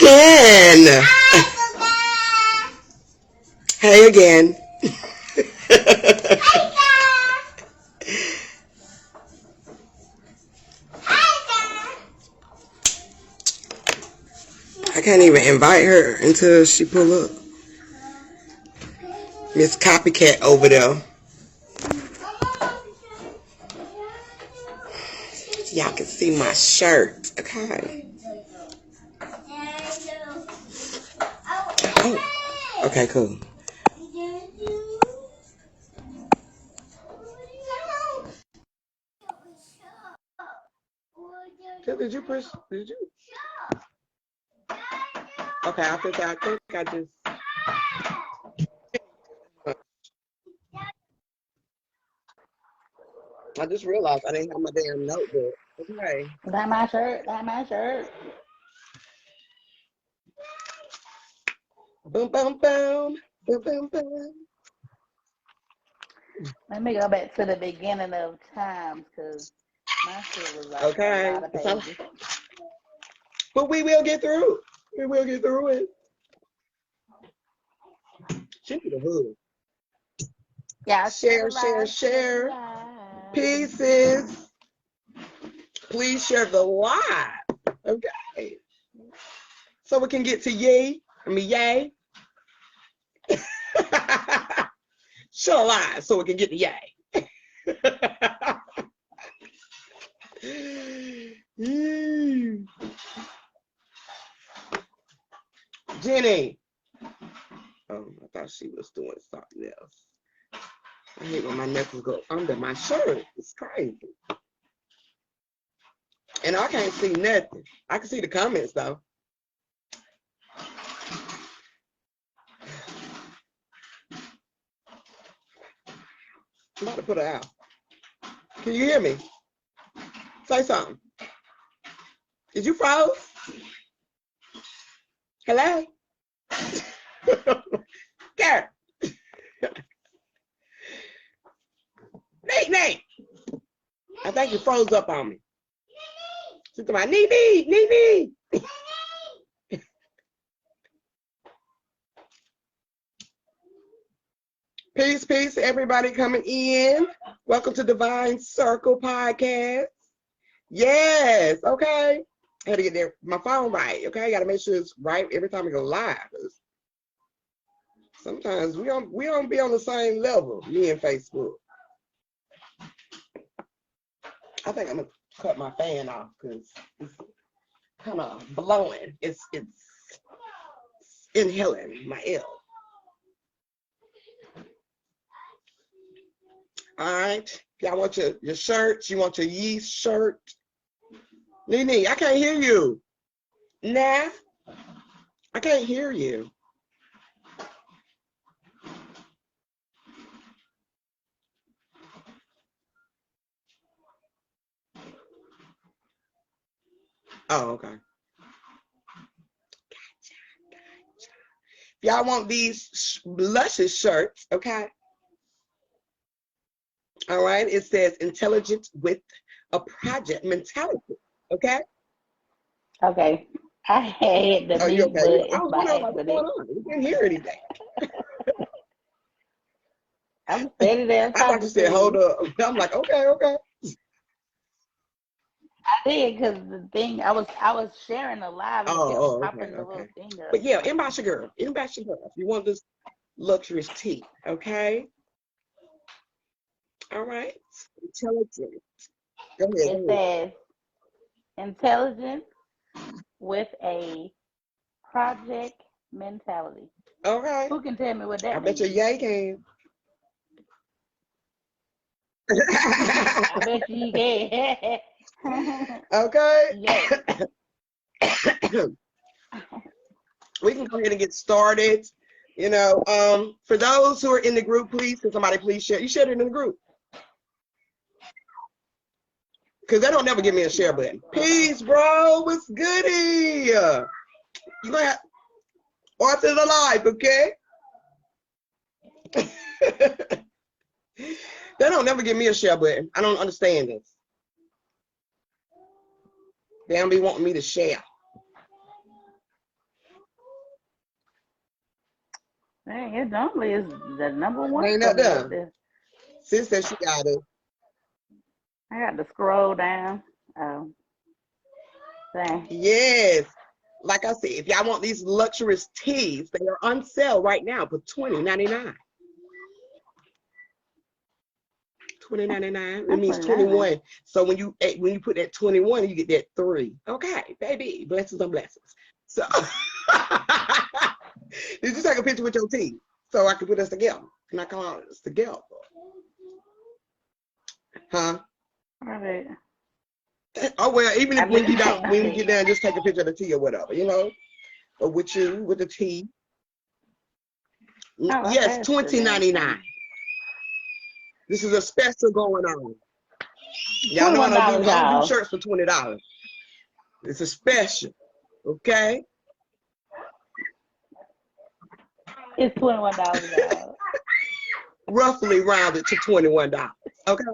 again. Hey again. I can't even invite her until she pull up. Miss Copycat over there. Y'all can see my shirt. Okay. Oh. Okay, cool. Did you push? Did you? Okay, I just. I just realized I didn't have my damn notebook. Okay. That my shirt. That my shirt. Boom, boom, boom. Boom, boom, boom. Let me go back to the beginning of times because my shit was like Okay. a lot of pages. But we will get through it. We will get through it. She need a hood. Yeah, Share. Pieces. Please share the live. Okay. So we can get to yay. Yay. Share a live so we can get to yay. Jenny. Oh, I thought she was doing something else. I hate when my knuckles go under my shirt. It's crazy. And I can't see nothing. I can see the comments though. I'm about to put her out. Can you hear me? Say something. Did you froze? Hello? Garrett. Nate. I think you froze up on me. She's to my Nee. Peace, everybody coming in. Welcome to Divine Circle Podcast. Yes, okay. I had to get my phone right, okay? I gotta make sure it's right every time we go live. Sometimes we don't be on the same level, me and Facebook. I think I'm gonna cut my fan off because it's kind of blowing. It's inhaling my ear. All right. Y'all want your shirts? You want your yeast shirt? Nee, I can't hear you. Nah, I can't hear you. Oh, okay. Gotcha. If y'all want these luscious shirts, okay? All right. It says intelligent with a project mentality, okay? Okay. I had the You mute okay? I button was by wondering what's going accident. on. We didn't hear anything. I'm standing there I thought you talking said, to hold you. up. I'm like, okay. I did because the thing I was sharing a live and it kept popping the little Okay. thing up. But yeah, inbox your girl. If you want this luxurious tea, okay? All right. Intelligent. Go ahead. It says intelligence with a project mentality. Okay. Who can tell me what I that bet you means? Yay can. I bet you can. Okay. Yay. We can go ahead and get started. You know, for those who are in the group, please, can somebody please share? You shared it in the group. Because they don't never give me a share button. Peace, bro. What's goody? You gonna have Arthur's alive, okay? They don't never give me a share button. I don't understand this. They don't be wanting me to share. Dang, it normally is the number one Ain't for that me up done? there. Sis said she got it. I got to scroll down. Oh, dang. Yes. Like I said, if y'all want these luxurious teas, they are on sale right now for $20.99. $20.99. It I'm means 29. 21. So when you put that 21, you get that 3. Okay, baby. Blessings on blessings. So did you take a picture with your tea so I can put us together? Can I call us together? Huh? All right. Oh well, even I if when didn't you don't, change when you it. get down, just take a picture of the tea or whatever, or with you with the tea. Oh, I Yes, passed the damn $20.99. thing. This is a special going on. Y'all know $21, I don't do y'all. shirts for $20. It's a special, okay? It's $21, y'all. Roughly rounded to $21. Okay.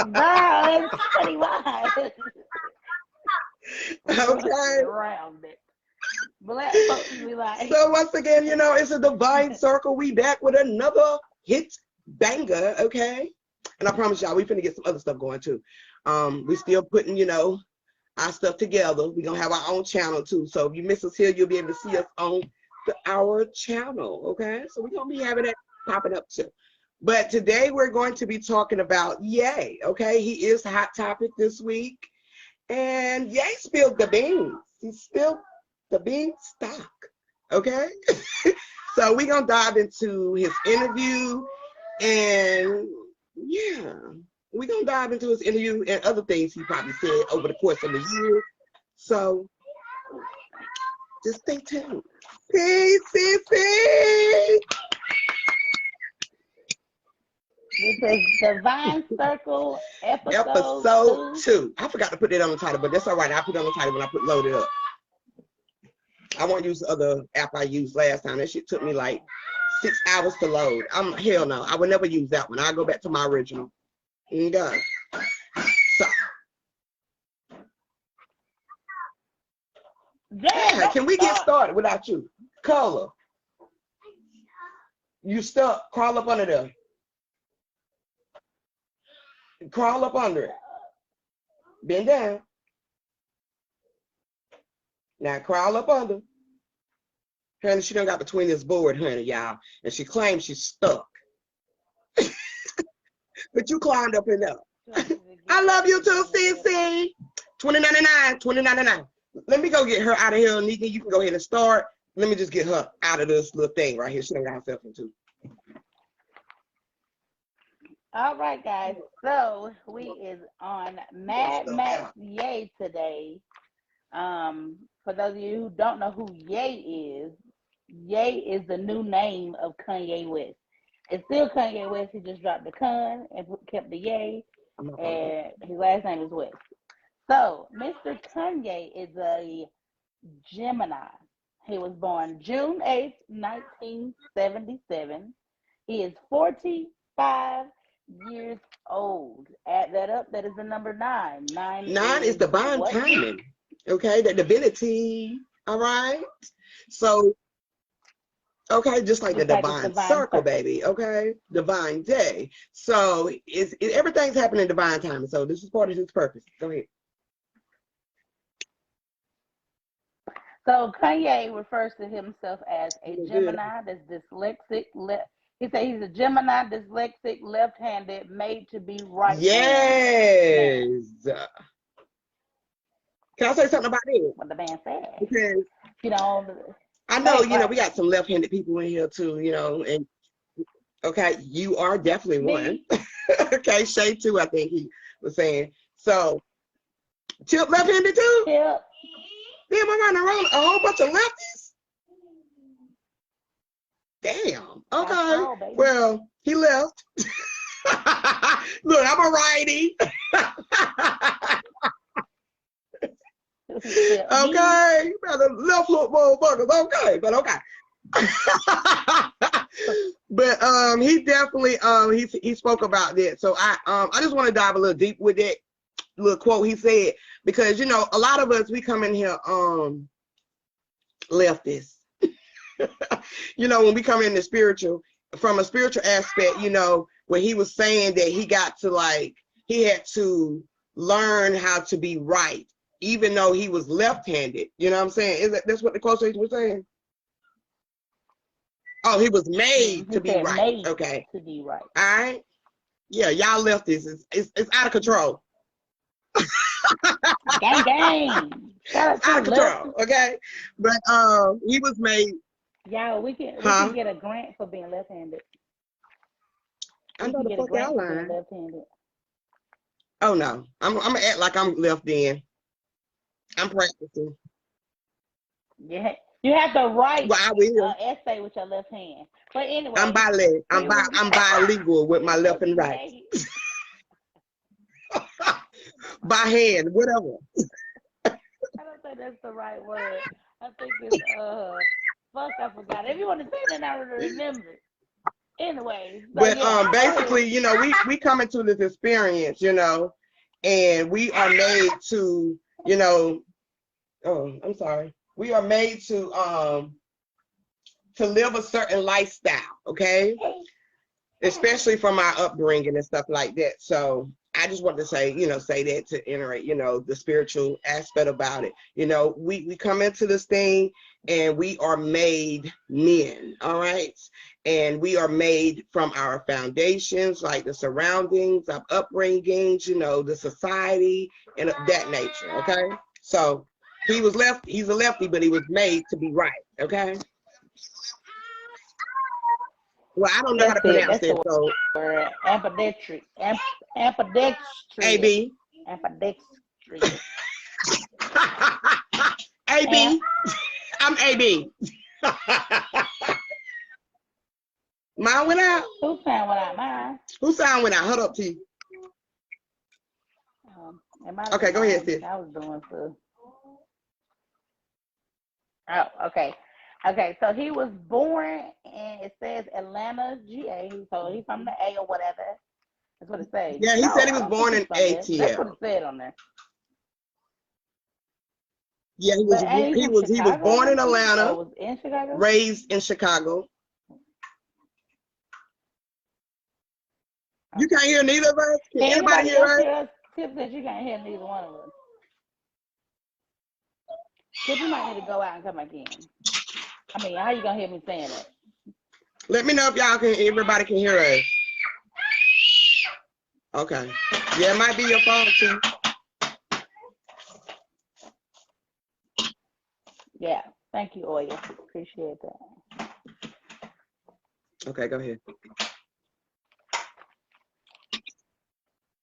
Bro, it's 21. Okay. Around it. Black folks be like, So once again, it's a divine circle. We back with another hit banger, okay? And I promise y'all, we finna get some other stuff going too. We still putting, our stuff together. We're gonna have our own channel too. So if you miss us here, you'll be able to see us on our channel, okay? So we're gonna be having that popping up too. But today we're going to be talking about Ye, okay? He is Hot Topic this week. And Ye spilled the beans. He spilled the bean stock, okay? So we're going to dive into his interview. And yeah, we're going to dive into his interview and other things he probably said over the course of the year. So just stay tuned. Peace, peace. this is Divine Circle episode Episode 2. 2. I forgot to put that on the title, but that's all right. I'll put it on the title when I put loaded up. I won't use the other app I used last time. That shit took me like 6 hours to load. Hell no. I would never use that one. I'll go back to my original. And done. So. Yeah, can we get started without you? Color. You stuck. Crawl up under there. Crawl up under it. Bend down. Now crawl up under. Honey, she done got between this board, honey, y'all. And she claims she's stuck. But you climbed up in there. I love you too, CC. $20.99. $20.99. Let me go get her out of here, Nika. You can go ahead and start. Let me just get her out of this little thing right here. She done got herself into. All right, guys. So we is on Mad Max Ye today. For those of you who don't know who Ye is the new name of Kanye West. It's still Kanye West. He just dropped the Kun and kept the Ye, and his last name is West. So Mr. Kanye is a Gemini. He was born June 8th, 1977. He is 45 years old. Add that up. That is the number 9. 9 is divine timing. Okay, the divinity. All right. So, okay, just like the divine circle, baby. Okay, divine day. So, everything's happening in divine timing. So, this is part of his purpose. Go ahead. So, Kanye refers to himself as a Gemini that's dyslexic. He said he's a Gemini, dyslexic, left-handed, made to be right-handed. Yes. Man. Can I say something about it? What the man said. Because I know, we got some left-handed people in here too, and okay, you are definitely one. Okay, Shay too, I think he was saying. So, Chip left-handed too? Chip. Damn, I'm running around a whole bunch of lefties. Damn. Okay. Well, he left. Look, I'm a righty. Okay. Better left foot motherfuckers. Okay, but okay. But he definitely he spoke about that. So I just want to dive a little deep with that little quote he said, because a lot of us, we come in here leftists. You know, when we come in the spiritual, from a spiritual aspect, you know, when he was saying that he got to like, he had to learn how to be right, even though he was left-handed. You know what I'm saying? Is that that's what the quotation was saying? Oh, he was made to He be said right. made Okay. to be right. All right. Yeah, y'all lefties. It's out of control. Gang, gang. Shout out It's out to of the control. left. Okay. But he was made, Y'all, we can huh? get a grant for being left-handed. I We know can the get a fuck y'all grant for being lying. left-handed. Oh no. I'm gonna act like I'm left in. I'm practicing. Yeah, you have to write Well, I will. essay with your left hand. But I'm anyway, bilingual. he was I'm bilingual with my he left was and right. made. By hand, whatever. I don't think that's the right word. I think it's fuck. I forgot. If you want to say that, I would remember. Anyway, so But yeah, go basically, ahead. you know, we come into this experience, you know, and we are made to, you know, oh, I'm sorry. We are made to live a certain lifestyle, okay? Especially from our upbringing and stuff like that. So I just want to say, you know, say that to iterate, you know, the spiritual aspect about it. You know, we come into this thing and we are made men, all right? And we are made from our foundations, like the surroundings, our upbringings, you know, the society and that nature, okay? So he's a lefty, but he was made to be right, okay? Well, I don't know how That's to it. pronounce That's it, the so word. Ambidextrous. Ambidextrous. AB. Ambidextrous. Amp. AB. I'm AB. Mine went out. Who sound without mine? Who sound went out? Hold up, T. It might have Okay, been go ahead, mine. sis. I was doing for. Oh, okay. Okay, so he was born and it says Atlanta, GA. So he's from the A or whatever. That's what it says. Yeah, he No, said he I was don't think born he's in from there. That's what it ATL. said on there. Yeah, But ain't he from he was Chicago or born in something? Atlanta, Or was in Chicago? raised in Chicago. You Okay. can't hear neither of us. Can Can anybody anybody hear else us? hear us? Tip says you can't hear neither one of us. Tip, you might need to go out and come back in. I mean, how you gonna hear me saying that? Let me know if everybody can hear us. Okay. Yeah, it might be your phone too. Yeah. Thank you, Oya. Appreciate that. Okay, go ahead.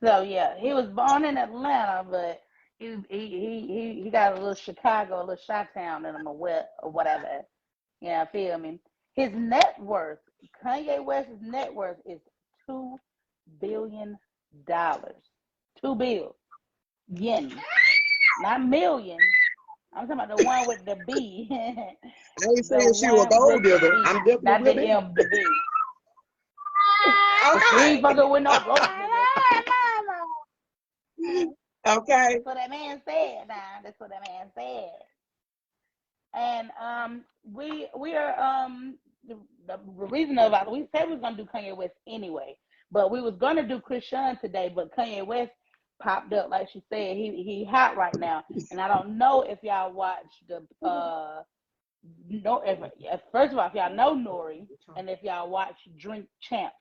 So yeah, he was born in Atlanta, but he got a little Chicago, a little Chi-town in him or whatever. Yeah, feel me? His net worth, Kanye West's net worth is $2 billion. $2 billion, not million. I'm talking about the one with the B. I ain't The saying she was a one gold with the digger. B, I'm definitely not the with it. M, the B. We Okay. ain't fucking with no gold diggers. Okay. That's what that man said. Now, that's what that man said. And we are the reason about we said we was gonna do Kanye West anyway, but we was gonna do Christian today, but Kanye West popped up like she said. He hot right now, and I don't know if y'all watch the no if first of all if y'all know Nori and if y'all watch Drink Champs.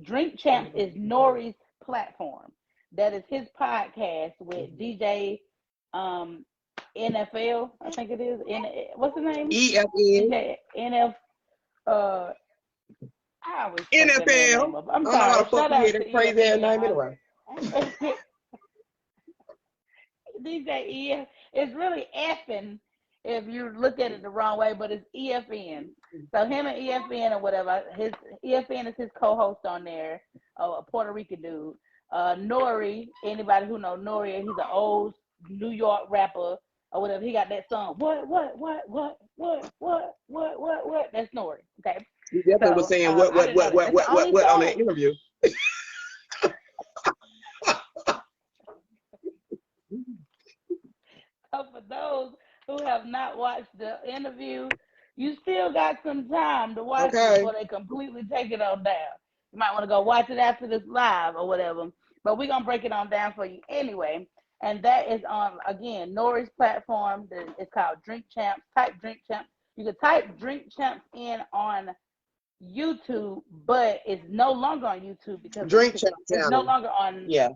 Drink Champs is Nori's platform. That is his podcast with DJ NFL, I think it is. What's his name? EFN. DJ NF. Uh, I always fuck that man NFL. name up. I'm I don't know how sorry. to fuck Shout you hear out to that crazy ass name EFN. anyway. DJ EF. It's really effing if you look at it the wrong way, but it's EFN. So him and EFN or whatever. His EFN is his co-host on there. A Puerto Rican dude. Nori. Anybody who know Nori? He's an old New York rapper or whatever. He got that song. What? That's Nori. Okay. You definitely was So saying I didn't know that. That's the only what on that song. interview. So for those who have not watched the interview, You still got some time to watch it Okay. before they completely take it on down. You might want to go watch it after this live or whatever. But we're gonna break it on down for you anyway. And that is on again Nori's platform. It's called Drink Champs. Type Drink Champs. You can type Drink Champs in on YouTube, but it's no longer on YouTube because they Drink took Champ it. It's no channel. longer on Yeah.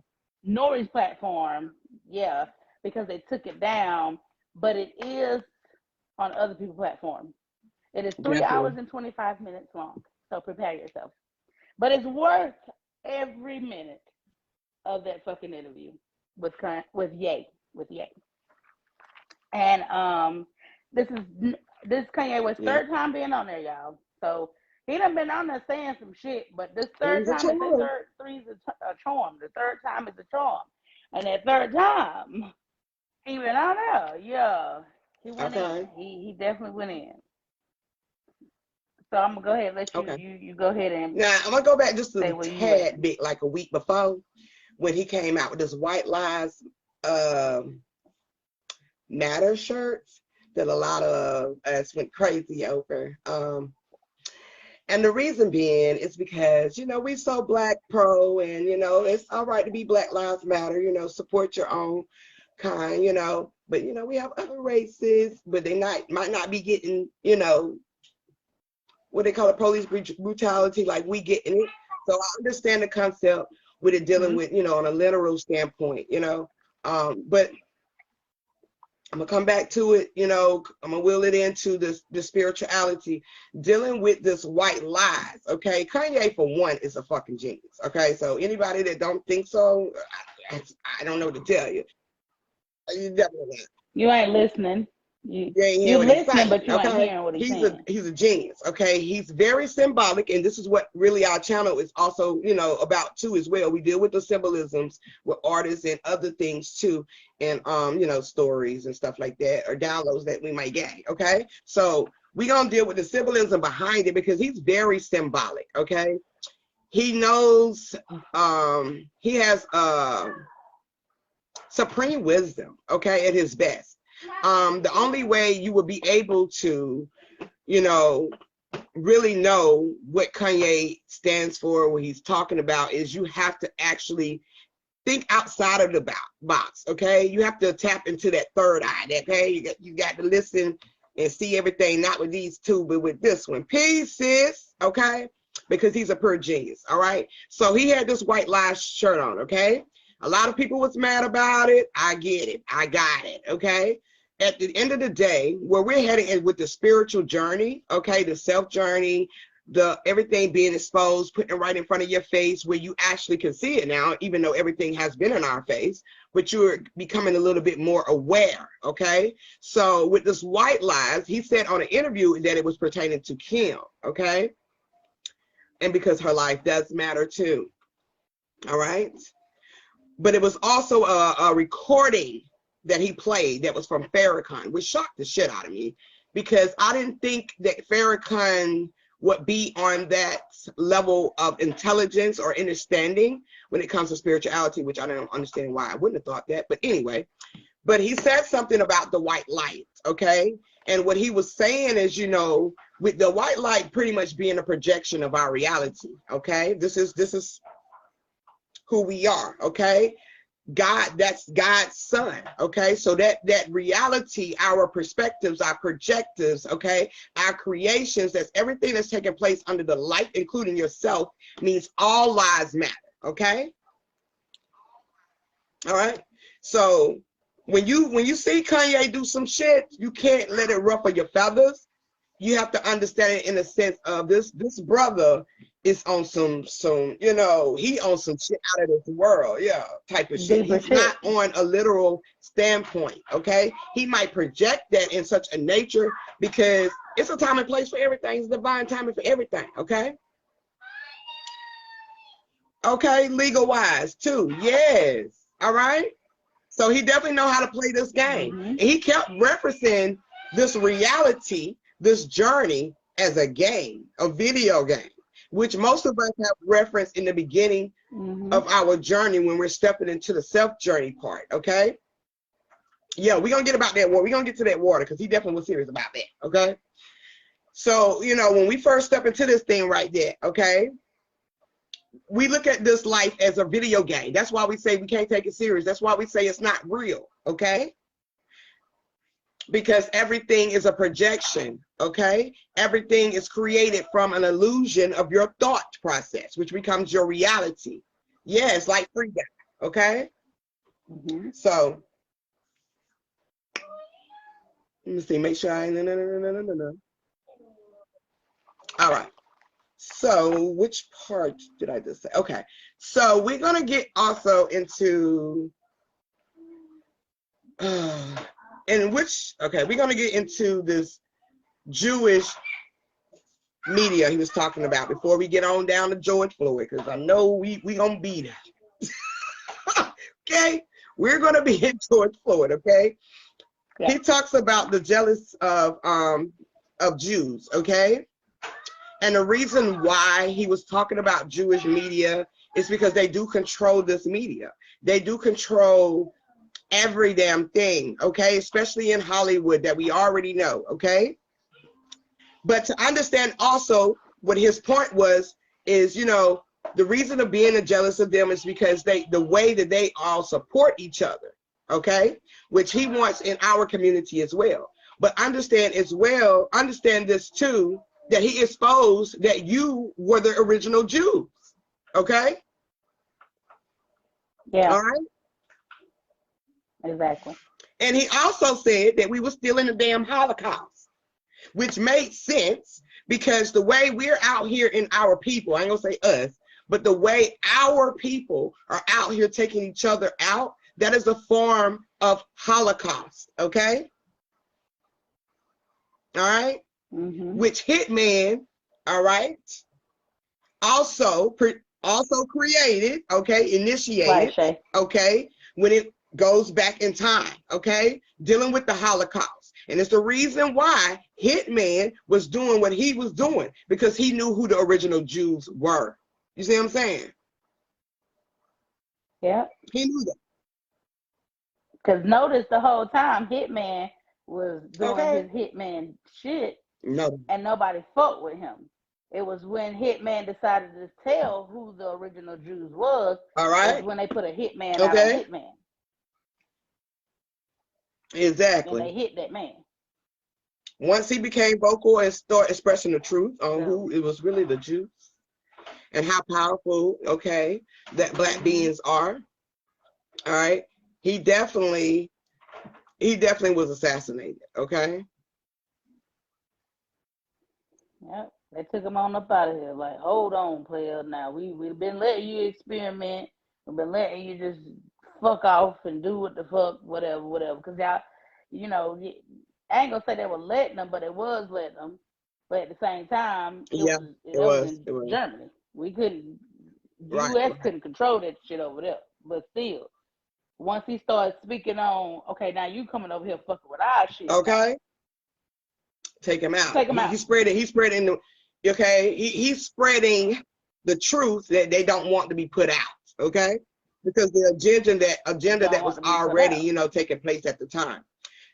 Nori's platform. Yeah, because they took it down. But it is on other people's platforms. It is 3 Definitely. hours and 25 minutes long. So prepare yourself. But it's worth every minute of that fucking interview with Ye. With Ye. And this is Kanye West's third time being on there, y'all. So he done been on there saying some shit, but this third Three's a time is the charm. three's a charm. The third time is a charm. And that third time, he went on there. Yeah. He went in. Okay. He definitely went in. So I'm gonna go ahead and let you Okay. you go ahead and Now I'm gonna go back just say a where you at. tad bit, like a week before, when he came out with this White Lives Matter shirts that a lot of us went crazy over. And the reason being is because, we so Black pro, and, it's all right to be Black Lives Matter, support your own kind, but, we have other races, but they might not be getting, what they call it, police brutality, like we getting it. So I understand the concept with it dealing with, on a literal standpoint, but I'm gonna come back to it, I'm gonna wheel it into the spirituality, dealing with this white lies, okay? Kanye, for one, is a fucking genius, okay? So anybody that don't think so, I don't know what to tell you. You definitely not. You ain't listening. You ain't You hearing what he's listening, saying, but you ain't okay? hearing what he's He's saying. a genius, okay? He's very symbolic, and this is what really our channel is also, about too as well. We deal with the symbolisms with artists and other things too, and stories and stuff like that, or downloads that we might get, okay? So we're gonna deal with the symbolism behind it because he's very symbolic, okay? He knows, he has supreme wisdom, okay, at his best. The only way you will be able to, really know what Kanye stands for, what he's talking about, is you have to actually think outside of the box, okay? You have to tap into that third eye, okay? You got to listen and see everything, not with these two, but with this one. Peace, sis, okay? Because he's a pure genius, all right? So he had this white lies shirt on, okay? A lot of people was mad about it. I get it. I got it, okay? At the end of the day, where we're heading with the spiritual journey, okay, the self journey, the everything being exposed, putting it right in front of your face where you actually can see it now, even though everything has been in our face, but you're becoming a little bit more aware, okay? So with this white lies, he said on an interview that it was pertaining to Kim, okay? And because her life does matter too, all right? But it was also a recording that he played that was from Farrakhan, which shocked the shit out of me because I didn't think that Farrakhan would be on that level of intelligence or understanding when it comes to spirituality, which I don't understand why I wouldn't have thought that. But anyway, but he said something about the white light, okay? And what he was saying is, with the white light pretty much being a projection of our reality, okay? This is who we are, okay? God, that's God's son, okay? So that reality, our perspectives, our projectives, okay, our creations, that's everything that's taking place under the light, including yourself, means all lives matter, okay? All right? So when you see Kanye do some shit, you can't let it ruffle your feathers. You have to understand it in the sense of this brother is on some he on some shit out of this world, yeah, type of shit. He's not on a literal standpoint, okay? He might project that in such a nature because it's a time and place for everything. It's divine timing for everything, okay? Okay, legal wise too, yes, all right? So he definitely know how to play this game. And he kept referencing this reality, this journey as a game, a video game, which most of us have referenced in the beginning of our journey when we're stepping into the self-journey part, okay? Yeah, we're going to get about that water. We're going to get to that water because he definitely was serious about that, okay? So, you know, when we first step into this thing right there, okay, we look at this life as a video game. That's why we say we can't take it serious. That's why we say it's not real, okay? Because everything is a projection, okay? Everything is created from an illusion of your thought process, which becomes your reality. Yeah, it's like free game, okay? So, let me see, make sure I, no. All right. So, which part did I just say? Okay. So, we're going to get also into, we're going to get into this Jewish media he was talking about before we get on down to George Floyd, because I know we going to be there. Okay? We're going to be in George Floyd, okay? Yeah. He talks about the jealous of Jews, okay? And the reason why he was talking about Jewish media is because they do control this media. They do control every damn thing, okay? Especially in Hollywood that we already know, okay? But to understand also what his point was is, you know, the reason of being jealous of them is because the way that they all support each other, okay? Which he wants in our community as well. But understand this too, that he exposed that you were the original Jews, okay? Yeah. All right? Exactly. And he also said that we were still in the damn Holocaust, which made sense because the way we're out here in our people, I ain't gonna say us, but the way our people are out here taking each other out, that is a form of Holocaust, okay? All right? Which Hitman, all right, also created, okay, initiated, right, okay, when it goes back in time, okay, dealing with the Holocaust. And it's the reason why Hitman was doing what he was doing, because he knew who the original Jews were. You see what I'm saying? Yeah. He knew that. Because notice the whole time Hitman was doing his Hitman shit, and nobody fucked with him. It was when Hitman decided to tell who the original Jews was, all right, when they put a Hitman out on Hitman. Exactly. And they hit that man. Once he became vocal and started expressing the truth on who it was really the Jews and how powerful, okay, that black beings are, all right, he definitely was assassinated, okay? Yep, they took him on up out of here. Like, hold on, player. Now we've been letting you experiment. We've been letting you just fuck off and do what the fuck, whatever. Because y'all, you know, I ain't gonna say they were letting them, but it was letting them. But at the same time, it was in Germany. We couldn't, the U.S. couldn't control that shit over there. But still, once he started speaking on, okay, now you coming over here fucking with our shit. Okay. Now. Take him out. He's spreading the, okay, he's spreading the truth that they don't want to be put out, okay? Because the agenda that was already, you know, taking place at the time.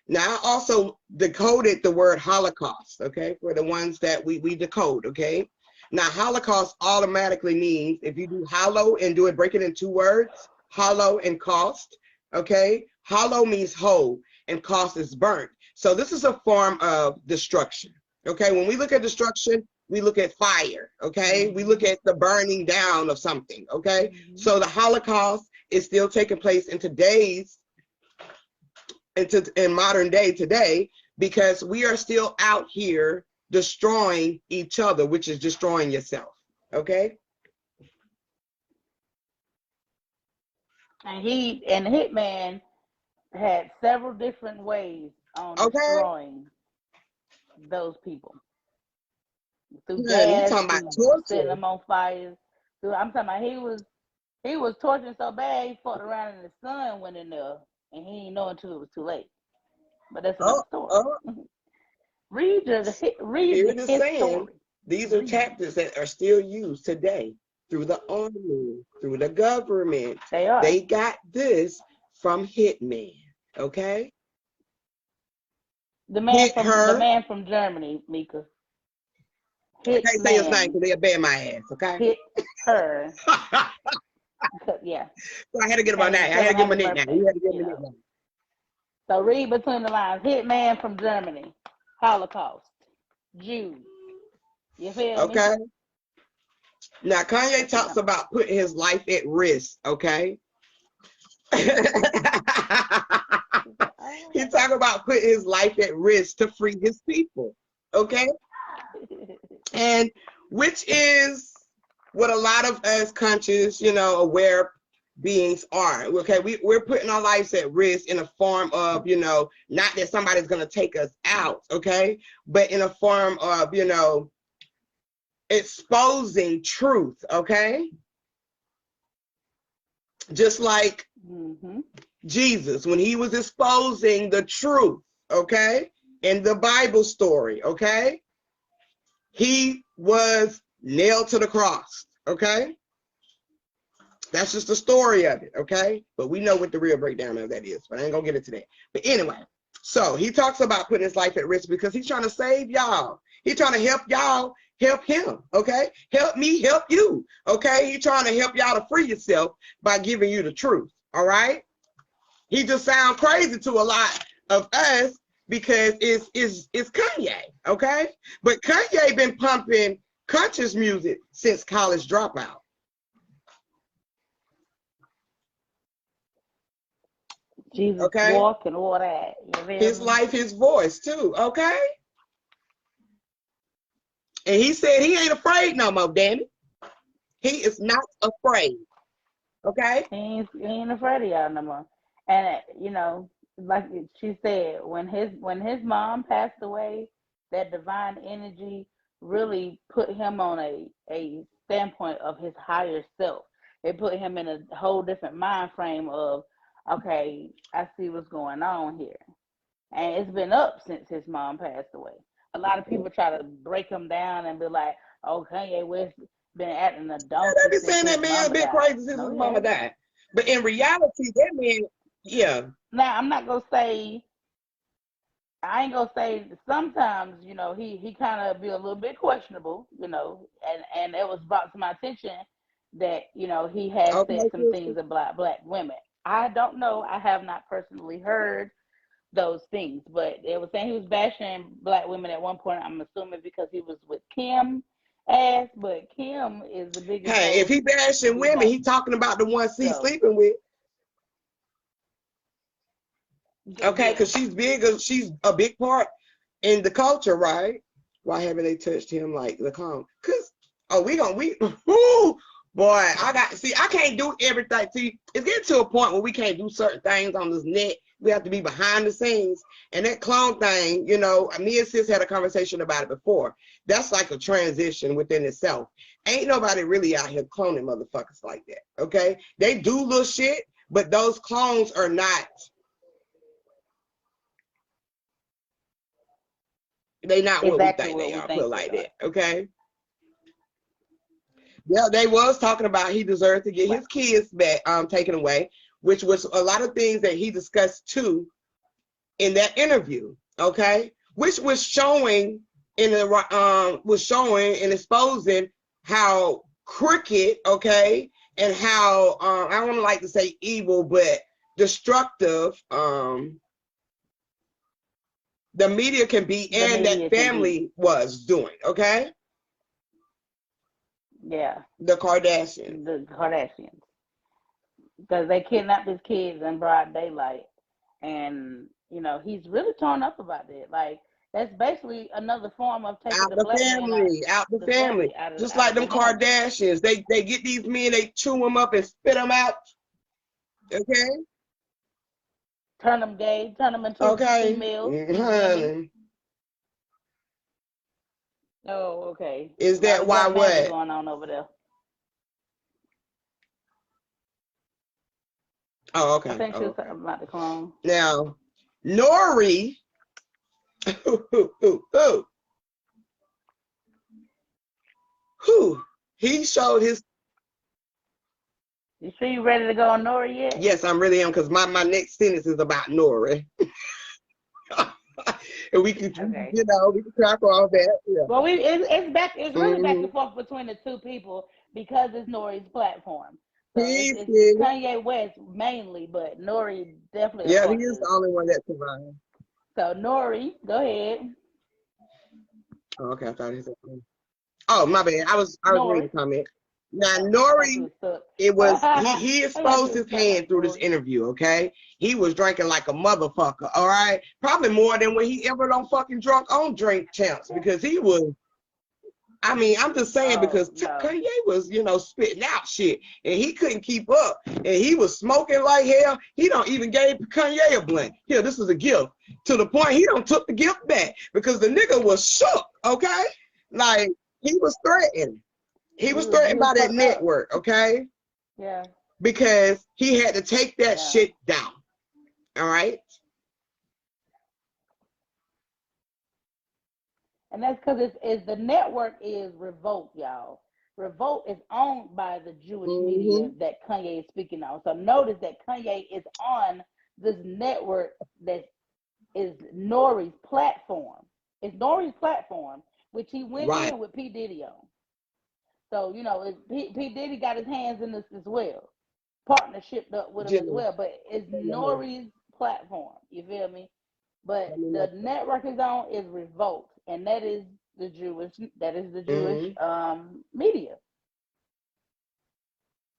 Now, I also decoded the word Holocaust, okay, for the ones that we decode, okay? Now, Holocaust automatically means, if you do hollow and break it in 2 words, hollow and cost, okay? Hollow means whole and cost is burnt. So this is a form of destruction, okay? When we look at destruction, we look at fire, okay? We look at the burning down of something, okay? So the Holocaust is still taking place in in modern day today, because we are still out here destroying each other, which is destroying yourself, okay? And Hitman had several different ways on destroying those people. Through gas, talking about setting them on fire. I'm talking about he was torturing so bad he fucked around in the sun, went in there, and he didn't know until it was too late. But that's another story. Read the history. These are tactics that are still used today through the army, through the government. They are. They got this from Hitman, okay? The man from Germany, Mika. I can't say his name because they'll ban my ass, okay? Hit her. Yeah. So I had to get him on that. I had to give him a nickname. He had to give him a nickname. So read between the lines. Hitman from Germany. Holocaust. Jews. You feel me? Okay. Now Kanye talks about putting his life at risk, okay? He talk about putting his life at risk to free his people, okay? And which is what a lot of us conscious, aware beings are, okay? We're putting our lives at risk in a form of, not that somebody's going to take us out, okay? But in a form of, exposing truth, okay? Just like Jesus, when he was exposing the truth, okay, in the Bible story, okay, he was nailed to the cross, okay? That's just the story of it, okay? But we know what the real breakdown of that is, but I ain't gonna get into that. But anyway, so he talks about putting his life at risk because he's trying to save y'all. He's trying to help y'all help him, okay? Help me, help you, okay? He's trying to help y'all to free yourself by giving you the truth, all right? He just sounds crazy to a lot of us because it's Kanye, okay? But Kanye been pumping conscious music since College Dropout. Jesus walk and all that. His life, his voice too, okay? And he said he ain't afraid no more, damn it. He is not afraid, okay? He ain't afraid of y'all no more. And, like she said, when his mom passed away, that divine energy really put him on a standpoint of his higher self. It put him in a whole different mind frame of, okay, I see what's going on here. And it's been up since his mom passed away. A lot of people try to break him down and be like, oh, Kanye West been acting a donkey. They be saying that man been crazy since his mama died. But in reality, that man, yeah. Now, I'm not going to say, I ain't going to say sometimes, he kind of be a little bit questionable, and it was brought to my attention that, he has said some things about black women. I don't know. I have not personally heard those things, but they were saying he was bashing black women at one point. I'm assuming because he was with Kim ass, but Kim is the biggest. Hey, if he bashing women, he talking about the ones he's sleeping with. Okay, because she's a big part in the culture, right? Why haven't they touched him like the clown? Because boy, I can't do everything. See, it's getting to a point where we can't do certain things on this net. We have to be behind the scenes. And that clone thing, me and Sis had a conversation about it before. That's like a transition within itself. Ain't nobody really out here cloning motherfuckers like that, okay? They do little shit, but those clones are not. They not what we think they are, put like that, okay? Yeah, they was talking about he deserved to get his kids back, taken away, which was a lot of things that he discussed too in that interview, okay? Which was showing and exposing how crooked, okay, and how I don't like to say evil, but destructive the media can be, and that family was doing, okay? Yeah. The Kardashians. Because they kidnapped his kids in broad daylight. And, he's really torn up about it. Like, that's basically another form of taking the black family, out the family. Just like them Kardashians. They get these men, they chew them up and spit them out. Okay? Turn them gay, turn them into females. Honey. Oh, okay. Is that why what? Going on over there? Oh, okay. I think she was talking about the clone. Now, Nori, he showed his. You sure you ready to go on Nori yet? Yes, I'm really am, because my next sentence is about Nori. and we can, Okay. we can track all that. Yeah. Well, it's really back Mm-hmm. and forth between the two people because it's Nori's platform. So He's it's skinny. Kanye West mainly, but Nori definitely a Yeah, he part of is this. the only one that survived. So Nori, go ahead. Oh, okay, I thought he said. Oh, my bad. I was reading Nori. the comment. Now, I thought you Nori, was stuck. it was he I thought exposed you was his stuck on hand through this Nori. interview. Okay, he was drinking like a motherfucker. All right, probably more than when he ever done fucking drunk on Drink Champs because he was. I mean, I'm just saying Oh because no. Kanye was, spitting out shit and he couldn't keep up and he was smoking like hell. He don't even gave Kanye a blunt. Here, this is a gift. To the point he don't took the gift back because the nigga was shook, okay? Like he was threatened. He was He threatened was by that fucked up. network, okay? Yeah. Because he had to take that Yeah. shit down. All right. And that's because it's the network is Revolt, y'all. Revolt is owned by the Jewish media Mm-hmm. that Kanye is speaking on. So notice that Kanye is on this network that is Nori's platform. It's Nori's platform, which he went Right. in with P. Diddy on. So, P. Diddy got his hands in this as well, partnershiped up with him as Jimmy. well. But it's Nori's platform. You feel me? But the network is on is Revolt, and that is the Jewish Mm-hmm. media.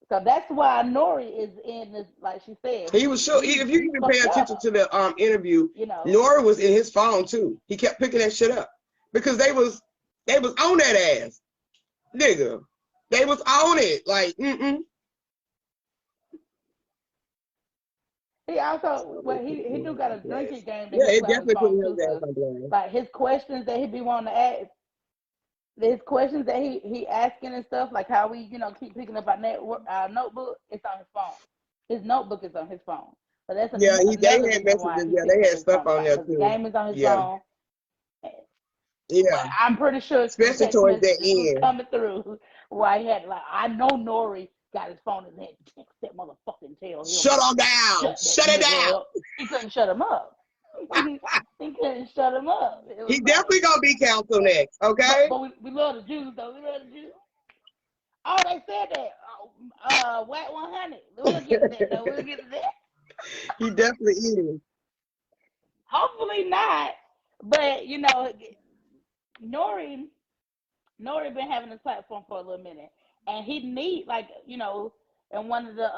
So that's why Nori is in this. Like she said, He was sure. If you he's even pay fucked attention up. to the interview, You know. Nora was in his phone too. He kept picking that shit up because they was on that ass, nigga. They was on it. Like, He also he do got a drinking game that Yeah, he it play on his definitely put phone his too. ass Cause on blast. like his questions that he be wanting to ask, his questions that he asking and stuff, like how we keep picking up our notebook, it's on his phone. His notebook is on his phone. So that's Yeah, they another had reason why messages. he Yeah, picking they up had his stuff phone a on lot there because the too. game is on his Yeah, phone. But yeah. I'm pretty sure some Especially text towards the messages was end. coming through why he had I know Nori got his phone in his hand. Text that motherfucking tell him Shut on to down. shut that Shut it nigga down. up. He couldn't shut him up. He couldn't shut him up. It was He like, definitely gonna be council next. but Okay. we love the Jews though. We love the Jews. Oh, they said that. Whack 100. We'll get to that though. We'll get to that. He definitely is. Hopefully not. But Nori Nori been having this platform for a little minute, and he need in one of the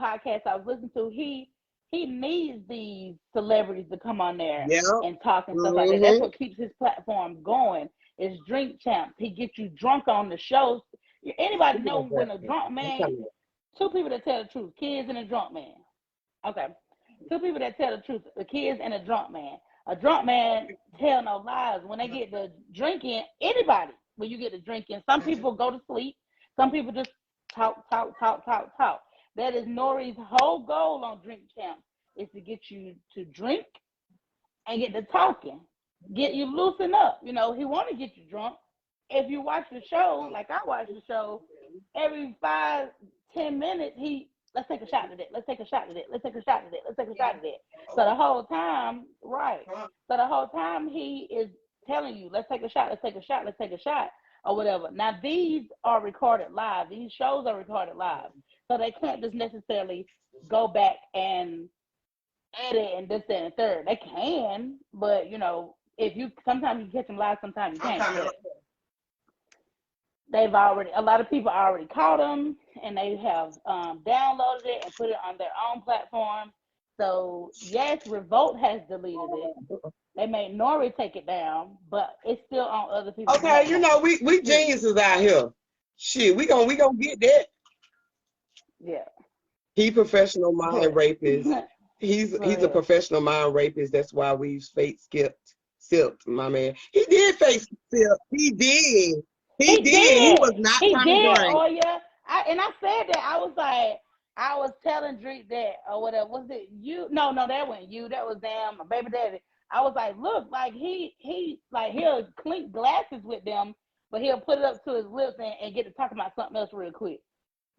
podcasts I was listening to, he needs these celebrities to come on there Yeah. and talk and stuff like that. That's Mm-hmm. what keeps his platform going. Is Drink Champs. He gets you drunk on the shows. Anybody know when a drunk man? Two people that tell the truth: kids and a drunk man. Okay, two people that tell the truth: the kids and a drunk man. A drunk man tell no lies. When they get to drinking, anybody, when you get to drinking, some people go to sleep. Some people just talk, talk, talk, talk, talk. That is Nori's whole goal on Drink Champs is to get you to drink and get to talking, get you loosen up. He want to get you drunk. If you watch the show, like I watch the show, every 5-10 minutes, let's take a shot of that. Let's take a shot of that. Let's take a shot of that. Let's take a shot of that. So the whole time, right? So the whole time he is telling you, let's take a shot. Let's take a shot. Let's take a shot, or whatever. Now these are recorded live. These shows are recorded live, so they can't just necessarily go back and edit and this, that, and the third. They can, but if you sometimes you catch them live, sometimes you can't. But a lot of people already caught them and they have downloaded it and put it on their own platform. So yes, Revolt has deleted it. They made Nori take it down, but it's still on other people's Okay, platforms. we geniuses out here. Shit, we gonna get that. Yeah. He professional mind But rapist. He's a but professional mind rapist. That's why we fake sipped, my man. He did fake sip. He did. He he did. He did. was not He trying to did. drink. Oh yeah. I said that. I was like, I was telling Drake that or whatever. Was it you? No, that wasn't you. That was my baby daddy. I was like, look, like he like he'll clink glasses with them, but he'll put it up to his lips and get to talking about something else real quick.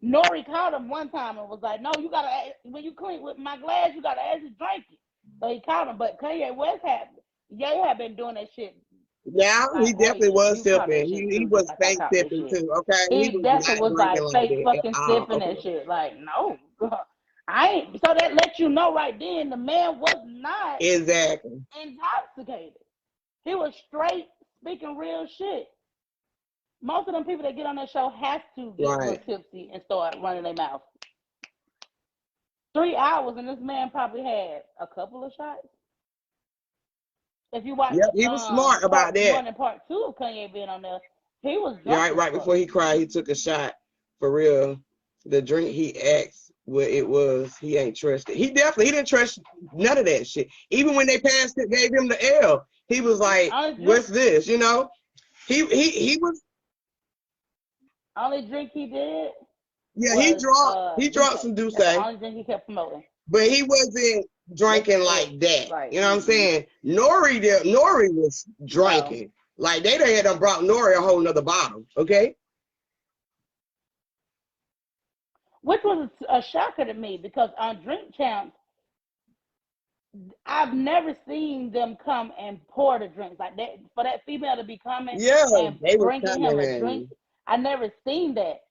Nori called him one time and was like, no, you gotta when you clink with my glass, you gotta actually drink it. So he called him, but Kanye West had Ye had been doing that shit. Yeah, he Like, oh definitely yeah, was you caught that sipping. shit He too, just was like I fake caught that sipping shit. too. Okay, he He was definitely not was drinking like like fake that at fucking all. sipping that Okay, shit. Like, no. I ain't, so that lets you know right then the man was not exactly. intoxicated. He was straight speaking real shit. Most of them people that get on that show have to get a little Right. tipsy and start running their mouth. 3 hours and this man probably had a couple of shots. If you watch Yep, he was smart about part that. one and part two of Kanye being on there, he was Yeah, drunk as right fuck. before he cried, he took a shot for real. The drink he asked what it was, he ain't trusted. He didn't trust none of that shit. Even when they passed it, gave him the L, he was like, "What's this?" You know, he was. Only drink he did Yeah, was he Douce. drunk some Douce, That's the only drink he kept promoting. but he wasn't drinking like that. Right. You know what I'm saying? Nori was drinking. No. Like they had done brought Nori a whole nother bottle. Okay. Which was a shocker to me because on Drink Champs, I've never seen them come and pour the drinks like that. For that female to be coming and bringing him a drink, I never seen that.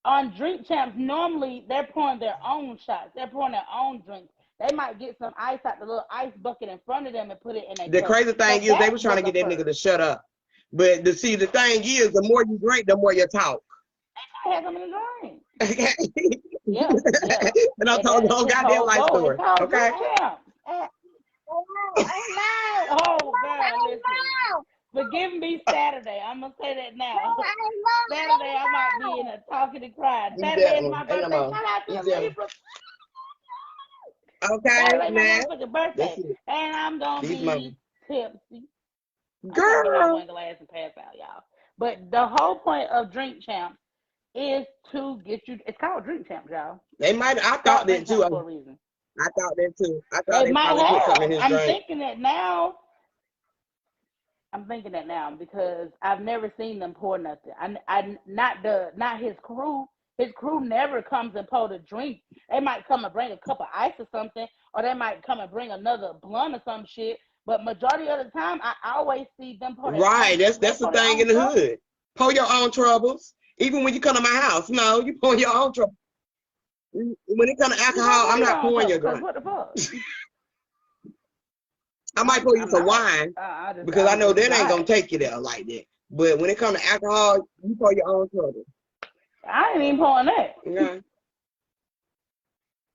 On Drink Champs, normally they're pouring their own shots. They're pouring their own drinks. They might get some ice out the little ice bucket in front of them and put it in a cup. The crazy thing is they were trying to get that nigga to shut up. But the thing is, the more you drink, the more you talk. I had something to drink. Okay. Yeah. And I'm talking the whole goddamn life story. Okay. Oh, girl, listen. Forgive me Saturday. I'm going to say that now. Saturday, I might be in a talking and crying. Saturday is my birthday. Shout out to Libra. Okay, Saturday is my motherfucking birthday. And I'm going to be tipsy. Girl. I'm have one glass and pass out, y'all. But the whole point of Drink Champs is to get you. It's called Drink Champs, y'all. They might. I thought that too. For a reason. I thought that too. I thought they might probably have. put something in his drink. Thinking that now. I'm thinking that now because I've never seen them pour nothing. Not his crew. His crew never comes and pour the drink. They might come and bring a cup of ice or something, or they might come and bring another blunt or some shit. But majority of the time, I always see them pour. Right, that's the thing in the hood. Pour your own troubles. Even when you come to my house, no, you pour your own trouble. When it comes to alcohol, I'm not pouring your drink. What the fuck? I might pour you some wine because I know that ain't gonna take you there like that. But when it comes to alcohol, you pour your own trouble. I ain't even pouring that. Okay.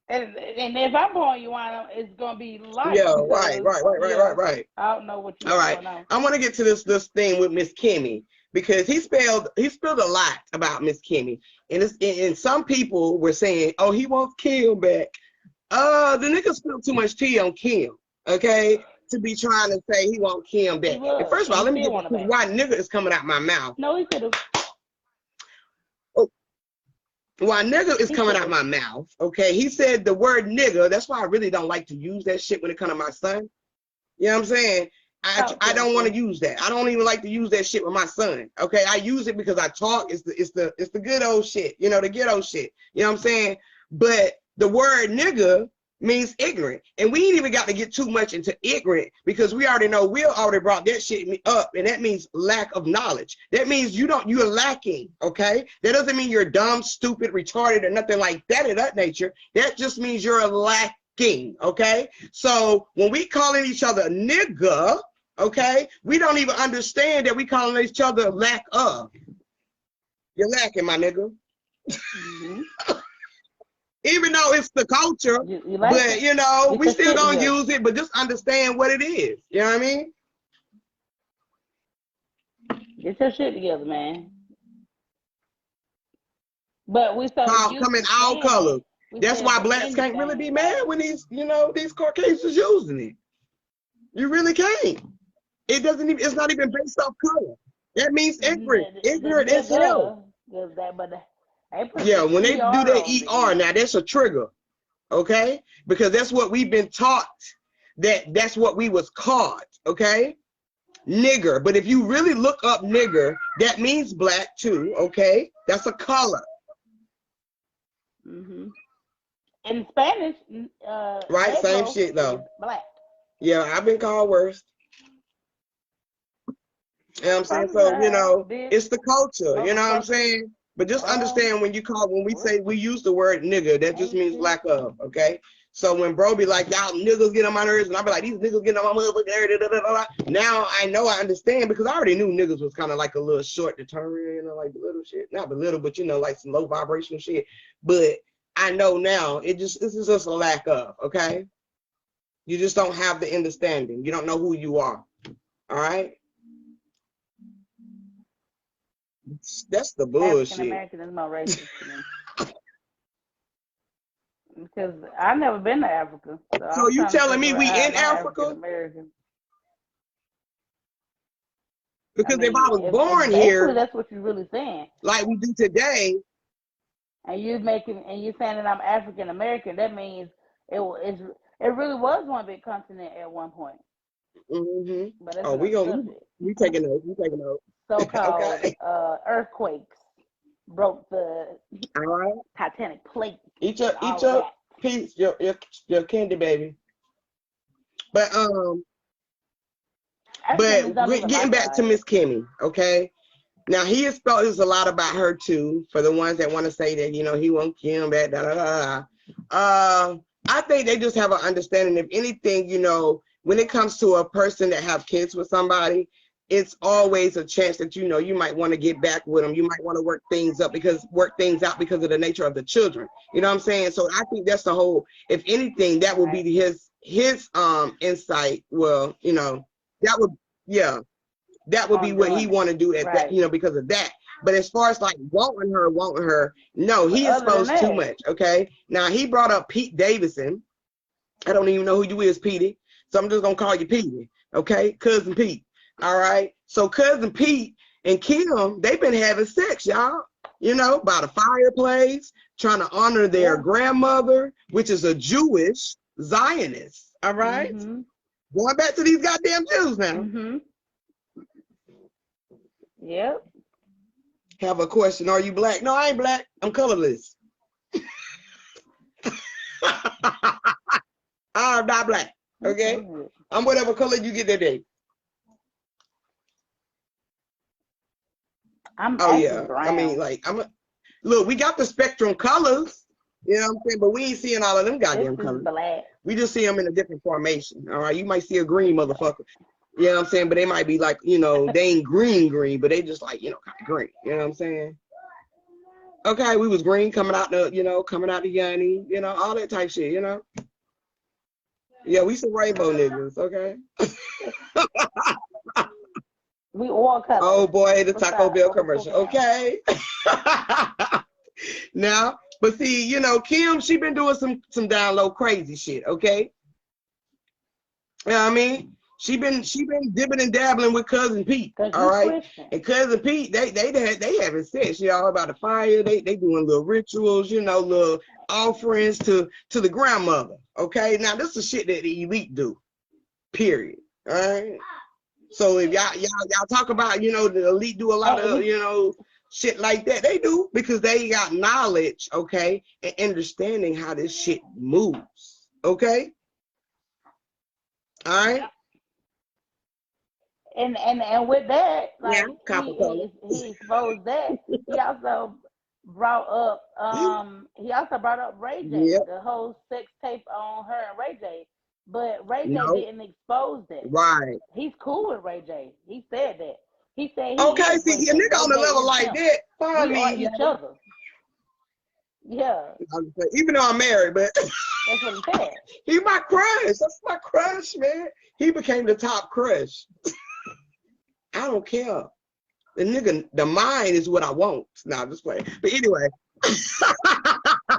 And if I'm pouring you wine, it's gonna be light. Yeah, right. I don't know what you. All right, I want to get to this thing with Miss Kimmy because he spilled a lot about Miss Kimmy, and some people were saying, oh, he wants Kim back. The nigga spilled too much tea on Kim. Okay. To be trying to say he want Kim back. And first of all, let me get why nigga is coming out my mouth. No, he could have. Oh, why nigga is coming out my mouth? Okay, he said the word nigga. That's why I really don't like to use that shit when it comes to my son. You know what I'm saying? I don't want to use that. I don't even like to use that shit with my son. Okay, I use it because I talk. It's the good old shit. You know, the ghetto shit. You know what I'm saying? But the word nigga means ignorant, and we ain't even got to get too much into ignorant because we already know Will already brought that shit up, and that means lack of knowledge. That means you're lacking. Okay, that doesn't mean you're dumb, stupid, retarded, or nothing like that of that nature. That just means you're lacking. Okay, so when we calling each other nigga, okay, we don't even understand that we calling each other lack of. You're lacking, my nigga. Mm-hmm. Even though it's the culture, but you know, we still gonna use it, but just understand what it is. You know what I mean? Get your shit together, man. But we come in all colors. That's why blacks can't really be mad when these Caucasians using it. You really can't. It doesn't even. It's not even based off color. That means ignorant. Ignorant as hell. Yeah, when they do that ER, now that's a trigger. Okay, because that's what we've been taught, that's what we was caught. Okay, nigger. But if you really look up nigger, that means black too. Okay, that's a color. Mm-hmm. In Spanish, right, same shit though. Black. Yeah, I've been called worse. You know what I'm saying? Probably So, gonna you have know, bitch, it's the culture, you know what I'm motherfucker, saying? But just understand when we what? say we use the word nigga, that just Ain't means shit. lack of, okay? So when bro be like, y'all niggas get on my nerves, and I be like, these niggas get on my motherfucking nerves, da, da, da, da. Now I know I understand because I already knew niggas was kind of like a little short deterrent, you know, like little shit. Not little, but you know, like some low vibrational shit. But I know now this is just a lack of, okay? You just don't have the understanding. You don't know who you are. All right? That's the African bullshit. American is more racist to me. Because I've never been to Africa. So So I'm you trying to telling me figure out we how in am I African Africa? American. I Because if I mean, was if born basically here that's what you're really saying. like we do today, And you're saying that I'm African American, that means it really was one big continent at one point. mm-hmm. But that's Oh, another subject. we taking notes. We taking notes. So-called Okay. earthquakes broke the All right. Titanic plate Eat and all of your that. piece, your candy baby. But Africans don't even getting like back to our Miss ass. Kimmy, okay? Now he exposes a lot about her too, for the ones that want to say that, you know, he won't Kim back, da da da da. I think they just have an understanding. If anything, you know, when it comes to a person that have kids with somebody, it's always a chance that, you know, you might want to get back with them. You might want to work things out because of the nature of the children. You know what I'm saying? So I think that's the whole, if anything, that would Right. be his insight. Well, you know, that would, yeah, that would be what he want to do at that, Right. you know, because of that. But as far as like wanting her, no, But he other than exposed too that, much. Okay. Now he brought up Pete Davidson. I don't even know who you is, Petey. So I'm just gonna call you Petey. Okay, cousin Pete. All right. So cousin Pete and Kim, they've been having sex, y'all. You know, by the fireplace, trying to honor their grandmother, which is a Jewish Zionist. All right. mm-hmm. Going back to these goddamn Jews now. Mm-hmm. Yep. Have a question. Are you black? No, I ain't black. I'm colorless. I'm not black. Okay? I'm whatever color you get that day. I'm yeah. brown. I mean, like, look, we got the spectrum colors. You know what I'm saying? But we ain't seeing all of them goddamn colors. Black. We just see them in a different formation. All right? You might see a green motherfucker. You know what I'm saying? But they might be like, you know, they ain't green, but they just like, you know, kind of green. You know what I'm saying? Okay, we was green coming out the Yanni, you know, all that type shit, you know. Yeah, we some rainbow niggas, okay? We all colors. Oh boy, the Taco Bell commercial, okay? Now, but see, you know, Kim, she been doing some down low crazy shit, okay? You know what I mean? She been dipping and dabbling with cousin Pete, all right? Christian. And cousin Pete, they having sex, y'all, about the fire. They doing little rituals, you know, little offerings to the grandmother. Okay, now this is shit that the elite do. Period. All right. So if y'all talk about, you know, the elite do a lot of, you know, shit like that. They do because they got knowledge, okay, and understanding how this shit moves. Okay. All right. And with that, like yeah, he exposed that. He also brought up Ray J, the whole sex tape on her and Ray J. But Ray J didn't expose that. Right. He's cool with Ray J. He said that. He said okay, see, your nigga on the level like that. We are each other. Yeah. Even though I'm married, but that's what he said. He my crush. That's my crush, man. He became the top crush. I don't care. The nigga, the mind is what I want. Nah, I'm just playing. But anyway. Well,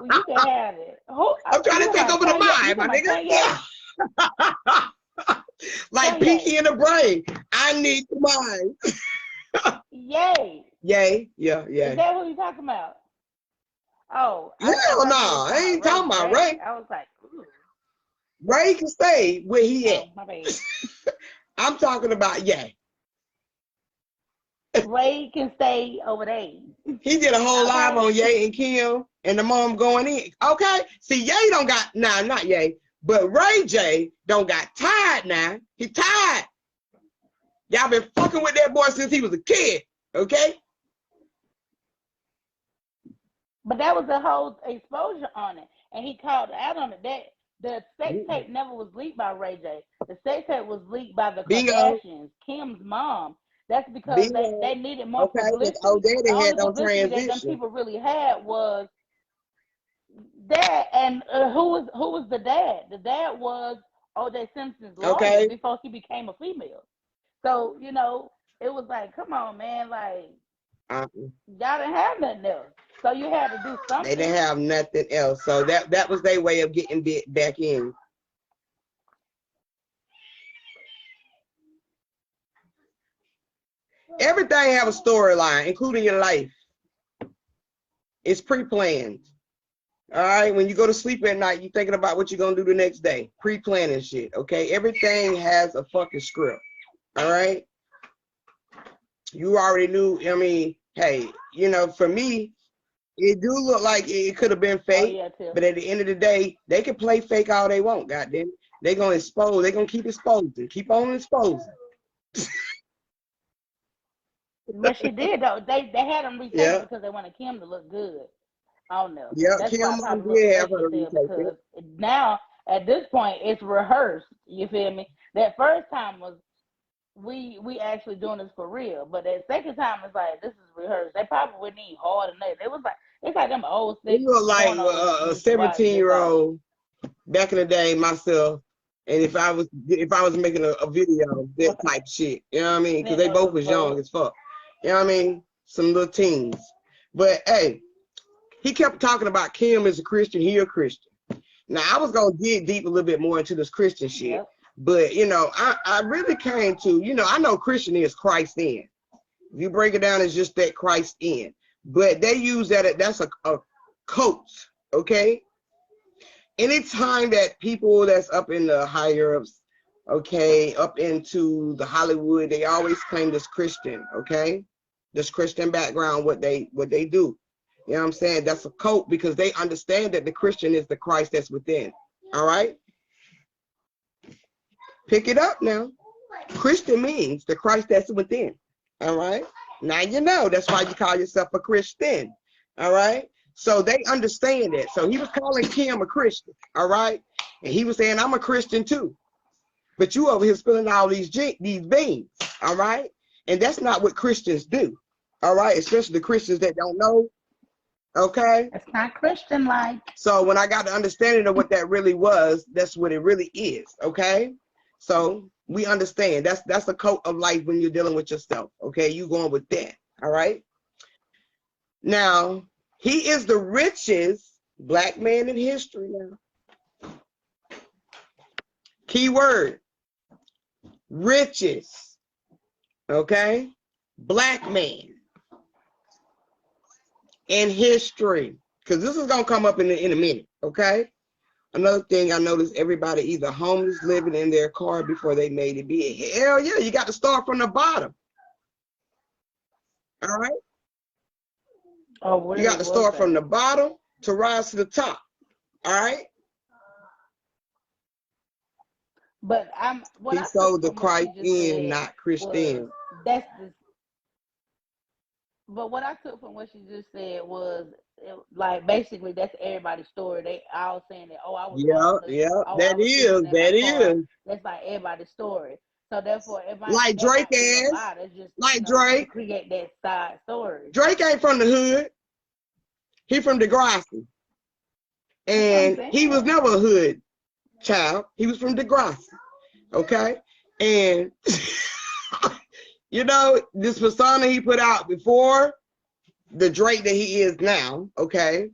you can have it. I'm trying to take over the mind, my nigga. Yeah. Like Pinky in the brain. I need the mind. Yay. Yay. Yeah, yeah. Is that who you talking about? Oh. Hell no. I ain't talking about Ray. I was like, ooh. Ray can stay where he at. My bad. I'm talking about Yay. Ray can stay over there. He did a whole live on Ye and Kim and the mom going in. Okay. See, Ye don't got, not Ye, but Ray J don't got tired now. He tired. Y'all been fucking with that boy since he was a kid, okay? But that was the whole exposure on it, and he called out on it. That the sex tape never was leaked by Ray J. The sex tape was leaked by the Bingo. Kardashians, Kim's mom. That's because Bingo. they needed more Okay, because old publicity. The daddy had only no publicity that them transition. people really had was that. And who was the dad? The dad was O.J. Simpson's lawyer Okay. before he became a female. So you know, it was like, come on, man, like y'all didn't have nothing else, so you had to do They something. didn't have nothing else. So that was their way of getting back in. Everything have a storyline, including your life. It's pre-planned. All right, when you go to sleep at night, you're thinking about what you're gonna do the next day. Pre-planning shit, okay? Everything has a fucking script. All right. You already knew. I mean, hey, you know, for me, it do look like it could have been fake, but at the end of the day, they can play fake all they want. Goddamn, they gonna expose. They gonna keep exposing. Keep on exposing. But she did though. They had them retake it because they wanted Kim to look good on them. Yeah, That's Kim why I Mom probably looked did have fresh her as to hell, retake because it. now at this point it's rehearsed. You feel me? That first time was we actually doing this for real, but that second time it's like this is rehearsed. They probably wouldn't need hard enough. It was like it's like them old It six looked like pornos you a used to watch. 17-year-old back in the day, myself. And if I was making a video, that type shit, you know what I mean? Because they both was young as fuck, you know what I mean? Some little teens. But hey, he kept talking about Kim as a Christian. He a Christian. Now I was gonna dig deep a little bit more into this Christian shit, but you know, I really came to, you know, I know Christian is Christ in. If you break it down, it's just that Christ in. But they use that's a coat, okay? Anytime that people that's up in the higher ups, okay, up into the Hollywood, they always claim this Christian, okay? This Christian background, what they do. You know what I'm saying? That's a cult because they understand that the Christian is the Christ that's within. All right? Pick it up now. Christian means the Christ that's within. All right? Now you know. That's why you call yourself a Christian. All right? So they understand that. So he was calling Kim a Christian. All right? And he was saying, I'm a Christian too. But you over here spilling all these beans. All right? And that's not what Christians do. All right? Especially the Christians that don't know. Okay? It's not Christian-like. So when I got the understanding of what that really was, that's what it really is. Okay? So we understand that's a code of life when you're dealing with yourself. Okay? You going with that. All right? Now, he is the richest black man in history now. Key word. Richest. Okay? Black man in history. Because this is going to come up in a minute. Okay? Another thing I noticed, everybody either homeless, living in their car before they made it big. Hell yeah, you got to start from the bottom. All right? Oh, you got to start from the bottom to rise to the top. All right? But he sold the Christ in, not Christian. That's the. But what I took from what she just said was, like, basically that's everybody's story. They all saying that, oh, I was that is. That's like everybody's story. So therefore, if I like Drake is, it's just like Drake create that side story. Drake ain't from the hood. He from Degrassi, and he was never a hood child. He was from Degrassi, okay, and. You know, this persona he put out before the Drake that he is now, okay,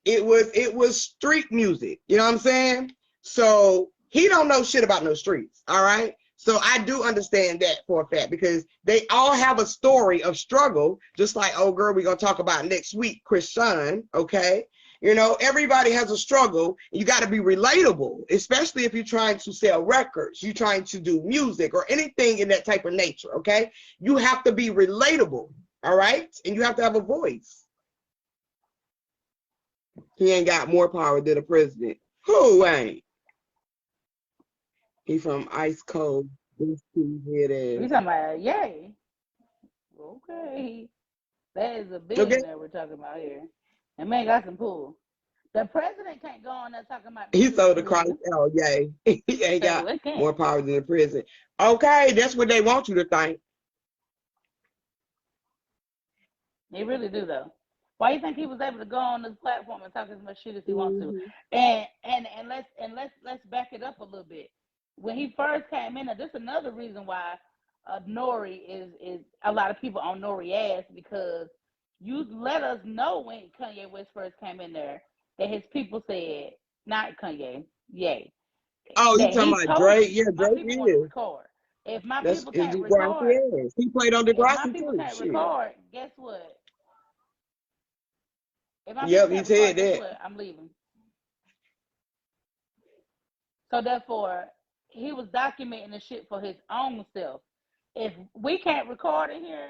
it was street music, you know what I'm saying? So he don't know shit about no streets, all right? So I do understand that for a fact because they all have a story of struggle, just like old girl we're gonna talk about next week, Krishan, okay? You know, everybody has a struggle. You got to be relatable, especially if you're trying to sell records, you're trying to do music or anything in that type of nature, okay? You have to be relatable, all right? And you have to have a voice. He ain't got more power than the president. Who ain't? He from ice cold It's too it We is. talking about yay. Okay. That is a Okay. billionaire we're talking about here. And man got some pull. The president can't go on there talking about the He shit sold he the Christ. live. Oh, yay. He ain't got It more can't. power than the president. Okay, that's what they want you to think. He really do though. Why you think he was able to go on this platform and talk as much shit as he wants to? Mm-hmm. And let's back it up a little bit. When he first came in, this is another reason why Nori is a lot of people on Nori ass, because you let us know when Kanye West first came in there that his people said, not Kanye, yay, Oh, you that talking he about told Drake? you Yeah, my Drake people want to is. record. If my That's people it's can't Degrassi record, ass. He played on if my Degrassi people too. can't Shit. record, guess what? If my people Yep, he can't said record, guess that. what? I'm leaving. So therefore, he was documenting the shit for his own self. If we can't record in here,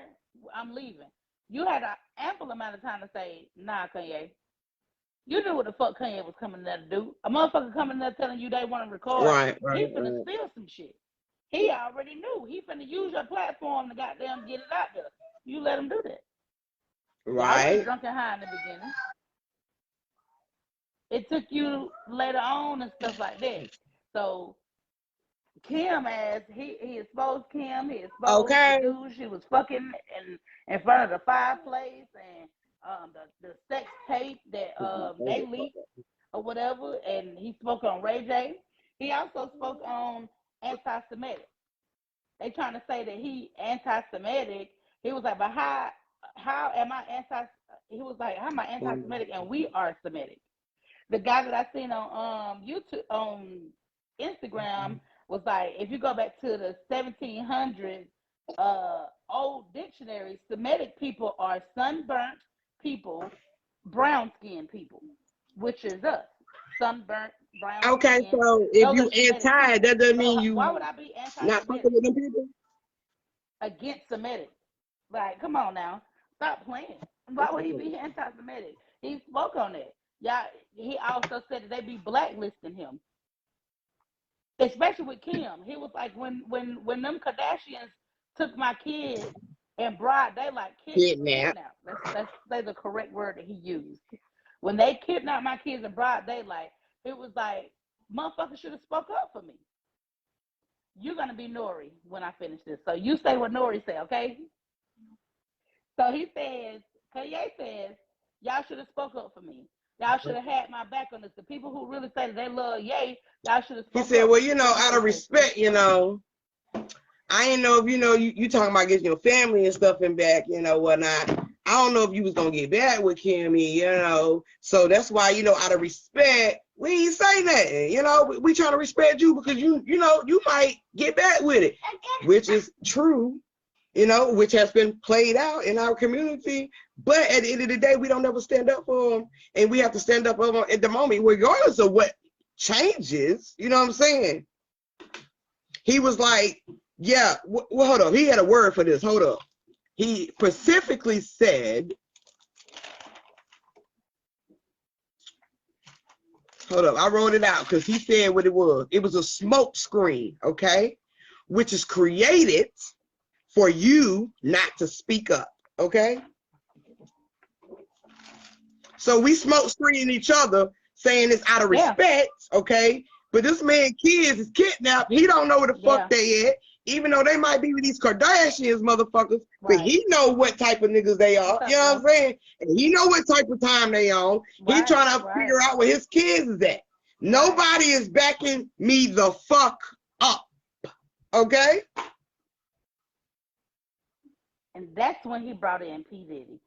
I'm leaving. You had an ample amount of time to say, nah, Kanye. You knew what the fuck Kanye was coming there to do. A motherfucker coming there telling you they want to record, Right, he right, finna right. steal some shit. He already knew. He finna use your platform to goddamn get it out there. You let him do that. Y'all wasn't Right. drunk and high in the beginning. It took you later on and stuff like that. So Kim, as he exposed Kim, he exposed the Okay. dude she was fucking in front of the fireplace, and the sex tape that they leaked or whatever, and he spoke on Ray J. He also spoke on anti-Semitic. They trying to say that he anti-Semitic. He was like, but how am I anti? He was like, how am I anti-Semitic and we are Semitic? The guy that I seen on YouTube on Instagram was like, if you go back to the 1700s old dictionary, Semitic people are sunburnt people, brown skinned people, which is us. Sunburnt, brown Okay, skin. so if Those you are Semitic anti, people. that doesn't So mean why you would I be not fucking anti-Semitic with them people? against Semitic? Like, come on now, stop playing. Why would he be anti-Semitic? He spoke on it. Yeah, he also said that they be blacklisting him, especially with Kim. He was like, when them Kardashians took my kids and broad daylight Kidnap. kidnapped. Let's say the correct word that he used. When they kidnapped my kids in broad daylight, it was like, motherfucker should have spoke up for me. You're gonna be Nori when I finish this. So you say what Nori said, okay? So he says, Kanye says, y'all should have spoke up for me. Y'all should have had my back on this. The people who really say that they love Ye, y'all should have He spoke said, up. well, What out of Nori say, sis? respect, I ain't know if you talking about getting your family and stuff and back, whatnot. I don't know if you was gonna get back with Kimmy, So that's why, out of respect, we ain't say nothing. We trying to respect you because you might get back with it, which is true, which has been played out in our community. But at the end of the day, we don't ever stand up for them, and we have to stand up for them at the moment, regardless of what changes. You know what I'm saying? He was like, yeah, well, hold up. He had a word for this. Hold up. He specifically said, hold up. I wrote it out because he said what it was. It was a smoke screen, okay, which is created for you not to speak up, okay? So we smoke screening each other, saying it's out of Yeah, respect, okay? But this man kids is kidnapped. He don't know where the fuck yeah, they at, even though they might be with these Kardashians motherfuckers. But right. he know what type of niggas they What's are. You up, know what bro? I'm saying? And he know what type of time they on. He Right, trying to right, figure out where his kids is at. right. Nobody is backing me the fuck up, okay? And that's when he brought in P. Diddy.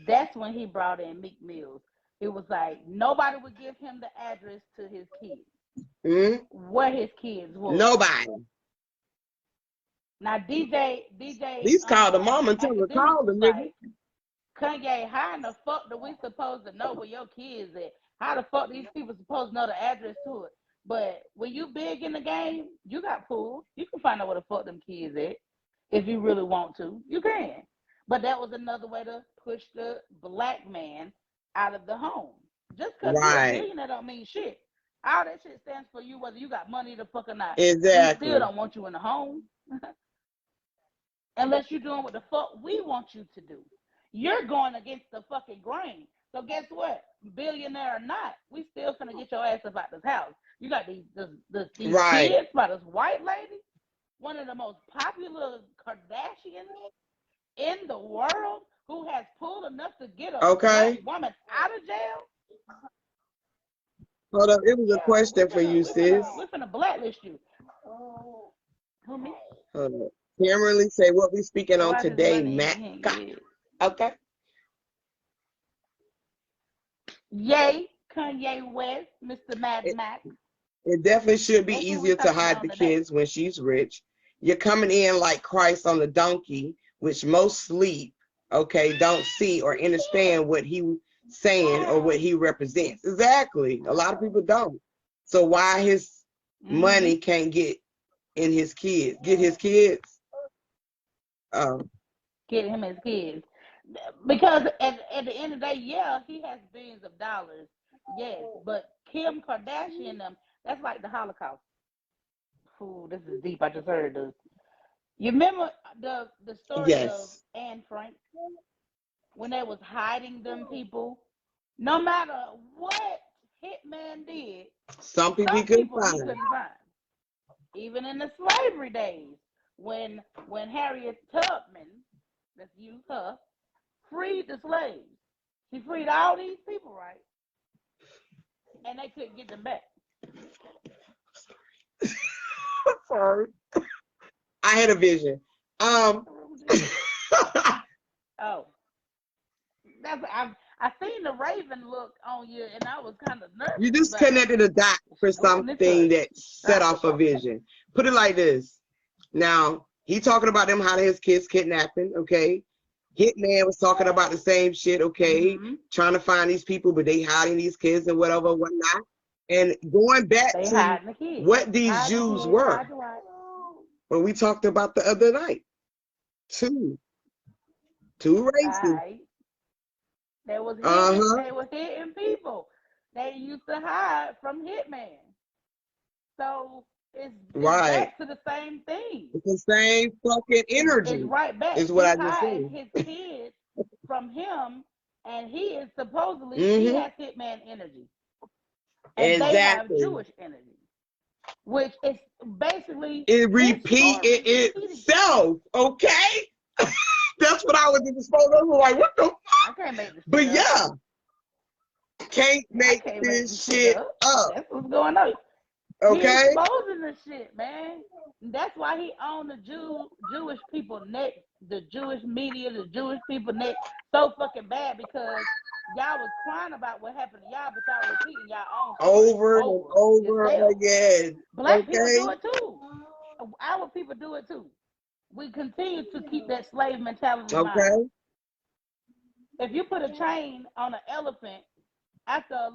That's when he brought in Meek Mills. It was like nobody would give him the address to his kids, Mm-hmm. where his kids was. Nobody. Now DJ He's called the mom and tell her Academics call the was nigga. like, Kanye, how in the fuck do we supposed to know where your kids at? How the fuck these people supposed to know the address to it? But when you big in the game, you got pulled. You can find out where the fuck them kids at if you really want to. You can. But that was another way to push the black man out of the home. Just because you a Right. billionaire don't mean shit. All that shit stands for you whether you got money to fuck or not. We still Exactly. don't want you in the home. unless you're doing what the fuck we want you to do. You're going against the fucking grain. So guess what? Billionaire or not, we still finna get your ass up out this house. You got these Right. kids by this white lady, one of the most popular Kardashians in the world, who has pulled enough to get a black woman out of jail. Hold up, it was a question for you, sis. We're finna blacklist you. Who, me? Hold up. Kimberly say what we speaking on today, Matt. Okay. Yay, Kanye West, Mr. Mad Max. It definitely should be easier to hide the kids when she's rich. You're coming in like Christ on the donkey, which most sleep, okay, don't see or understand what he saying or what he represents. Exactly. A lot of people don't. So why his money can't get in his kids? Get his kids? Get him his kids. Because at the end of the day, yeah, he has billions of dollars. Yes, but Kim Kardashian, them, that's like the Holocaust. Ooh, this is deep. I just heard this. You remember the story of Anne Frank? When they was hiding them people? No matter what Hitman did, some people he couldn't find. Even in the slavery days, when Harriet Tubman, let's use her, freed the slaves. She freed all these people, right? And they couldn't get them back. Sorry. I had a vision. Oh. I seen the Raven look on you, and I was kind of nervous. You just connected a dot for something that set off a vision. Put it like this. Now, he talking about them hiding his kids kidnapping, okay? Hitman was talking about the same shit, okay? Trying to find these people, but they hiding these kids and whatever, whatnot. And going back to what these Jews were, when we talked about the other night. Two races. They was they were hitting people. They used to hide from Hitman. So it's back to the same thing. It's the same fucking energy. It's right back. Is what I just said. His kids from him, and he is supposedly he has Hitman energy, and they have Jewish energy, which is basically it repeat itself. Okay. That's what I was exposed to. Like, what the fuck? I can't make this but shit yeah, up. can't make this shit up. That's what's going on. Okay. He's exposing the shit, man. That's why he owned the Jewish people neck, the Jewish media, the Jewish people neck so fucking bad, because y'all was crying about what happened to y'all, but y'all repeating y'all own over and over again. Black people do it too. Our people do it too. We continue to keep that slave mentality in mind. If you put a chain on an elephant, after a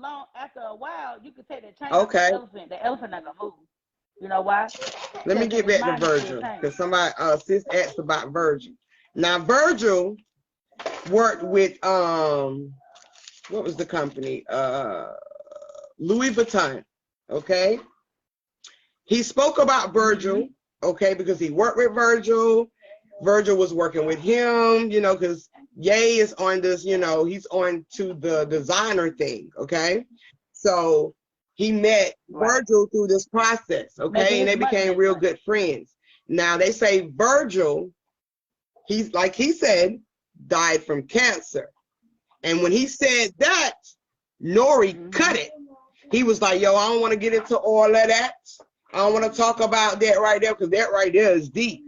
while, you can take that chain off the elephant. The elephant not gonna move. You know why? Let me get back to Virgil, because somebody sis asked about Virgil. Now Virgil worked with what was the company? Louis Vuitton. Okay. He spoke about Virgil. Okay, because he worked with Virgil. Virgil was working with him, you know, because Ye is on this, you know, he's on to the designer thing, okay? So he met Virgil through this process, okay? And they became real good friends. Now they say Virgil, he's like he said, died from cancer. And when he said that, Nori cut it. He was like, yo, I don't want to get into all of that. I don't want to talk about that right there, because that right there is deep.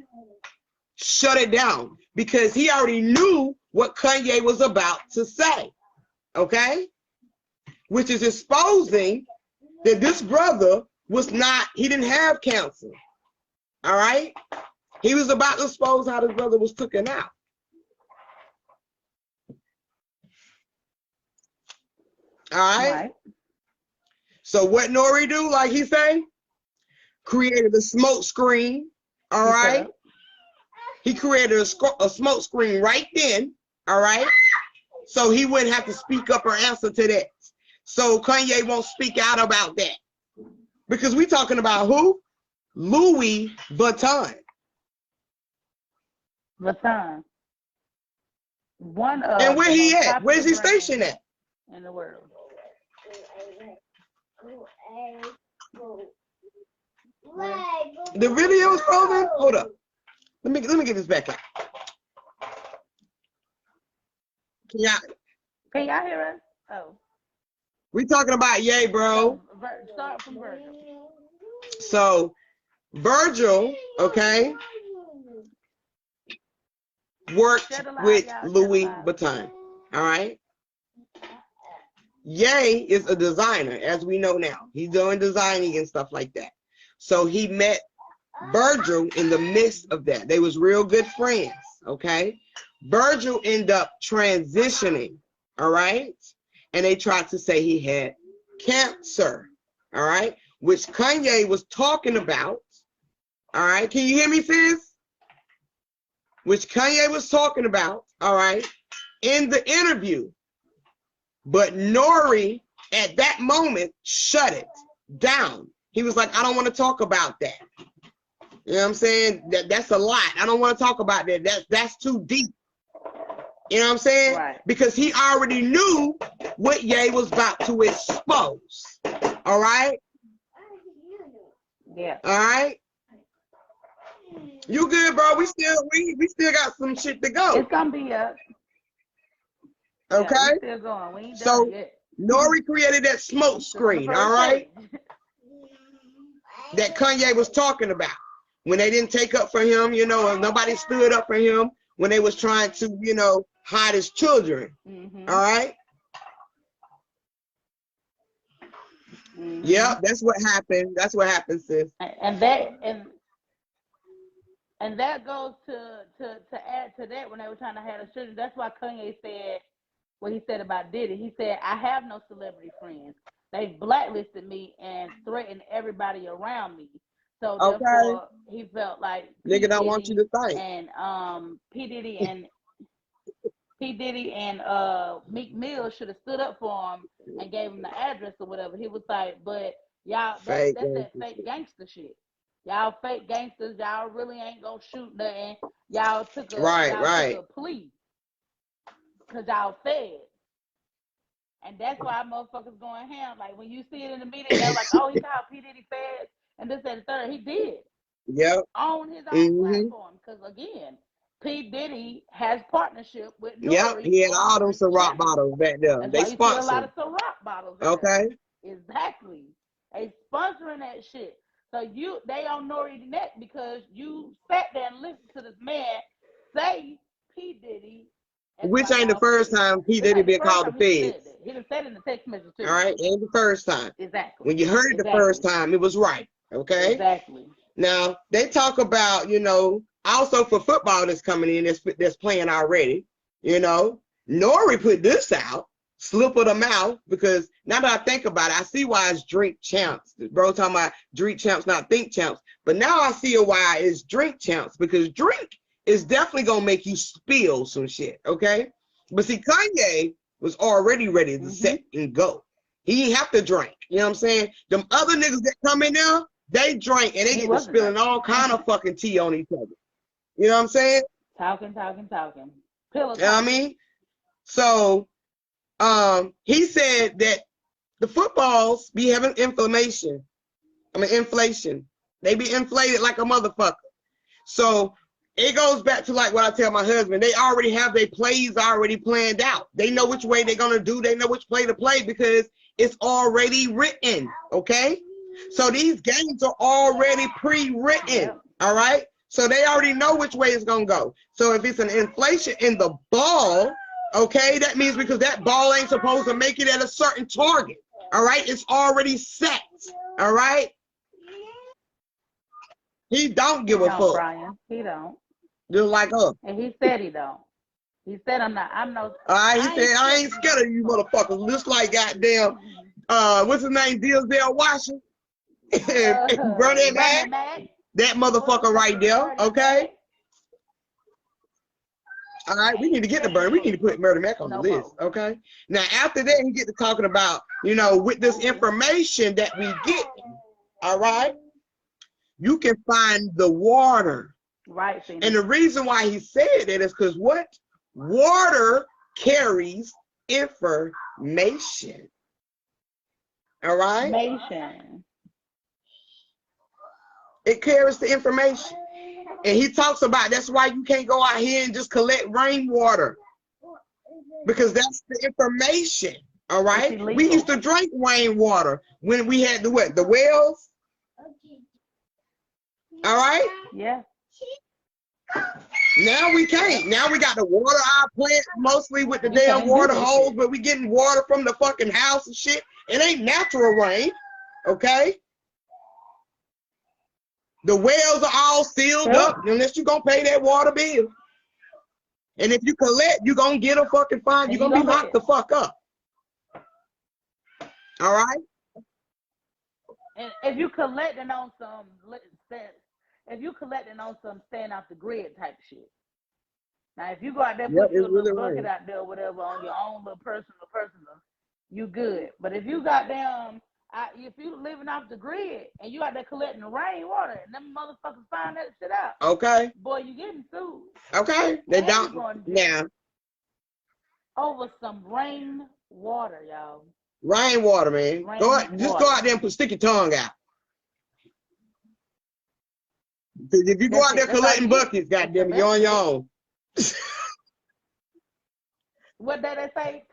Shut it down, because he already knew what Kanye was about to say, okay? Which is exposing that this brother was not, he didn't have cancer, all right? He was about to expose how this brother was taken out. All right? So what Nori do, like he say? Created a smoke screen, all right? He created a smoke screen right then, all right? So he wouldn't have to speak up or answer to that. So Kanye won't speak out about that. Because we talking about who? Louis Vuitton. Vuitton, one And of where the he most at? popular Where's he brands stationed at? in the world. The video's frozen? Hold up. Let me get this back out. Can y'all hear us? Oh. We talking about Ye, bro. So, start from Virgil. So Virgil, okay, worked with Louis Vuitton. All right. Ye is a designer, as we know now. He's doing designing and stuff like that. So he met Virgil in the midst of that. They was real good friends, okay? Virgil ended up transitioning, all right? And they tried to say he had cancer, all right? Which Kanye was talking about, all right? Can you hear me, sis? Which Kanye was talking about, all right, in the interview. But Nori, at that moment, shut it down. He was like, I don't want to talk about that. You know what I'm saying? That's a lot. I don't want to talk about that. That's too deep. You know what I'm saying? Right. Because he already knew what Ye was about to expose. All right? Yeah. All right? You good, bro? We still got some shit to go. It's gonna be up. Okay? Yeah, we still going. We ain't So done yet. Nori created that smoke screen, all right? That Kanye was talking about. When they didn't take up for him, you know, and nobody stood up for him when they was trying to, you know, hide his children. Mm-hmm. All right? Mm-hmm. Yeah, that's what happened. That's what happened, sis. And that goes to add to that when they were trying to have the children. That's why Kanye said what he said about Diddy. He said, I have no celebrity friends. They blacklisted me and threatened everybody around me. So therefore, he felt like Nigga don't want you to think. And P Diddy and Meek Mill should have stood up for him and gave him the address or whatever. He was like, but y'all, that's that fake gangster shit. Y'all fake gangsters. Y'all really ain't gonna shoot nothing. Y'all took a plea because y'all fed. And that's why motherfuckers going ham. Like when you see it in the media, they're like, oh, he called P Diddy feds and this and the third. He did. Yep. On his own platform. Because again, P Diddy has partnership with Nori. Yep, he had all those Ciroc bottles back there. That's they why you sponsored. see a lot of Ciroc bottles. Okay. Exactly. They sponsoring that shit. So they on Nori's neck because you sat there and listened to this man say P Diddy. Which ain't the first time P Diddy been called the feds. He done said it in the text message too. All right, ain't the first time. Exactly. When you heard it the first time, it was right. Okay. Exactly. Now they talk about, you know, also for football that's coming in, that's playing already. You know, Nori put this out, slip of the mouth, because now that I think about it, I see why it's drink champs. Bro talking about drink champs, not think champs. But now I see why it's drink champs, because drink is definitely gonna make you spill some shit, okay? But see, Kanye was already ready to set and go. He didn't have to drink. You know what I'm saying? Them other niggas that come in there, they drink and they get to spilling all kind of fucking tea on each other. You know what I'm saying? Talking. You know what I mean? So he said that the footballs be having inflation. They be inflated like a motherfucker. So it goes back to like what I tell my husband. They already have their plays already planned out. They know which way they're gonna do. They know which play to play because it's already written. Okay, so these games are already pre-written. All right, so they already know which way it's gonna go. So if it's an inflation in the ball, okay, that means because that ball ain't supposed to make it at a certain target. All right, it's already set. All right. He don't give a fuck. Brian. He don't. Just like her. And he said he don't. He said I'm no. All right, he said I ain't scared of you motherfuckers. Just like goddamn, what's his name? Denzel Washington. Bernadette Mac. That motherfucker right there. Okay. All right, we need to get the burn. We need to put Murder Mac on the list. Okay. Now after that, he get to talking about, you know, with this information that we get. All right. You can find the water Right. And the reason why he said that is because what? Water carries information. All right? Information. It carries the information. And he talks about that's why you can't go out here and just collect rainwater. Because that's the information. All right? We used to drink rainwater when we had the what? The wells. All right? Yeah. Now we can't. Now we got to water our plants mostly with the damn water hose, but we getting water from the fucking house and shit. It ain't natural rain. Okay? The wells are all sealed up unless you're going to pay that water bill. And if you collect, you're going to get a fucking fine. You're going to be locked the fuck up. All right? And if you collecting on some, staying off the grid type shit. Now, if you go out there, put your little bucket out there or whatever on your own little personal, you good. But if you got them, if you living off the grid and you out there collecting the rainwater and them motherfuckers find that shit out, okay, boy, you getting sued. Okay, they don't now. Over some rainwater, y'all. Rainwater, man. Just go out there and stick your tongue out. Because if you go out there collecting buckets, goddamn it, you're on your own. What did they say?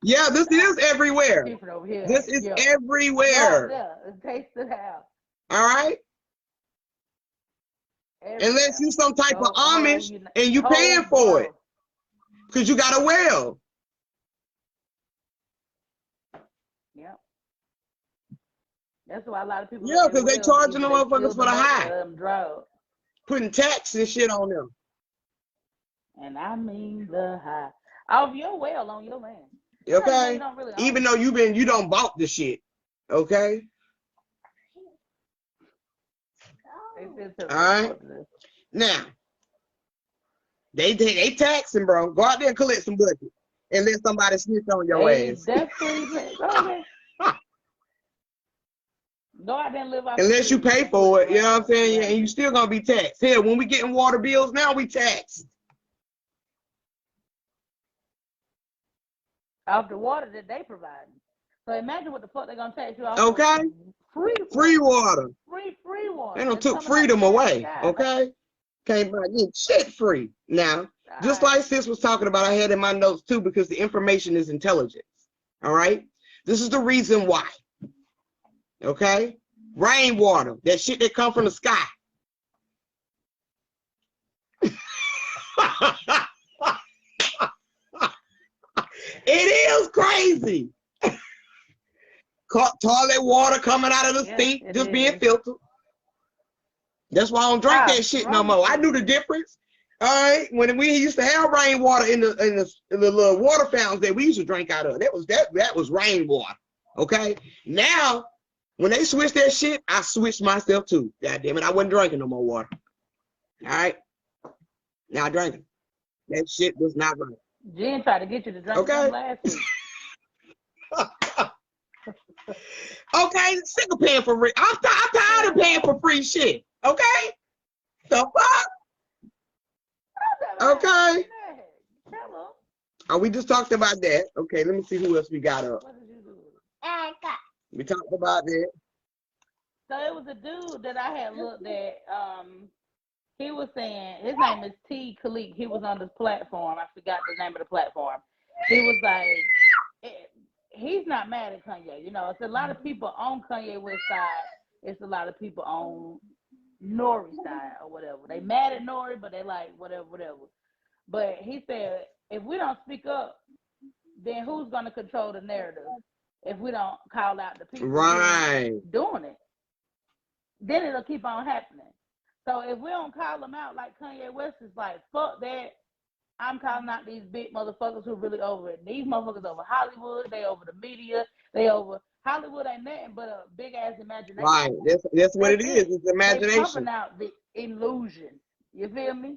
Yeah, this is everywhere. This is everywhere. Taste it out. All right? Everywhere. Unless you some type of Amish and you paying for it. Because you got a well. Yep. That's why a lot of people. Yeah, because they charging the motherfuckers for the high. Putting tax and shit on them. And I mean the high. Off your well on your land. Okay. Really even though you don't bought the shit. Okay. All right. Now, they taxing, bro. Go out there and collect some buckets and let somebody snitch on your ass. Go out there and live off. Unless you pay for it, you know what I'm saying? Yeah, and you still gonna be taxed. Here, when we getting water bills now, we taxed. Off the water that they provide. So imagine what the fuck they're gonna tax you off. Okay. Free water. Free water. They done took freedom away. Okay. Can't buy shit free. Now, just like sis was talking about, I had in my notes too, because the information is intelligence. All right. This is the reason why. Okay. Rainwater, that shit that come from the sky. It is crazy. Toilet water coming out of the sink, just being filtered. That's why I don't drink that shit no more. I knew the difference. All right, when we used to have rainwater in the little water fountains that we used to drink out of, that was rainwater. Okay, now when they switched that shit, I switched myself too. God damn it, I wasn't drinking no more water. All right, now I drink it. That shit was not right. Jen tried to get you to drink some last week. Okay, sick of paying for free. I'm tired of paying for free shit. Okay? The fuck? Okay. Oh, we just talked about that. Okay, let me see who else we got up. What did you do? We talked about that. So it was a dude that I had looked at. He was saying, his name is T. Khalik. He was on this platform. I forgot the name of the platform. He was like, he's not mad at Kanye. You know, it's a lot of people on Kanye West side. It's a lot of people on Nori's side or whatever. They mad at Nori, but they like whatever. But he said, if we don't speak up, then who's going to control the narrative? If we don't call out the people doing it, then it'll keep on happening. So if we don't call them out like Kanye West is like, fuck that, I'm calling out these big motherfuckers who really over it. These motherfuckers over Hollywood, they over the media, they over Hollywood ain't nothing but a big ass imagination. Right, that's what it is. It's imagination. They pumping out the illusion. You feel me?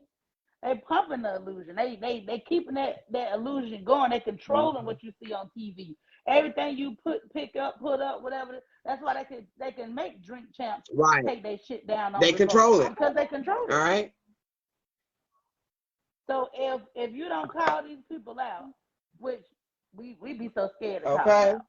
They pumping the illusion. They keeping that illusion going. They controlling what you see on TV. Everything you pick up, put up, whatever. That's why they can make Drink Champs take their shit down. They control it because they control it. All right. So if you don't call these people out, which we be so scared to call them Okay. out.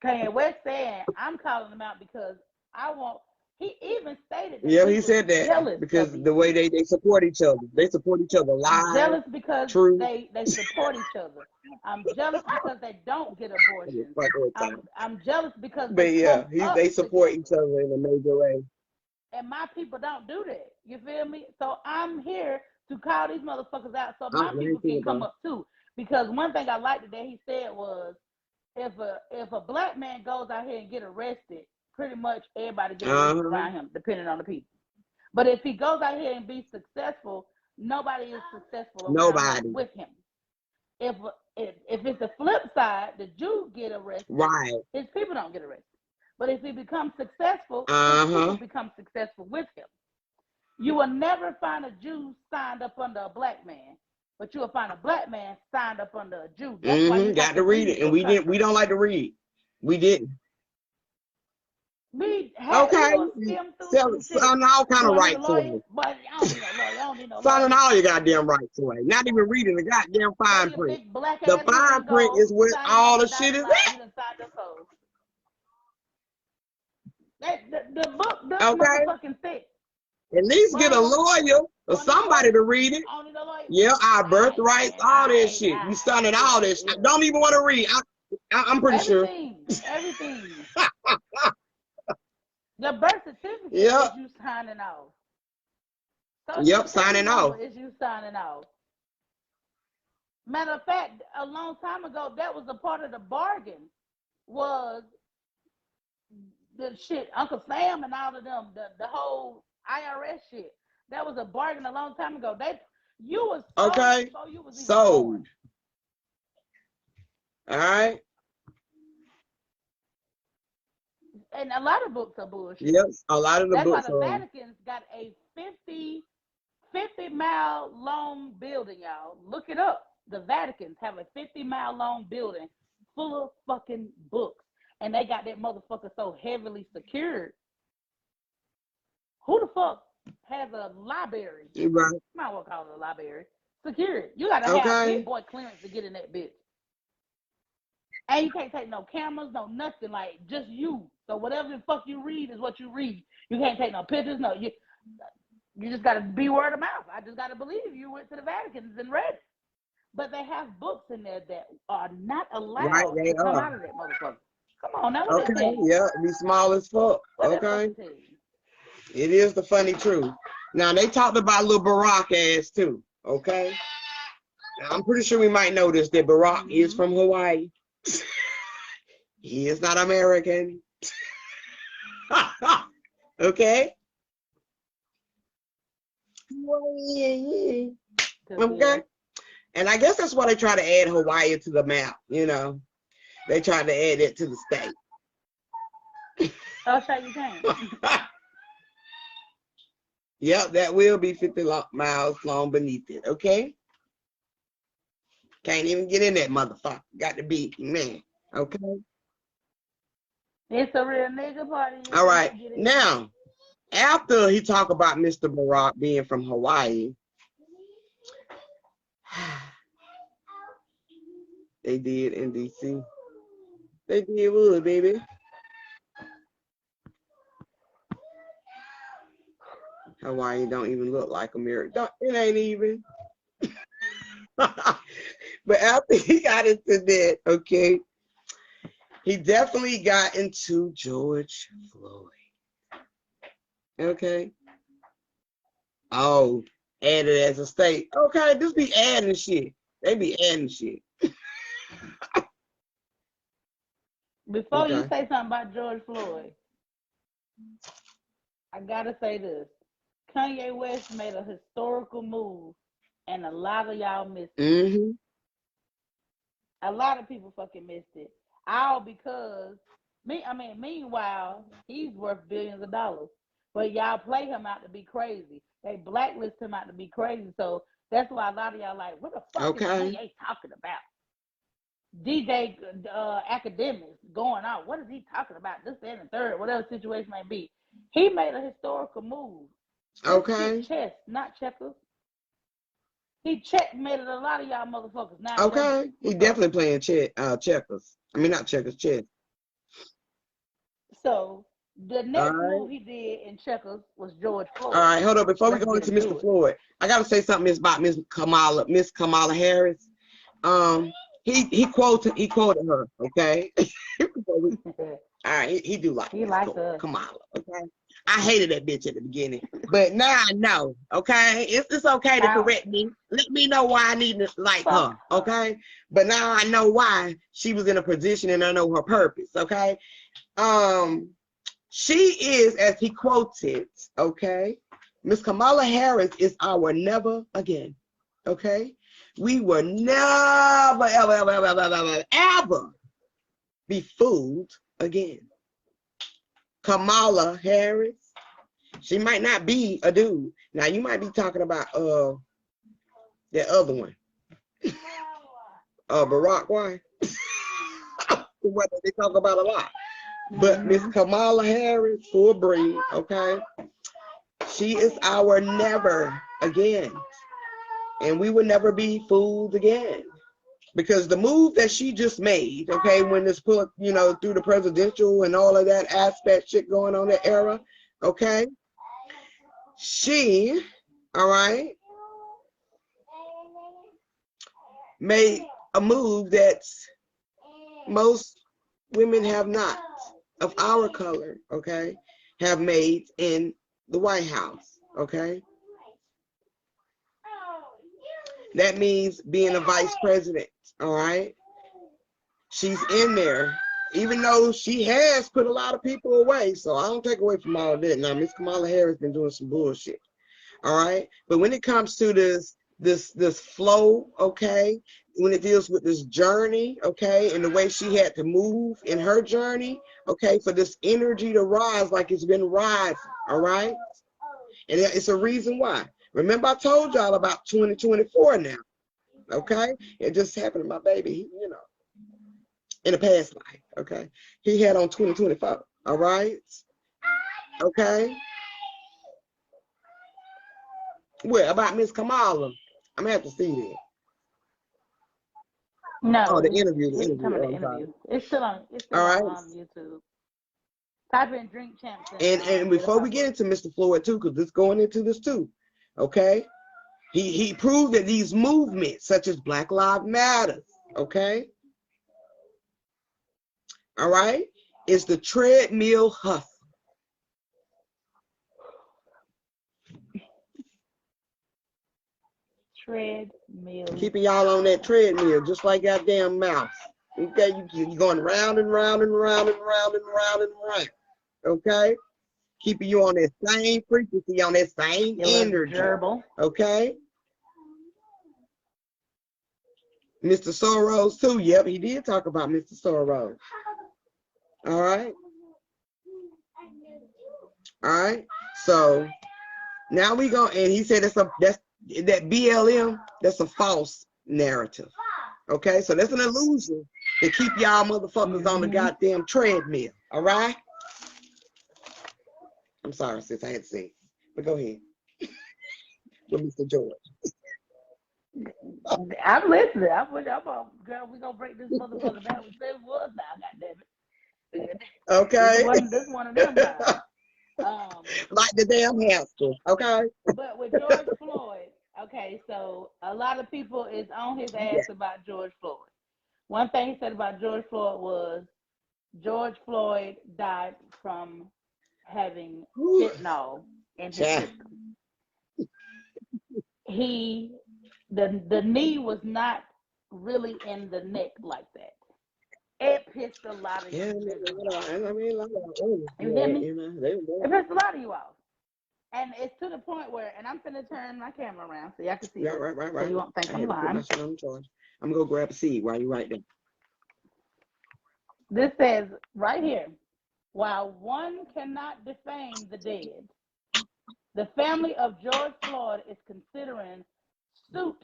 Kanye West saying, I'm calling them out because I want. He even stated that Yeah, he he was said that jealous because of these the way people. they support each other. They support each other I'm live, jealous because true. they support each other. I'm jealous because they don't get abortions. I'm jealous because But they yeah, come they up support each together. other in a major way. And my people don't do that. You feel me? So I'm here to call these motherfuckers out so my people can come up too. Because one thing I liked that he said was, if a black man goes out here and get arrested, pretty much everybody get arrested around him, depending on the people. But if he goes out here and be successful, nobody is successful around him with him. If it's the flip side, the Jews get arrested, right? His people don't get arrested. But if he becomes successful, his people become successful with him. You will never find a Jew signed up under a black man, but you will find a black man signed up under a Jew. That's why you got to read it, and we don't like to read. We didn't. We had skim through some shit. Signing all kind of rights away. But I don't need no lawyer. I don't need no signing all your goddamn rights away. Not even reading the goddamn fine print. The fine print is where all the shit is at. The book, the motherfucking thick. At least get a lawyer or somebody to read it. Yeah, our birthrights, all that shit. You signing all this. I don't even want to read. I'm pretty sure. Everything. The birth certificate is you signing off. Signing off. Is you signing off. Matter of fact, a long time ago, that was a part of the bargain. Was the shit Uncle Sam and all of them, the whole IRS shit. That was a bargain a long time ago. You was sold before you was even born. All right. And a lot of books are bullshit. Yes, a lot of the books are. That's why the Vatican's got a 50-mile long building, y'all. Look it up. The Vatican's have a 50-mile long building full of fucking books. And they got that motherfucker so heavily secured. Who the fuck has a library? Right. Might well call it a library. Secured. You gotta have big boy clearance to get in that bitch. And you can't take no cameras, no nothing, like just you. So whatever the fuck you read is what you read. You can't take no pictures, no. You just gotta be word of mouth. I just gotta believe you went to the Vatican and read it. But they have books in there that are not allowed to come out of that motherfucker. Come on, now what okay, yeah, be small as fuck. Okay. It is the funny truth. Now they talked about little Barack ass too. Okay. Now, I'm pretty sure we might know this that Barack is from Hawaii. He is not American. Okay. Okay. And I guess that's why they try to add Hawaii to the map, you know. They tried to add it to the state. Oh, so you can. Yep, that will be 50 miles long beneath it, okay? Can't even get in that motherfucker. Got to be, man, okay? It's a real nigga party. All right, now, after he talked about Mr. Barack being from Hawaii, they did in D.C. They did wood, baby. Hawaii don't even look like America. It ain't even. But after he got into that, okay, he definitely got into George Floyd. Okay. Oh, added as a state. Okay, just be adding shit. They be adding shit. Before you say something about George Floyd, I gotta say this. Kanye West made a historical move, and a lot of y'all missed it. A lot of people fucking missed it. All because meanwhile, he's worth billions of dollars. But y'all play him out to be crazy. They blacklist him out to be crazy. So that's why a lot of y'all like, what the fuck is Kanye talking about? DJ academics going on. What is he talking about? This, that, and the third, whatever the situation may be. He made a historical move. This shit chess, not checkers. He checkmated a lot of y'all motherfuckers. Now it's your Okay, turn. he definitely playing checkers. I mean, not checkers, chess. So the All next right. move he did in checkers was George All Floyd. right, hold on. Before we Let's go get into into Mr. it. Floyd, I gotta say something about Miss Kamala Harris. Um, he quoted her. Okay. All right, he do like He Miss likes us. Kamala. Okay. I hated that bitch at the beginning, but now I know. Okay, it's okay to Now, correct me. Let me know why I need to like fuck her. her. Okay, but now I know why she was in a position and I know her purpose. Okay. Um, she is, as he quoted, okay, Miss Kamala Harris is our never again. Okay, we will never, ever, ever, ever, ever, ever, ever be fooled again. Kamala Harris, she might not be a dude. Now you might be talking about the other one, Barack White, what they talk about a lot. But Miss Kamala Harris, full breed, okay, she is our never again. And we will never be fooled again. Because the move that she just made, okay, when this put, through the presidential and all of that aspect shit going on that era, okay, she, all right, made a move that most women have not, of our color, okay, have made in the White House, okay. That means being a vice president, all right. She's in there, even though she has put a lot of people away. So I don't take away from all of that. Now, Miss Kamala Harris been doing some bullshit, all right. But when it comes to this flow, okay, when it deals with this journey, okay, and the way she had to move in her journey, okay, for this energy to rise like it's been rising, all right. And it's a reason why. Remember, I told y'all about 2024 now, okay? It just happened to my baby, in a past life, okay? He had on 2024, all right? Okay? Well, about Miss Kamala, I'm gonna have to see that. Oh, No, the interview, the we interview. talking about Oh, the I'm sorry. interview. It's still on. It's All still right. on YouTube. Type in Drink Champs And it'll before we pop get up. into Mr. Floyd too, because it's going into this too, okay? He proved that these movements, such as Black Lives Matter, okay? All right, is the treadmill hustle. Treadmill. Keeping y'all on that treadmill, just like goddamn mouse. Okay, you're going round and round and round and round and round and round. Okay, keeping you on that same frequency, on that same energy. Gerbil. Okay, Mr. Soros too. Yep, he did talk about Mr. Soros. All right, all right. So now we go, and he said that's that BLM. That's a false narrative. Okay, so that's an illusion to keep y'all motherfuckers on the goddamn treadmill. All right. I'm sorry, sis, I had to say it. But go ahead. With Mr. George. I'm listening. Girl, we gonna break this motherfucker down. We said it was now, goddammit. Okay. This one of them now. Like the damn hamster. Okay. But with George Floyd, okay, so a lot of people is on his ass about George Floyd. One thing he said about George Floyd was George Floyd died from having fentanyl in his system. The knee was not really in the neck like that. It pissed a lot of you niggas off. You hear me? It pissed a lot of you off. And it's to the point where, and I'm finna turn my camera around so y'all can see this. Right. So you won't think I'm lying. I'm gonna go grab a seed while you write that. This says right here, while one cannot defame the dead, the family of George Floyd is considering suit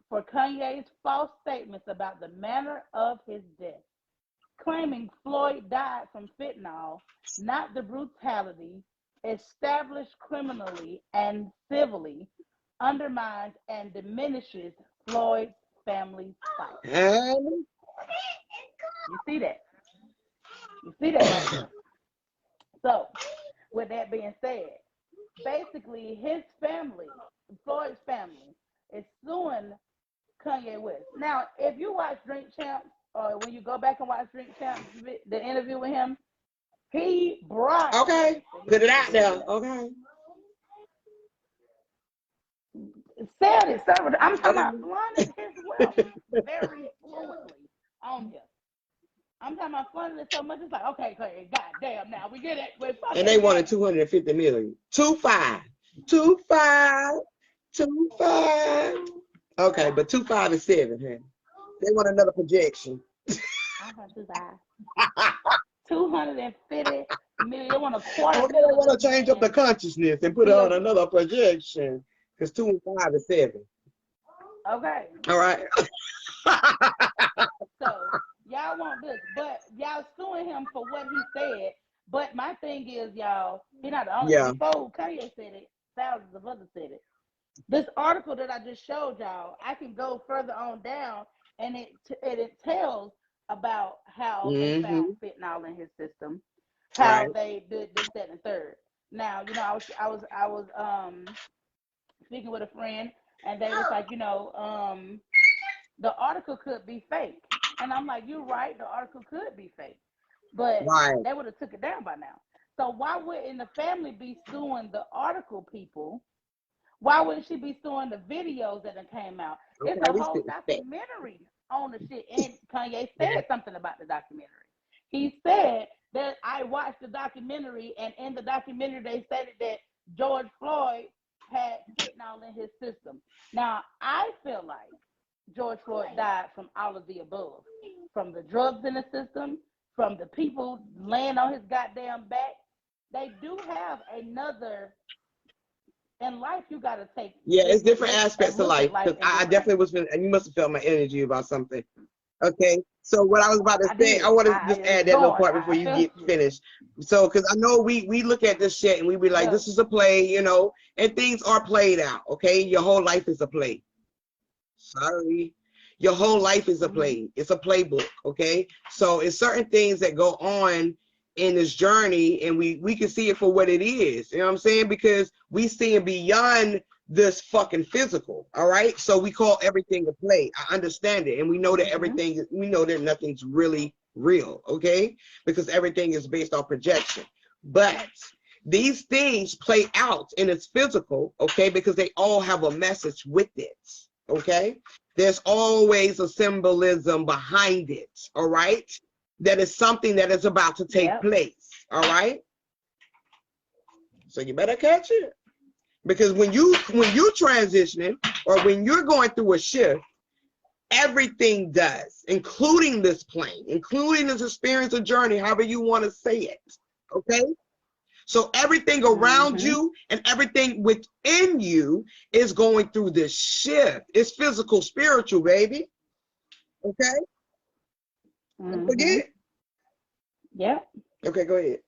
for Kanye's false statements about the manner of his death, claiming Floyd died from fentanyl, not the brutality established criminally and civilly undermines and diminishes Floyd's family's fight. And You see that? You see that right there. So, with that being said, basically his family, Floyd's family, is suing Kanye West. Now, if you watch Drink Champs, or when you go back and watch Drink Champs, the interview with him, he brought. okay, put it out there. Okay. Said it, sir. I'm talking about flaunted his wealth very fluently on here. I'm talking about flaunted it so much, it's like, okay, goddamn, now we get it. And they wanted 250 million. 25. 25. 25. Okay, but 25 is 7, huh? They want another projection. I want 250 million. They want a quarter. Okay, they want to change up the consciousness and put it on another projection. Because 2 and 5 is 7. Okay. All right. So y'all want this, but y'all suing him for what he said. But my thing is, y'all, he's not the only. Yeah. Before Kanye said it, thousands of others said it. This article that I just showed y'all, I can go further on down, and it tells about how they found fentanyl in his system, how they did this, that, and third. Now, you know, I was speaking with a friend, and they was like, you know, the article could be fake, and I'm like, you're right, the article could be fake, but they would have took it down by now. So why wouldn't the family be suing the article people? Why wouldn't she be suing the videos that came out? Okay, it's a whole documentary on the shit, and Kanye said something about the documentary. He said that I watched the documentary, and in the documentary they stated that George Floyd had fentanyl in his system. Now, I feel like George Floyd died from all of the above, from the drugs in the system, from the people laying on his goddamn back. They do have another. In life, you got to take. Yeah, it's different aspects of life. Because I definitely was, and you must have felt my energy about something. Okay, so what I was about to say, I want to just add that little part before you get finished. So, because I know we look at this shit and we be like, this is a play, you know, and things are played out. Okay, your whole life is a play. Sorry. Your whole life is a play. It's a playbook, okay? So it's certain things that go on in this journey, and we can see it for what it is. You know what I'm saying? Because we seeing beyond this fucking physical, all right? So we call everything a play. I understand it, and we know that everything, we know that nothing's really real, okay? Because everything is based on projection. But these things play out in its physical, okay? Because they all have a message with it, okay? There's always a symbolism behind it, all right? That is something that is about to take place, all right? So you better catch it. Because when you're transitioning, or when you're going through a shift, everything does, including this plane, including this experience or journey, however you want to say it, okay? So everything around you and everything within you is going through this shift. It's physical, spiritual, baby. Okay? Don't forget. Yeah. Okay, go ahead.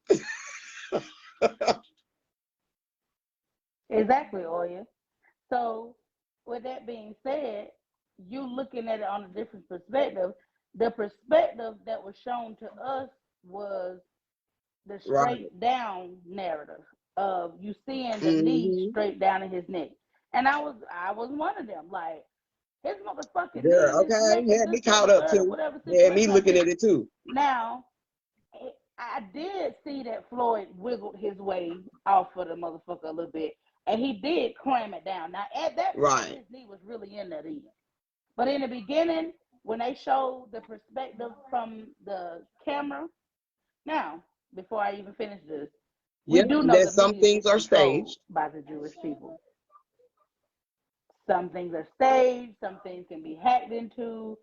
Exactly, Oya. So with that being said, you looking at it on a different perspective. The perspective that was shown to us was the straight down narrative of you seeing the knee straight down in his neck. And I was one of them, like his motherfucking knee in his neck. Yeah, me caught up too. Yeah, me looking at it too. Now, I did see that Floyd wiggled his way off of the motherfucker a little bit, and he did cram it down. Now, at that point, his knee was really in that end. But in the beginning, when they showed the perspective from the camera, now, before I even finish this, we do know that some things are staged by the Jewish people. Some things are staged, some things can be hacked into,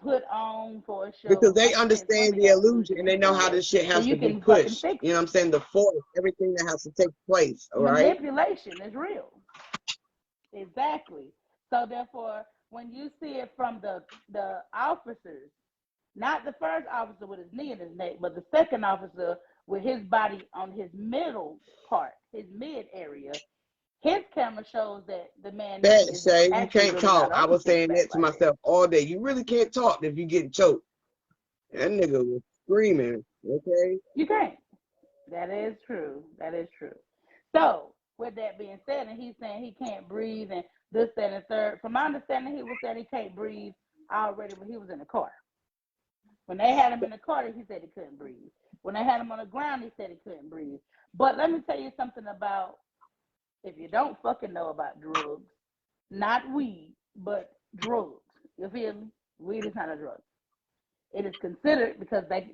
put on for a show. Because they understand the illusion and they know how this shit has to be pushed. You know what I'm saying? The force, everything that has to take place. All right. Manipulation is real. Exactly. So therefore, when you see it from the officers, not the first officer with his knee in his neck, but the second officer with his body on his middle part, his mid area, His camera shows that the man That is Shay, you actually can't really talk. not I on was six saying pack that to like that. myself all day. You really can't talk if you get choked. That nigga was screaming. Okay. You can't. That is true. That is true. So, with that being said, and he's saying he can't breathe and this, that, and third. From my understanding, he was saying he can't breathe already when he was in the car. When they had him in the car, he said he couldn't breathe. When they had him on the ground, he said he couldn't breathe. But let me tell you something about, if you don't fucking know about drugs, not weed, but drugs. You feel me? Weed is not a drug. It is considered because they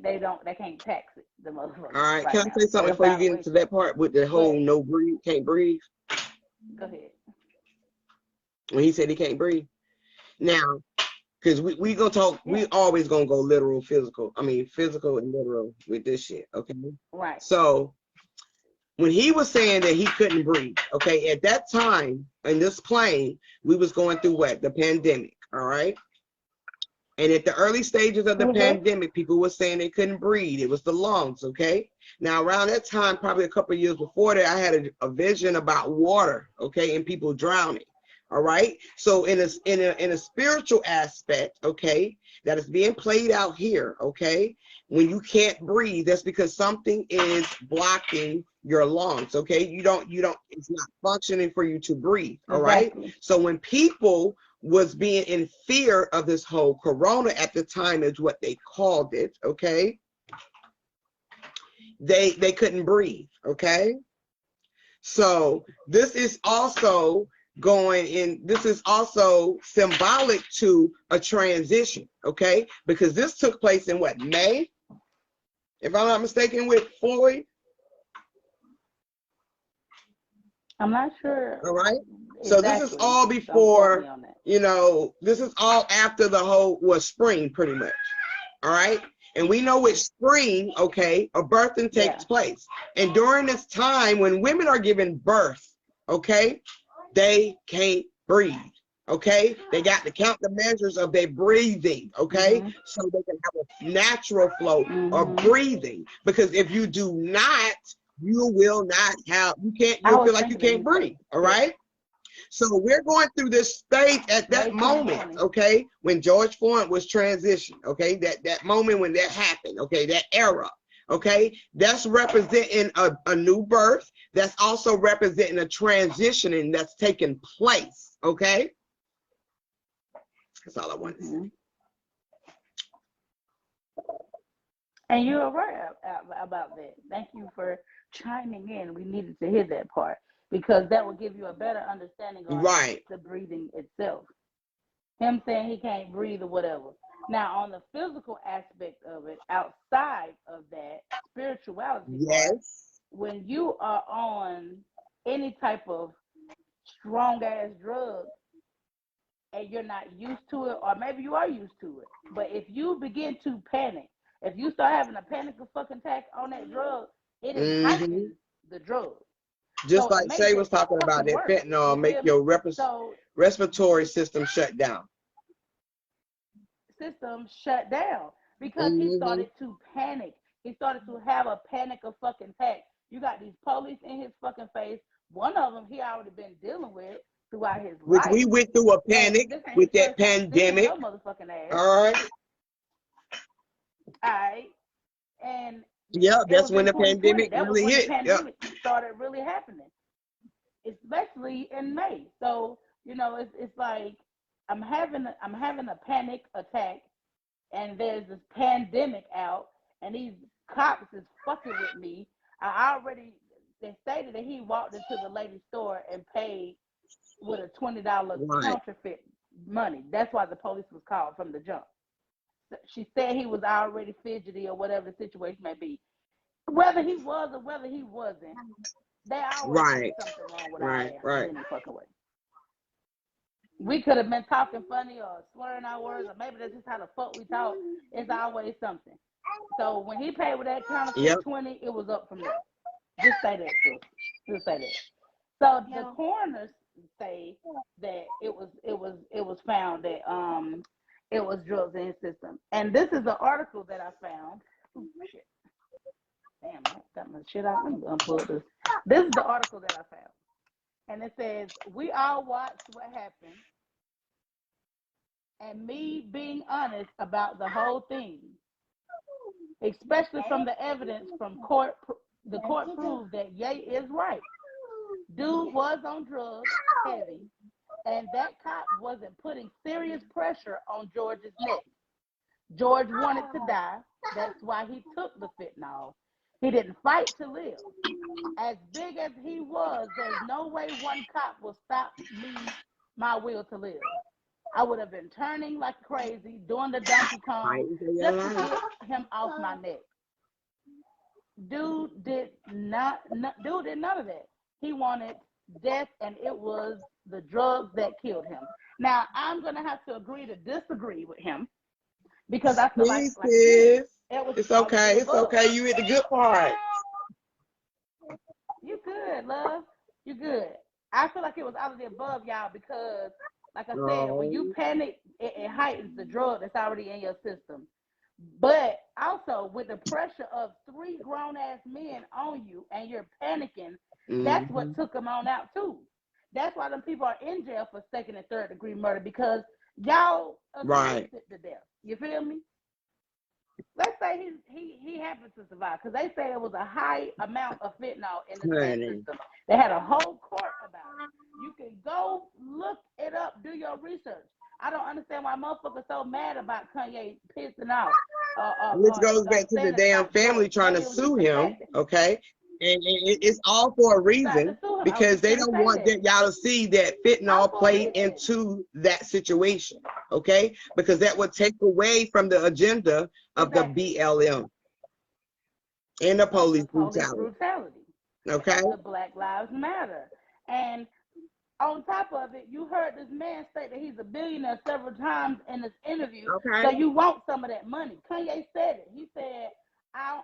can't tax it, the motherfuckers All right. right Can I now. say something They before you found get a way into to. that part with the whole But no breathe, can't breathe? go ahead. When he said he can't breathe. Now, because we gonna talk, Yeah. we always gonna go literal, physical. I mean, physical and literal with this shit. Okay. Right. So when he was saying that he couldn't breathe, okay, at that time in this plane, we was going through what? The pandemic. All right. And at the early stages of the pandemic, people were saying they couldn't breathe. It was the lungs, okay? Now, around that time, probably a couple of years before that, I had a vision about water, okay, and people drowning, all right? So in a spiritual aspect, okay, that is being played out here, okay? When you can't breathe, that's because something is blocking your lungs, okay? It's not functioning for you to breathe, all right? Exactly. So when people was being in fear of this whole corona at the time is what they called it, okay? They couldn't breathe, okay? So this is also this is also symbolic to a transition, okay? Because this took place in what, May? If I'm not mistaken, with Floyd. I'm not sure. All right. Exactly. So this is all before, this is all after the whole spring, pretty much. All right. And we know with spring, okay, a birthing takes place. And during this time when women are giving birth, okay, they can't breathe. Okay, they got to count the measures of their breathing, okay, so they can have a natural flow of breathing. Because if you do not, you will not have, you'll feel like you can't breathe, all right? So we're going through this stage at that moment, okay, when George Floyd was transitioned, okay, that moment when that happened, okay, that era, okay, that's representing a new birth. That's also representing a transitioning that's taking place, okay? That's all I want to say. And you are right about that. Thank you for chiming in. We needed to hear that part because that will give you a better understanding on the breathing itself. Him saying he can't breathe or whatever. Now, on the physical aspect of it, outside of that spirituality part, when you are on any type of strong ass drug and you're not used to it, or maybe you are used to it, but if you begin to panic, if you start having a panic fucking attack on that drug, it is heightening the drug. Just like Shay was talking about, that fentanyl make your respiratory system shut down. Because he started to panic. He started to have a panic of fucking attack. You got these police in his fucking face. One of them he already been dealing with throughout his life. Which we went through a panic with that pandemic. Motherfucking ass. All right. All right. And yeah, that's when the pandemic really hit. The pandemic started really happening, especially in May. So it's like I'm having a panic attack, and there's this pandemic out, and these cops is fucking with me. They stated that he walked into the lady's store and paid with a $20 counterfeit money. That's why the police was called from the jump. She said he was already fidgety or whatever the situation may be. Whether he was or whether he wasn't, they always did something wrong with our ass in any fucking way. We could have been talking funny or slurring our words, or maybe that's just how the fuck we talk. It's always something. So when he paid with that counterfeit 20, it was up from there. Just say that, sis. Just say that. So the coroners say that it was found that it was drugs in his system. And this is an article that I found. Ooh, shit. Damn, I got my shit out. Let me unplug this. This is the article that I found. And it says, we all watched what happened, and me being honest about the whole thing, especially from the evidence from court. The court proved that Ye is right. Dude was on drugs, heavy, and that cop wasn't putting serious pressure on George's neck. George wanted to die. That's why he took the fentanyl. He didn't fight to live. As big as he was, there's no way one cop will stop my will to live. I would have been turning like crazy, doing the Donkey Kong, just to get him off my neck. Dude did none of that. He wanted death, and it was the drugs that killed him. Now, I'm going to have to agree to disagree with him, because I feel like it's okay. It's okay. You hit the good part. You good, love. You good. I feel like it was out of the above, y'all, because, like I said, when you panic, it heightens the drug that's already in your system. But also, with the pressure of 3 grown-ass men on you and you're panicking, that's what took them on out, too. That's why them people are in jail for 2nd and 3rd degree murder, because y'all assisted to death. You feel me? Let's say he happened to survive, because they say it was a high amount of fentanyl in the system. They had a whole court about it. You can go look it up, do your research. I don't understand why motherfuckers so mad about Kanye pissing off. Which goes back to the damn family trying to sue him, okay? And it's all for a reason, because they don't want y'all to see that fentanyl played into that situation, okay? Because that would take away from the agenda of the BLM and the police brutality. Okay? The Black Lives Matter. And on top of it, you heard this man state that he's a billionaire several times in this interview. Okay. So you want some of that money. Kanye said it. He said,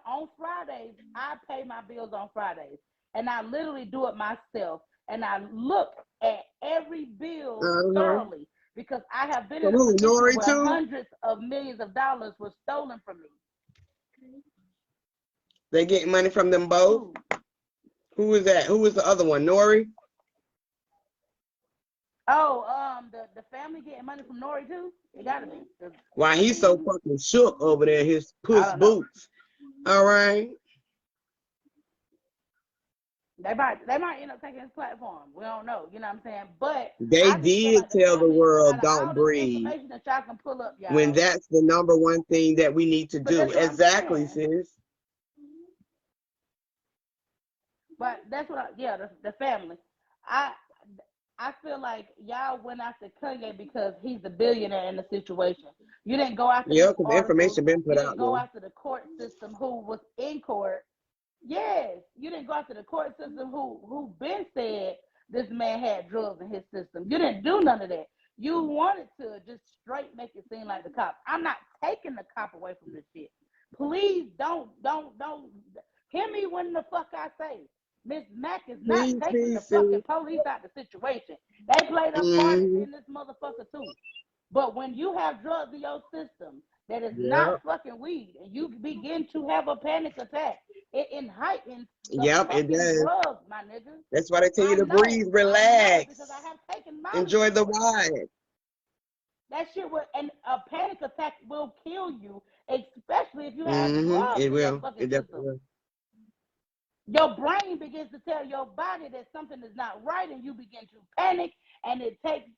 on Fridays, I pay my bills on Fridays. And I literally do it myself. And I look at every bill thoroughly, because I have been in a position where hundreds of millions of dollars were stolen from me. They get money from them both? Ooh. Who is that? Who was the other one? Nori? Oh, the family getting money from Nori too? It gotta be. Why he's so fucking shook over there, his puss boots. All right. They might end up taking his platform. We don't know. You know what I'm saying? But they did tell the world, don't breathe. That y'all can pull up, y'all. When that's the number one thing that we need to do. Exactly, sis. But that's what the family. I feel like y'all went after Kanye because he's a billionaire in the situation. You didn't go after because the information been put out. You didn't go after the court system who was in court. Yes, you didn't go after the court system who been said this man had drugs in his system. You didn't do none of that. You wanted to just straight make it seem like the cop. I'm not taking the cop away from this shit. Please don't hear me when the fuck I say. Miss Mack is not taking the fucking police out of the situation. They played a part in this motherfucker too. But when you have drugs in your system that is not fucking weed, and you begin to have a panic attack, it heightens the it does. drugs, my nigga. That's why they tell you to breathe, relax, because I have taken enjoy the ride. That shit will, and a panic attack will kill you, especially if you have drugs in your fucking system. Will. Your brain begins to tell your body that something is not right, and you begin to panic, and it takes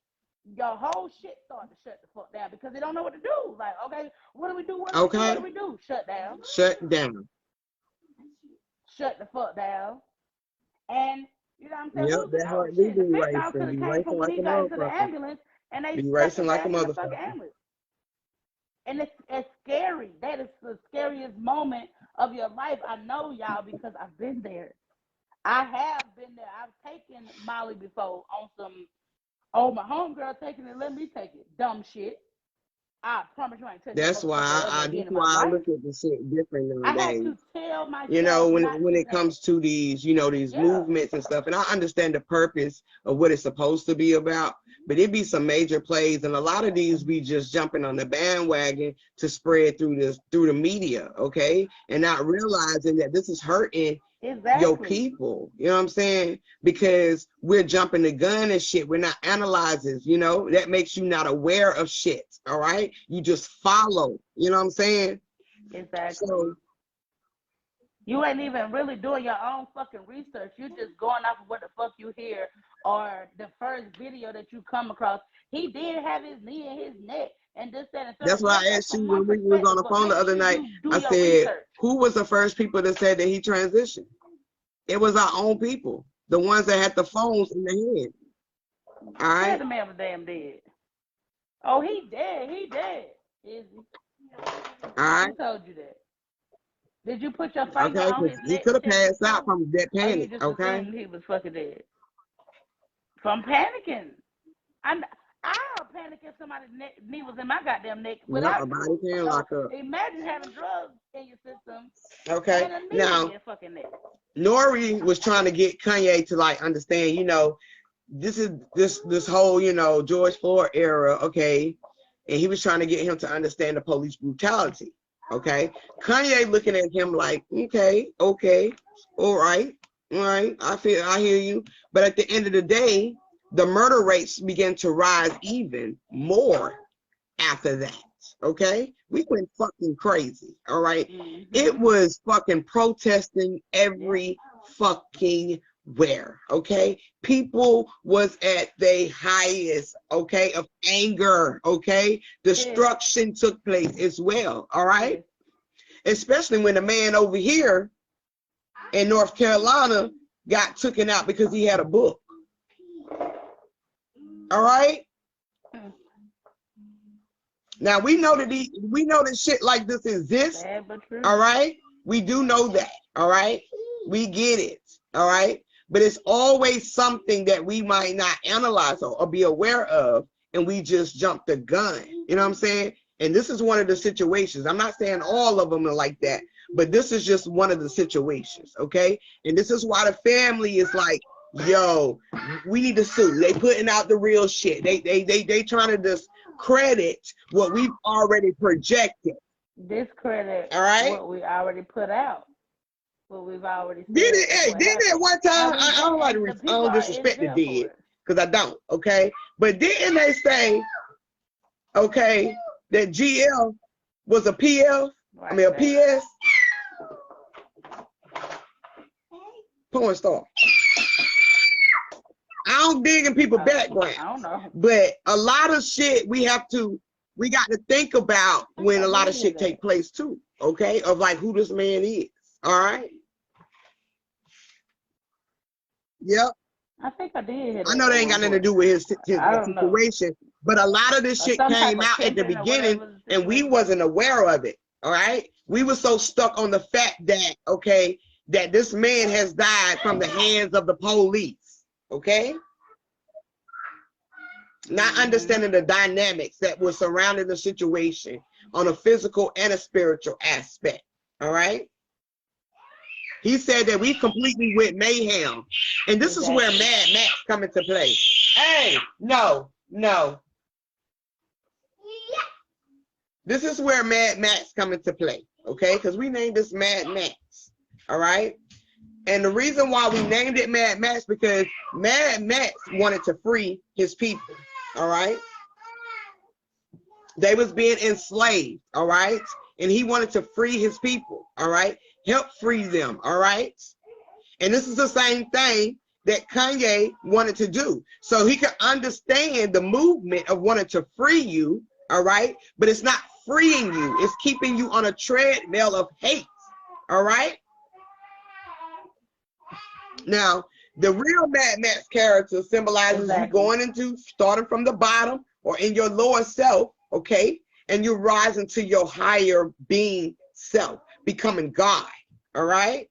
your whole shit start to shut the fuck down because they don't know what to do. Like, okay, what do we do? What do we do? Shut down. Shut down. Shut the fuck down. And you know what I'm saying? Yep, that heart do be racing. Be racing like a motherfucker. And they be racing like a motherfucker. And it's scary. That is the scariest moment of your life. I know, y'all, because I've been there. I have been there. I've taken Molly before on some, my homegirl taking it, let me take it. Dumb shit. I promise you I ain't touching it. That's why I look at the shit different nowadays. I had to tell myself, you know, when it comes to these, you know, these movements and stuff, and I understand the purpose of what it's supposed to be about, but it be some major plays, and a lot of these be just jumping on the bandwagon to spread through the media, okay, and not realizing that this is hurting your Exactly. people. You know what I'm saying? Because we're jumping the gun and shit. We're not analyzers, you know? That makes you not aware of shit, all right? You just follow, you know what I'm saying? Exactly. So You ain't even really doing your own fucking research. You just going off of what the fuck you hear or the first video that you come across. He did have his knee in his neck and this, that, and that's third. why Yes, I that's asked you from one when we was on perspective, the but phone the make other sure night. you do I your said, research. who was the first people that said that he transitioned? It was our own people, the ones that had the phones in their hand. All Said right. the man was damn dead. Oh, he dead. He dead. Is he? All right. Who told you that? Did you put your finger Okay, on because his he neck, could have check his passed out pulse? from that Or you panic. just Okay. assumed he was fucking dead? From panicking. I'll panic if somebody's knee was in my goddamn neck No, without a knowing. body can So lock up. imagine having drugs in your system Okay. and a knee in Now, your fucking neck. Nori was trying to get Kanye to like understand, you know, this is this whole, you know, George Floyd era, okay, and he was trying to get him to understand the police brutality, okay. Kanye looking at him like, okay, all right, I hear you, but at the end of the day, the murder rates began to rise even more after that, okay. We went fucking crazy, all right. It was fucking protesting every fucking where, okay. People was at their highest, okay, of anger, okay. Destruction took place as well, all right. Especially when the man over here in North Carolina got taken out because he had a book, all right. Now we know that shit like this exists, Bad but true. all right. We do know that, all right. We get it, all right. But it's always something that we might not analyze or be aware of, and we just jump the gun. You know what I'm saying? And this is one of the situations. I'm not saying all of them are like that, but this is just one of the situations, okay? And this is why the family is like, yo, we need to sue. They putting out the real shit. They trying to discredit what we've already projected. Discredit all right, what we already put out. What we've already said. Did it? Hey, did it one time? I don't like to. I don't disrespect the dead because I don't. Okay, but didn't they say, okay, that GL was a PL? Right, I mean a PS. Porn star. I don't dig in people's background. I don't know. But a lot of shit we got to think about when a lot of shit take place too. Okay, of like who this man is. All right. Yep. I think I did hear that. I know they ain't got nothing to do with his situation, but a lot of this shit came out at the beginning and we wasn't aware of it. All right. We were so stuck on the fact that, okay, that this man has died from the hands of the police. Okay. Not understanding the dynamics that were surrounding the situation on a physical and a spiritual aspect. All right. He said that we completely went mayhem. And this is where Mad Max come into play. Hey, no. This is where Mad Max come into play, okay? Because we named this Mad Max, all right? And the reason why we named it Mad Max, because Mad Max wanted to free his people, all right? They was being enslaved, all right? And he wanted to free his people, all right? Help free them, all right? And this is the same thing that Kanye wanted to do. So he could understand the movement of wanting to free you, all right? But it's not freeing you. It's keeping you on a treadmill of hate, all right? Now, the real Mad Max character symbolizes you going into, starting from the bottom or in your lower self, okay? And you're rising to your higher being self, becoming God, all right?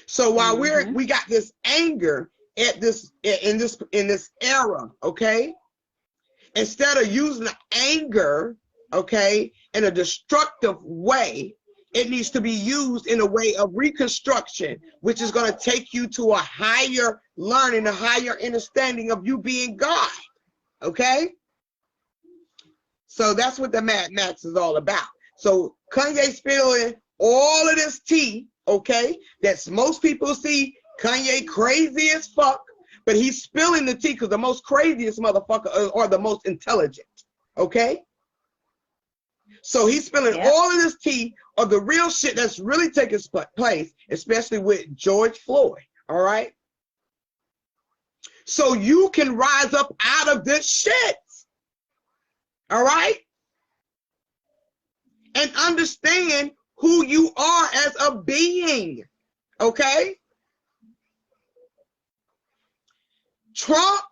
So while we got this anger at this in this era, okay? Instead of using the anger, okay, in a destructive way, it needs to be used in a way of reconstruction, which is going to take you to a higher learning, a higher understanding of you being God, okay? So that's what the Mad Max is all about. So Kanye's spilling all of this tea, okay? That's most people see Kanye crazy as fuck, but he's spilling the tea because the most craziest motherfucker are the most intelligent, okay? So he's spilling all of this tea of the real shit that's really taking place, especially with George Floyd, all right? So you can rise up out of this shit, all right? And understand who you are as a being, okay? Trump,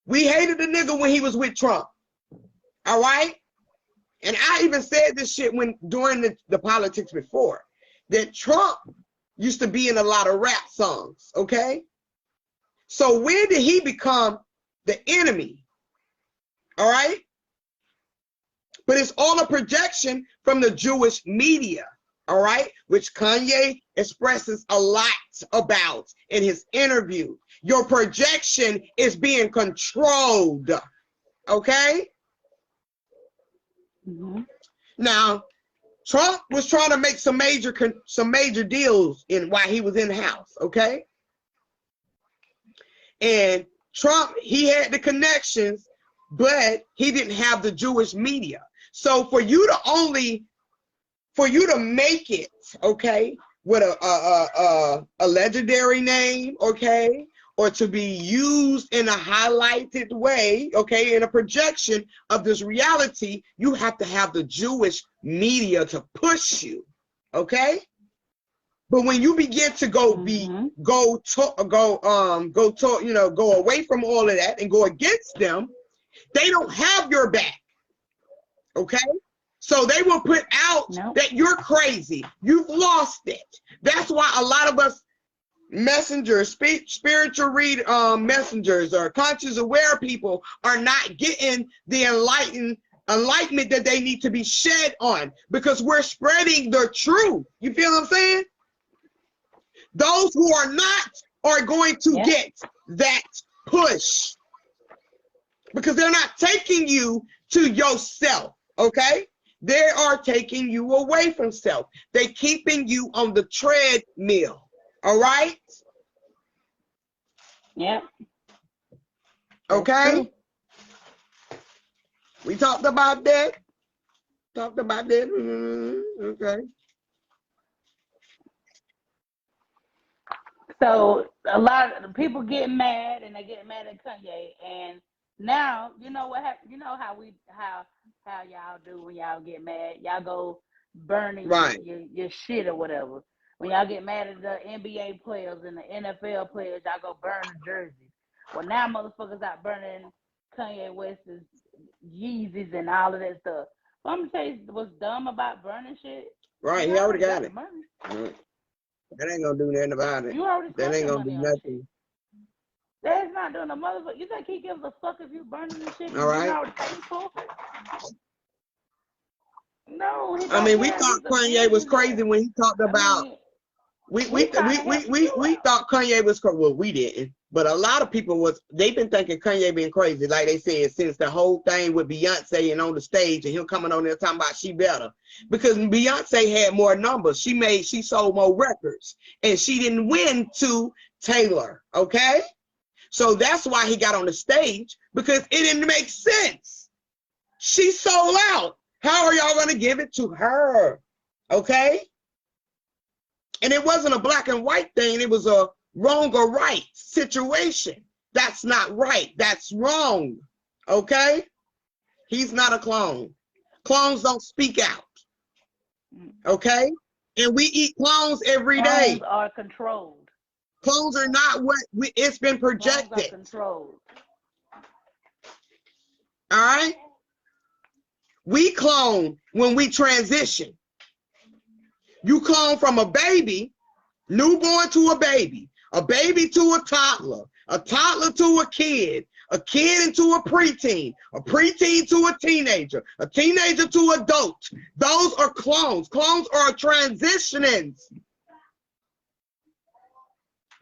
we hated the nigga when he was with Trump, all right? And I even said this shit during the politics before, that Trump used to be in a lot of rap songs, okay? So when did he become the enemy, all right? But it's all a projection from the Jewish media, all right? Which Kanye expresses a lot about in his interview. Your projection is being controlled, okay? Mm-hmm. Now, Trump was trying to make some major deals while he was in the house, okay? And Trump, he had the connections, but he didn't have the Jewish media. So for you to make it, okay, with a legendary name, okay, or to be used in a highlighted way, okay, in a projection of this reality, you have to have the Jewish media to push you, okay? But when you begin to go away from all of that and go against them, they don't have your back, okay? So they will put out that you're crazy. You've lost it. That's why a lot of us messengers, spiritual messengers or conscious aware people are not getting the enlightenment that they need to be shed on, because we're spreading the truth. You feel what I'm saying? Those who are not are going to get that push, because they're not taking you to yourself, okay? They are taking you away from self. They're keeping you on the treadmill, all right? Yep. Okay? We talked about that. Okay. So a lot of people get mad, and they get mad at Kanye, and now you know what happened. You know how y'all do when y'all get mad. Y'all go burning your shit or whatever. When y'all get mad at the NBA players and the NFL players, y'all go burn the jerseys. Well, now motherfuckers out burning Kanye West's Yeezys and all of that stuff. But I'm gonna tell you what's dumb about burning shit. Right, he already got it. That ain't gonna do nothing about it. That ain't gonna do nothing. That's not doing a motherfucker. You think he gives a fuck if you burning the shit? All right. Already paid for? No, he don't. I mean, we thought Kanye was crazy when he talked about. We thought Kanye was crazy. Well, we didn't, but a lot of people they've been thinking Kanye been crazy, like they said, since the whole thing with Beyonce and on the stage and him coming on there talking about she better, because Beyonce had more numbers. She sold more records, and she didn't win to Taylor. Okay, so that's why he got on the stage, because it didn't make sense. She sold out. How are y'all gonna give it to her? Okay. And it wasn't a black and white thing. It was a wrong or right situation. That's not right. That's wrong. Okay? He's not a clone. Clones don't speak out. Okay? And we eat clones every day. Clones are controlled. Clones are not it's been projected. Clones are controlled. All right? We clone when we transition. You clone from a baby, newborn to a baby to a toddler to a kid into a preteen to a teenager to adult. Those are clones. Clones are transitionings.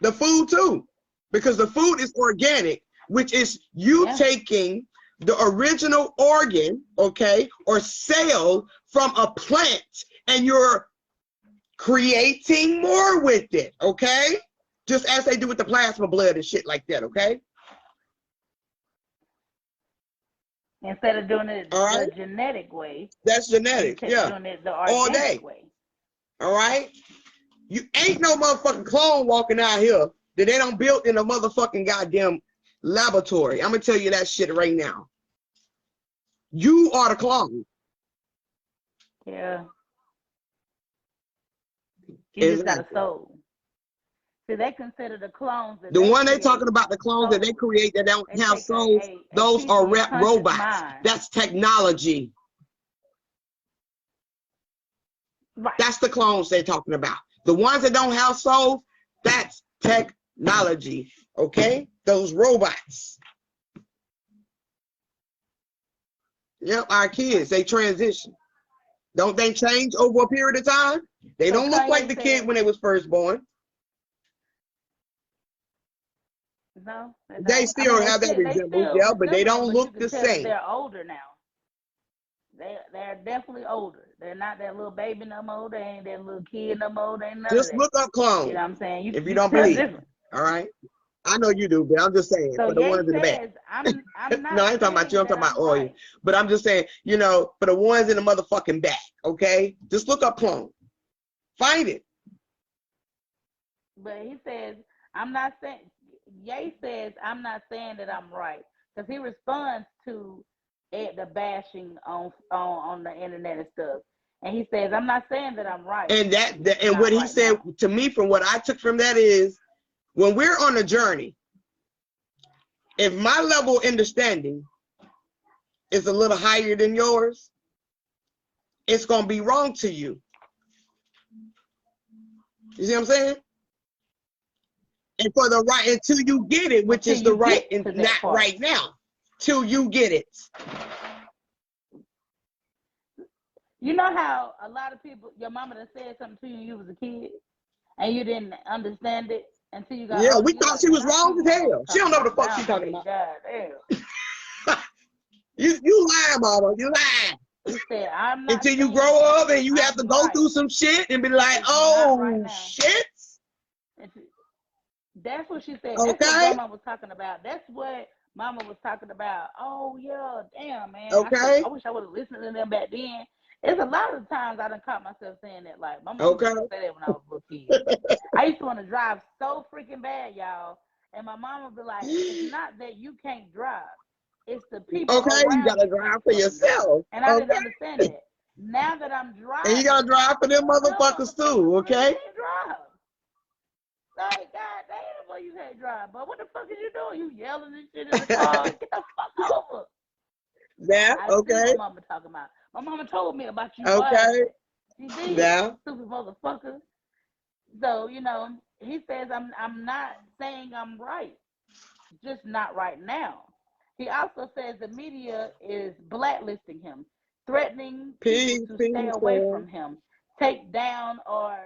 The food too, because the food is organic, which is you taking the original organ, okay, or cell from a plant, and you're creating more with it, okay? Just as they do with the plasma blood and shit like that, okay? Instead of doing it All the right? genetic way, That's genetics, yeah. doing it the All day. organic way. All right? You ain't no motherfucking clone walking out here that they don't build in a motherfucking goddamn laboratory. I'm gonna tell you that shit right now. You are the clone. Yeah. You just got a Exactly. soul. See, they consider the clones that The they one they create talking about, the clones that they souls. create that don't They have take souls, a those piece are of your conscious robots. mind. That's technology. Right. That's the clones they're talking about. The ones that don't have souls, that's technology. Okay? Those robots. Yep, our kids, they transition. Don't they change over a period of time? They So don't look like Kanye the said, kid when they was first born. No, they They don't. I still mean, have that they resemblance, still yeah, but they resembling, don't but you look can the tell that same. they're older now. They're definitely older. They're not that little baby no more. They ain't that little kid no more. They ain't none Just of that. look up clone. You know what I'm saying? If you You don't tell believe. different. All right? I know you do, but I'm just saying, So for the Ye ones in the back. says, I'm not No, I ain't talking about you, I'm saying talking that about I'm all you. right. But I'm just saying, you know, for the ones in the motherfucking back, okay? Just look up clone. Find it. But he says, I'm not saying, Ye says, I'm not saying that I'm right. Because he responds to the bashing on the internet and stuff. And he says, I'm not saying that I'm right. And Not what he right said now. to me, from what I took from that, is when we're on a journey, if my level of understanding is a little higher than yours, it's gonna be wrong to you. You see what I'm saying? And for the right, until you get it, which Until is the you right, get and to that not part. right now, till you get it. You know how a lot of people, your mama done said something to you when you was a kid, and you didn't understand it until you got Yeah, older. we You're thought like, she man, was I see wrong what as my mama hell. She don't talking know what the about fuck now. she's talking about. God damn. You lying, mama. You lying. He said, I'm not Until you saying grow that up and you have to I'm go right. through some shit and be like, It's not right oh, now. shit. That's what she said. That's what Okay. grandma was talking about. That's what mama was talking about. Oh, yeah, damn, man. Okay. I wish I would have listened to them back then. It's a lot of times I done caught myself saying that. Like, my mama Okay. used to say that when I was a little kid. I used to want to drive so freaking bad, y'all. And my mama would be like, it's not that you can't drive. It's the people Okay, you around gotta you drive can't for fucking drive. yourself. And I didn't Okay. understand that. Now that I'm And you driving, gotta drive for them some motherfuckers too, motherfuckers really okay? can't drive. Like, God damn, boy, you can't drive. But what the fuck is you doing? You yelling and shit in the car. Get the fuck over. Yeah, I see okay. what mama talking about. My mama told me about you Okay. arguing. She did. Yeah. Stupid motherfucker. So, you know, he says I'm not saying I'm right. Just not right now. He also says the media is blacklisting him, threatening people Peace, to stay peace, away man. from him, take down or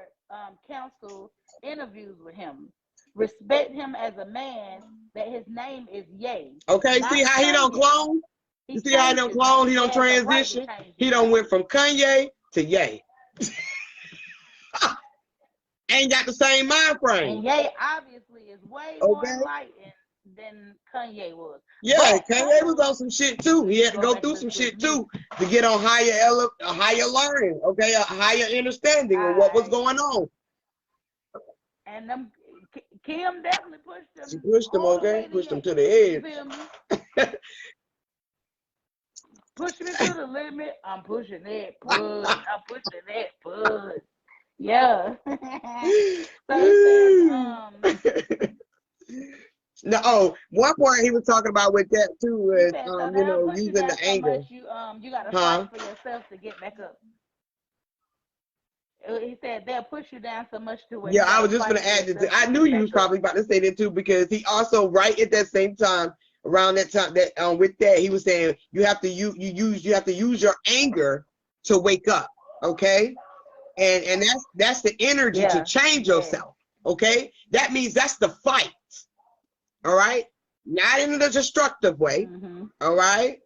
cancel interviews with him. Respect him as a man, that his name is Ye. Okay, Not see how he don't Kanye. clone? He You see how he changed don't his clone? name. He He don't has the right to transition? change He his don't name. went from Kanye to Ye. Ain't got the same mind frame. And Ye obviously is way more Okay? enlightened than Kanye was. Yeah, But Kanye was on some shit too. He had to go go back and through some listen to his shit music. too to get on a higher learning, okay, a higher understanding of what was going on. And them Kim definitely pushed him She pushed him, all the okay, way to pushed him Ye. to the You edge. feel me? Push me to the limit. I'm pushing that push. I'm pushing that push. Yeah. So he says, No, one point he was talking about with that too he was, said, so you they'll know, push you using down the so anger. much you gotta fight Huh? for yourself to get back up. He said they'll push you down so much to where Yeah, you I gotta was just fight gonna for add this. yourself to I knew get you back was up. probably about to say that too, because he also right at that same time, around that time that with that he was saying you have to use your anger to wake up, okay? And that's the energy to change yourself, okay? That means that's the fight, all right? Not in a destructive way, all right?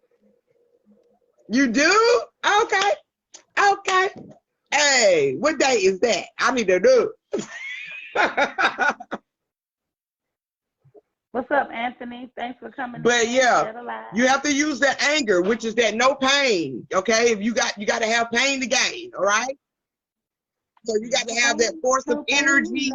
You do? Okay, okay. Hey, what day is that? I need to do. What's up, Anthony? Thanks for coming But in. yeah, Dead alive. you have to use that anger, which is that no pain. Okay, if you got to have pain to gain. All right. So you got to have that force of energy.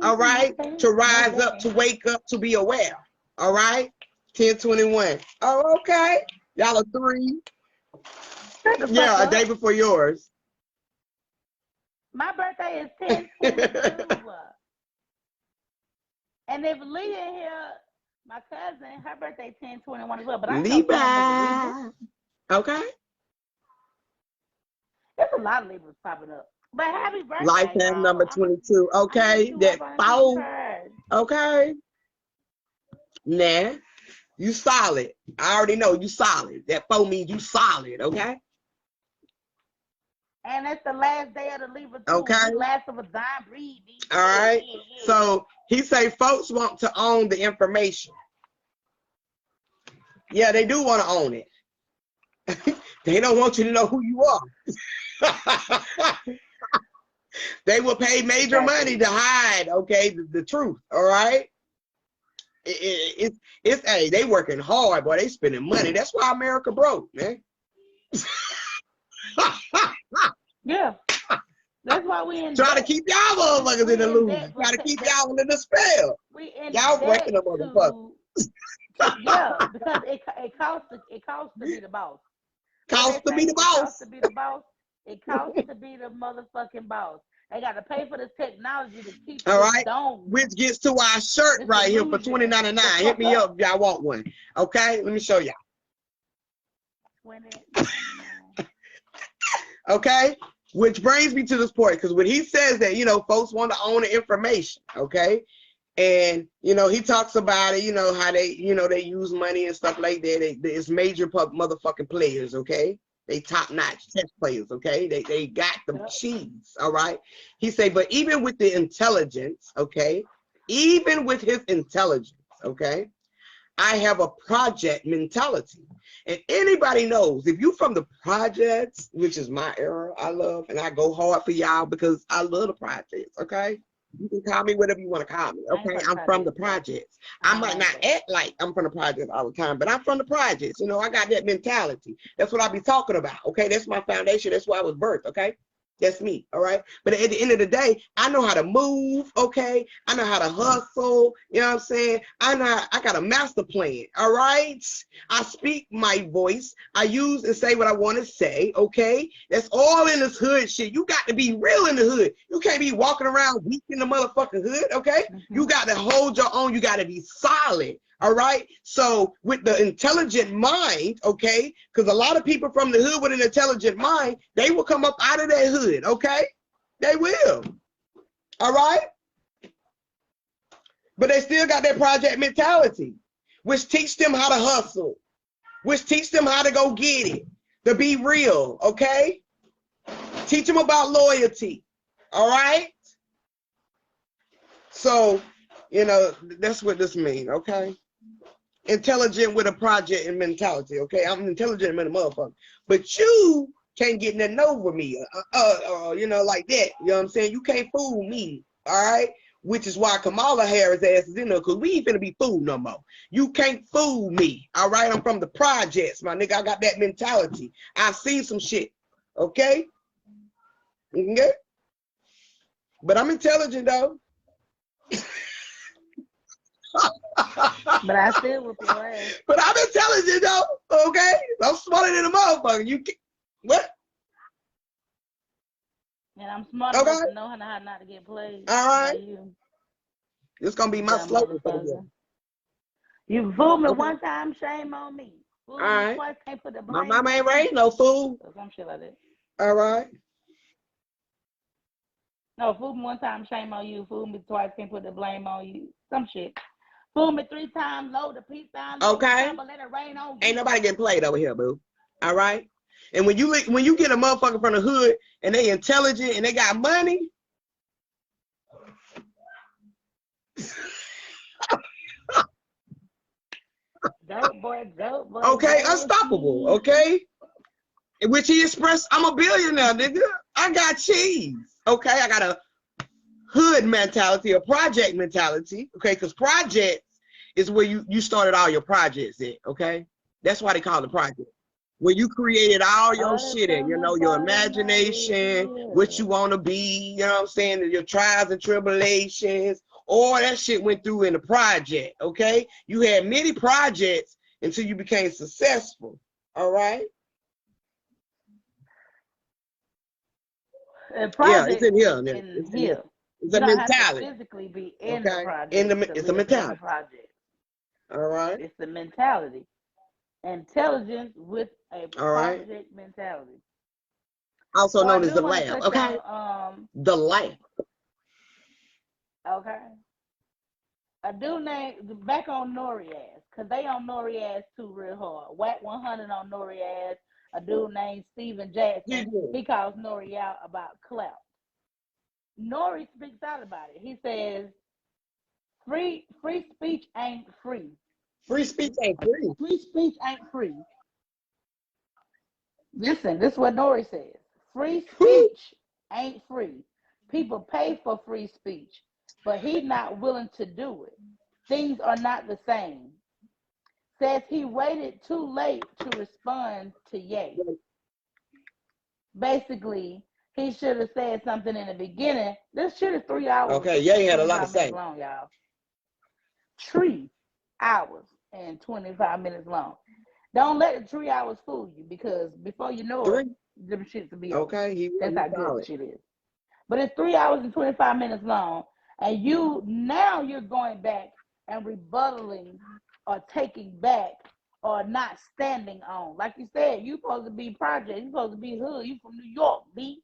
All right, to rise up, to wake up, to be aware. All right. 1021. Oh, okay. Y'all are 3. Yeah, a day before yours. My birthday is 10/22. And if Leah in here, my cousin, her birthday 10/21 as well. But I know Libra. Okay. There's a lot of Libras popping up. But happy birthday, Lifetime y'all. number 22. Okay. That 4. Okay. Nah. You solid. I already know you solid. That 4 means you solid, okay? And it's the last day of the Libra too. Okay. Last of a dying breed. All right. So he say folks want to own the information. Yeah, they do want to own it. They don't want you to know who you are. They will pay major money to hide, okay, the truth. All right. It's hey, they working hard, boy. They spending money. That's why America broke, man. Yeah. That's why we in try to keep y'all motherfuckers in the loop. Try to keep y'all under the spell. Y'all breaking them motherfuckers. Yeah, because it costs to be the boss. Costs to be the boss. It costs to be the boss. It costs to be the motherfucking boss. They got to pay for this technology to keep all right. dome. Which gets to our shirt right here for $20.99. Hit me up if y'all want one. Okay, let me show y'all. Okay, which brings me to this point, because when he says that, you know, folks want to own the information, okay, and you know he talks about it, you know how they, you know, they use money and stuff like that. It's major motherfucking players, okay. They top-notch chess players, okay? They got the cheese, all right? He say, but even with the intelligence, okay? Even with his intelligence, okay? I have a project mentality. And anybody knows, if you from the projects, which is my era, I love, and I go hard for y'all because I love the projects, okay? You can call me whatever you want to call me, okay? I'm from the projects. I might not act like I'm from the projects all the time, but I'm from the projects. You know, I got that mentality. That's what I be talking about, okay? That's my foundation. That's why I was birthed, okay? That's me, all right? But at the end of the day, I know how to move, okay? I know how to hustle, you know what I'm saying? I got a master plan, all right? I speak my voice. I use and say what I want to say, okay? That's all in this hood shit. You got to be real in the hood. You can't be walking around weak in the motherfucking hood, okay? You got to hold your own. You got to be solid. All right. So with the intelligent mind, okay, because a lot of people from the hood with an intelligent mind, they will come up out of that hood. Okay, they will. All right. But they still got that project mentality, which teach them how to hustle, which teach them how to go get it, to be real. Okay. Teach them about loyalty. All right. So, you know, that's what this means. Okay. Intelligent with a project and mentality, okay? I'm intelligent in a motherfucker. But you can't get nothing over me, you know, like that. You know what I'm saying? You can't fool me, all right? Which is why Kamala Harris ass is in there, because we ain't finna be fooled no more. You can't fool me, all right? I'm from the projects, my nigga. I got that mentality. I've seen some shit, okay? Okay? But I'm intelligent, though. But I still whoop your ass. But I'm intelligent though, okay? I'm smarter than a motherfucker. You can, what? And I'm smart enough to know how not to get played. All right. By you. It's gonna be my slogan for the day. You fooled me one time, shame on me. Fooled me twice, can't put the blame. My mama ain't raised no fool. Or some shit like that. All right. No, fool me one time, shame on you. Fool me twice, can't put the blame on you. Some shit. Fool me 3 times, load the piece down. Okay. But let it rain on you. Ain't nobody getting played over here, boo. All right. And when you get a motherfucker from the hood and they intelligent and they got money. Dope boy. Okay, unstoppable. Okay. which he expressed, I'm a billionaire, nigga. I got cheese. Okay, I got a hood mentality, a project mentality. Okay, because projects is where you started all your projects at. Okay, that's why they call it project. Where you created all your shit and your imagination, what you want to be, you know what I'm saying, your trials and tribulations, all that shit went through in the project. Okay, you had many projects until you became successful. All right. Yeah, it's in here. It's in here. It's you a don't have to mentality. physically be in the project. It's a mentality. All right. It's the mentality. Intelligence with a project mentality. Also known as the lab. Okay. The lab. Okay. A dude named back on Nori ass, cause they on Nori ass too real hard. Whack 100 on Nori ass. A dude named Steven Jackson. He calls Nori out about clout. Nori speaks out about it. He says, free speech ain't free. Free speech ain't free. Free speech ain't free. Listen, this is what Nori says. Free speech ain't free. People pay for free speech, but he's not willing to do it. Things are not the same. Says he waited too late to respond to Ye. Basically, he should have said something in the beginning. This shit is 3 hours. Okay, Ye had a lot to say. Long, y'all. 3 hours and 25 minutes long. Don't let the 3 hours fool you, because before you know it, them shits will be over. Okay, that's how good the shit is. But it's 3 hours and 25 minutes long, and you're going back and rebuttaling or taking back or not standing on. Like you said, you supposed to be project, you supposed to be hood, you from New York, B.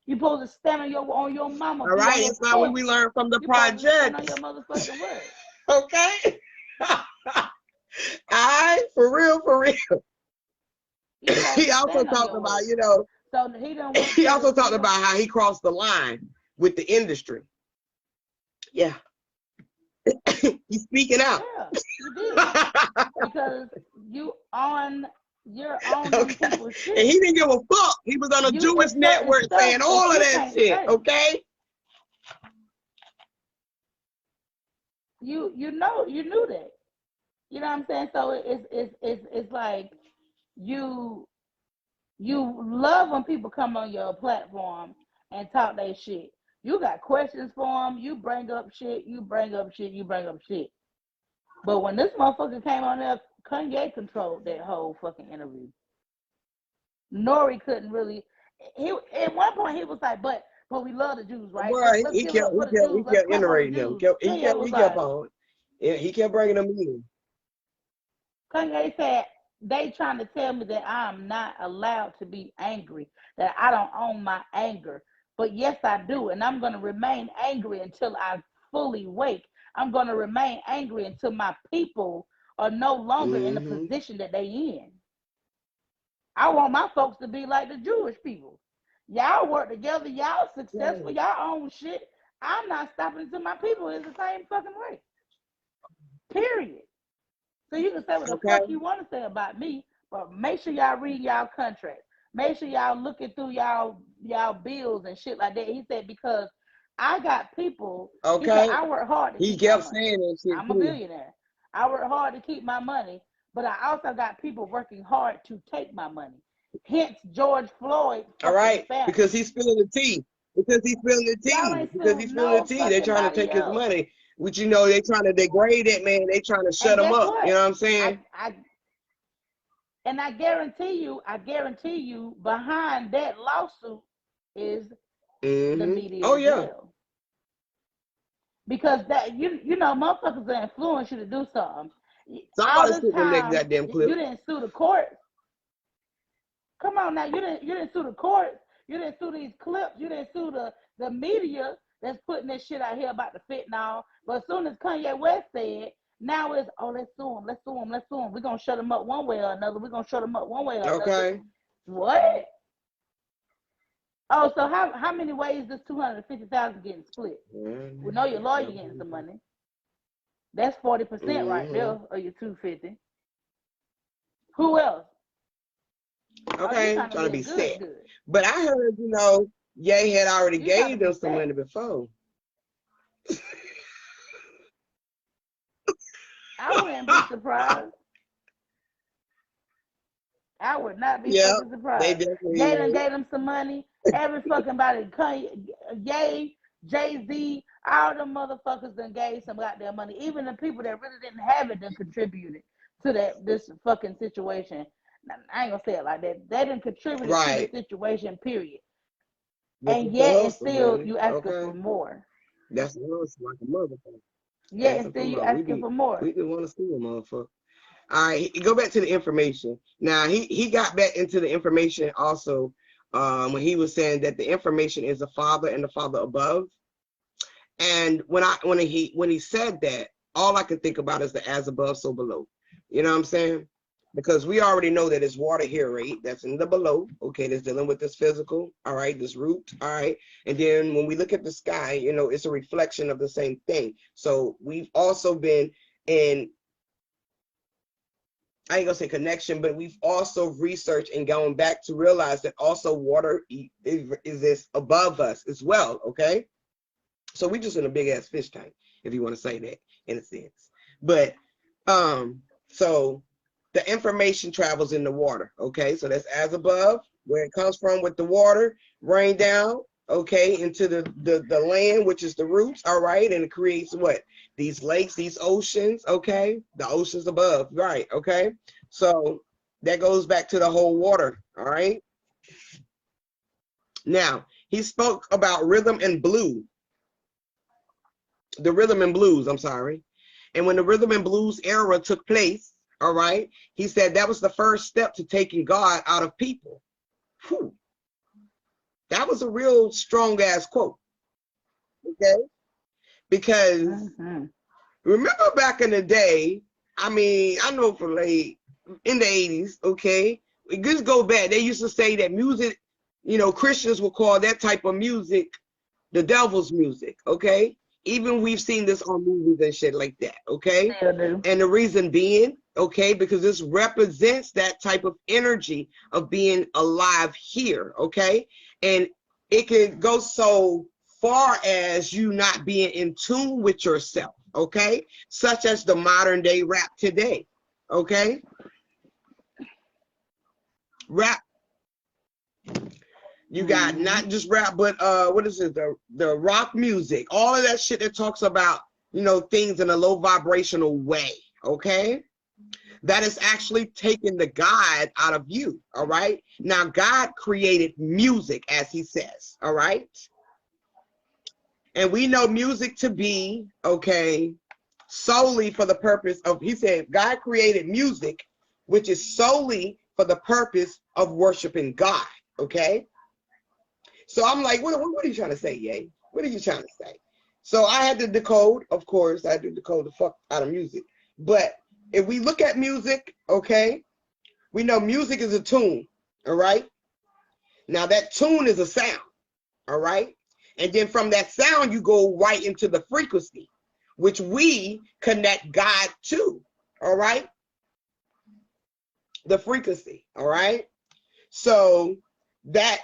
You supposed to stand on your mama. All right, it's not what we learned from the project. Stand on your motherfucking word. Okay. Alright, for real. He also talked about, so he also talked about how he crossed the line with the industry. Yeah. He's speaking out. Yeah, you did. Because you're on people's shit. And he didn't give a fuck. He was on a Jewish network saying all of that shit. Okay. You knew that. You know what I'm saying? So it's like you love when people come on your platform and talk their shit. You got questions for them. You bring up shit. But when this motherfucker came on there, Kanye controlled that whole fucking interview. Nori couldn't really. At one point he was like, "But we love the Jews, right?" Well, he kept iterating him. He kept on. Yeah, he kept bringing them in. Kanye said, they trying to tell me that I'm not allowed to be angry, that I don't own my anger. But yes, I do. And I'm going to remain angry until I fully wake. I'm going to remain angry until my people are no longer in the position that they in. I want my folks to be like the Jewish people. Y'all work together. Y'all successful. Y'all own shit. I'm not stopping until my people is the same fucking way. Period. So you can say what the fuck you want to say about me, but make sure y'all read y'all contracts. Make sure y'all looking through y'all bills and shit like that. He said, because I got people. Okay. He said, I work hard to keep kept my saying that shit. I'm a billionaire. I work hard to keep my money, but I also got people working hard to take my money. Hence George Floyd. All right, because he's spilling the tea. Because he's spilling the tea. They're trying to take his money. Which, they're trying to degrade that man. They're trying to shut him up. What? You know what I'm saying? I guarantee you, behind that lawsuit is the media. Oh yeah. Well. Because that motherfuckers that influence you to do something. Somebody sent them that goddamn clip. You didn't sue the court. Come on now, you didn't sue the court. You didn't sue these clips. You didn't sue the media that's putting this shit out here about the fentanyl. But as soon as Kanye West said, now it's, let's sue him. We're going to shut him up one way or another. Okay. What? Oh, so how many ways this $250,000 getting split? We know your lawyer getting some money. That's 40% right there of your $250. Who else? Oh, you Okay, trying to trying to be a be set. good. But I heard, Ye had already You trying to gave be them some set. money before. I wouldn't be surprised. I would not be Yep, fucking they surprised. definitely Ye done would. gave them some money. Every fucking body, Ye, Jay-Z, all them motherfuckers done gave some goddamn money. Even the people that really didn't have it done contributed to this fucking situation. Now, I ain't gonna say it like that. They done contributed to the Right. situation, period. This And is the yet and hustle, still honey. you asking for Okay. more. That's the hustle like a motherfucker. Yet and Asking for still you more. asking for more. We just want to see a motherfucker. All right, go back to the information. Now he got back into the information also when he was saying that the information is the Father and the Father above. And when he said that, all I could think about is the as above, so below. You know what I'm saying? Because we already know that it's water here, right? That's in the below. Okay, that's dealing with this physical. All right, this root. All right, and then when we look at the sky, it's a reflection of the same thing. So we've also been in, I ain't gonna say connection, but we've also researched and gone back to realize that also water is this above us as well. Okay, so we just in a big ass fish tank, if you want to say that in a sense. But so the information travels in the water. Okay, so that's as above, where it comes from with the water, rain down. Okay, into the land, which is the roots. All right, and it creates what? These lakes, these oceans. Okay, the oceans above. Right. Okay, so that goes back to the whole water. All right. Now he spoke about rhythm and blue. The rhythm and blues, I'm sorry. And when the rhythm and blues era took place, all right, he said that was the first step to taking God out of people. Whew. That was a real strong ass quote. Okay. Because remember back in the day, I mean, I know for like in the 80s, okay, it just go back. They used to say that music, Christians will call that type of music the devil's music, okay? Even we've seen this on movies and shit like that, okay? Still do. And the reason being, okay, because this represents that type of energy of being alive here, okay? And it can go so far as you not being in tune with yourself, okay? Such as the modern day rap today, okay? Rap, you got not just rap, but what is it? The rock music, all of that shit that talks about, things in a low vibrational way, okay? That is actually taking the God out of you, all right? Now, God created music, as he says, all right? And we know music to be, okay, solely for the purpose of, he said, God created music, which is solely for the purpose of worshiping God, okay? So I'm like, what are you trying to say, Ye? What are you trying to say? So I had to decode, of course, I had to decode the fuck out of music. But if we look at music, okay, we know music is a tune, all right? Now that tune is a sound, all right? And then from that sound, you go right into the frequency, which we connect God to, all right? The frequency, all right? So that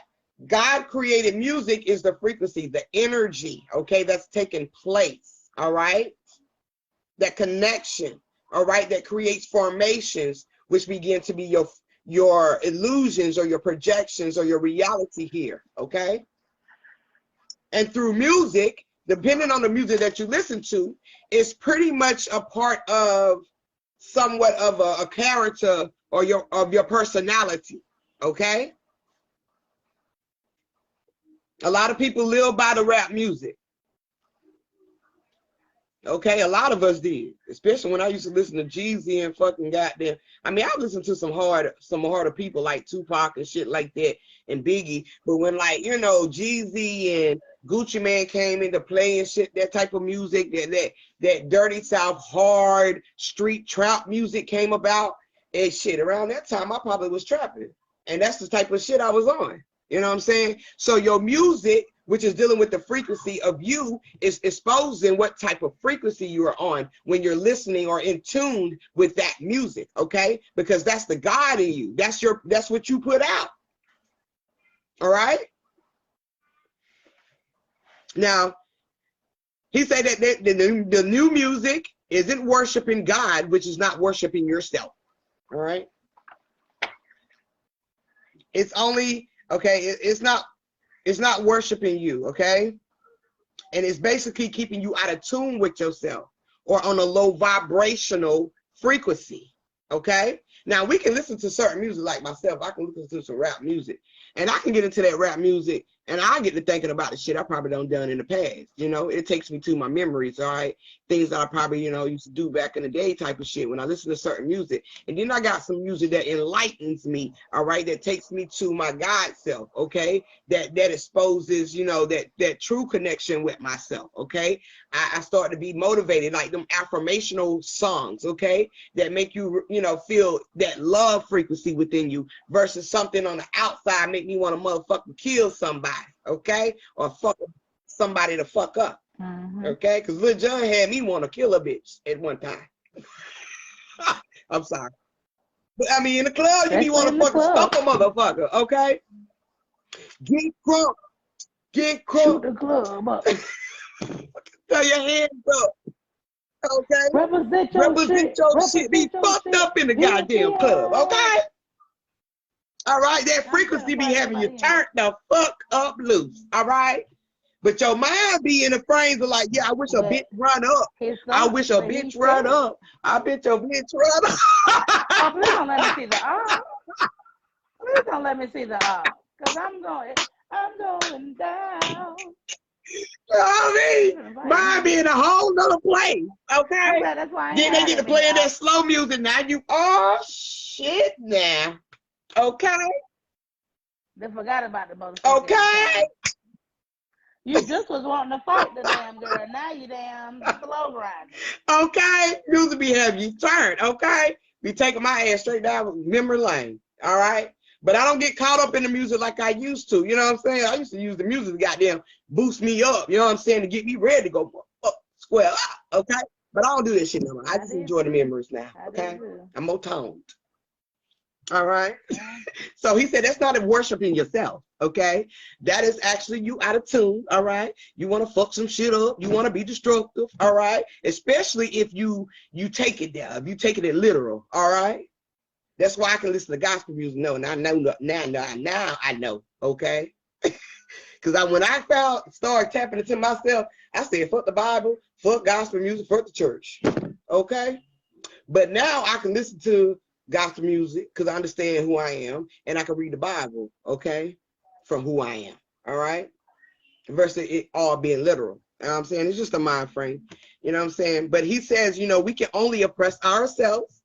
God created music is the frequency, the energy, okay, that's taking place, all right? That connection, all right, that creates formations, which begin to be your illusions or your projections or your reality here, okay? And through music, depending on the music that you listen to, is pretty much a part of somewhat of a character or your personality, okay? A lot of people live by the rap music. Okay, a lot of us did, especially when I used to listen to Jeezy and fucking goddamn. I mean, I listened to some harder people like Tupac and shit like that and Biggie. But when Jeezy and Gucci Man came into play and shit, that type of music, that dirty South hard street trap music came about and shit. Around that time, I probably was trapping, and that's the type of shit I was on. You know what I'm saying? So your music which is dealing with the frequency of you, is exposing what type of frequency you are on when you're listening or in tune with that music, okay? Because that's the God in you. That's what you put out. All right? Now, he said that the new music isn't worshiping God, which is not worshiping yourself. All right? It's only, okay, it's not worshiping you, okay? And it's basically keeping you out of tune with yourself or on a low vibrational frequency, okay? Now, we can listen to certain music, like myself. I can listen to some rap music, and I can get into that rap music, and I get to thinking about the shit I probably done in the past. You know, it takes me to my memories, all right? Things that I probably, used to do back in the day type of shit when I listen to certain music. And then I got some music that enlightens me, all right? That takes me to my God self, okay? That exposes, that true connection with myself, okay? I start to be motivated, like them affirmational songs, okay? That make you, feel that love frequency within you versus something on the outside make me want to motherfucking kill somebody, okay? Or fuck somebody to fuck up, okay? Because Lil Jon had me want to kill a bitch at one time. I'm sorry. But I mean, in the club, you be want to fucking stump a motherfucker, okay? Get crunk. Shoot the club up. Throw your hands up. Okay? Represent your shit. Be fucked up in the goddamn club, okay? All right? That frequency be having you turned the fuck up loose, all right? But your mind be in the frames of like, yeah, I wish a bitch run up. I wish a bitch run up. I bet your bitch run up. Oh, please don't let me see the up. Please don't let me see the up. Because I'm going down. You know what I mean? Mine be in a whole nother place, okay? That's why then they get to play that slow music. Now you, oh shit now. Okay? They forgot about the motherfucker. Okay? You just was wanting to fight the damn girl. Now you damn slow grinding. Okay? Music be having you turned, okay? Be taking my ass straight down memory lane, all right? But I don't get caught up in the music like I used to. You know what I'm saying? I used to use the music to goddamn boost me up. You know what I'm saying? To get me ready to go up, square up, okay? But I don't do that shit no more. I just enjoy the memories now, okay? I'm more toned. All right? Yeah. So he said that's not worshiping yourself, okay? That is actually you out of tune, all right? You want to fuck some shit up. You want to be destructive, all right? Especially if you take it there, if you take it literal, all right? That's why I can listen to gospel music. No, and I know now I know, okay? Because when I started tapping into myself, I said, fuck the Bible, fuck gospel music, fuck the church, okay? But now I can listen to gospel music because I understand who I am, and I can read the Bible, okay, from who I am, all right? Versus it all being literal. You know what I'm saying? It's just a mind frame, you know what I'm saying? But he says, we can only oppress ourselves.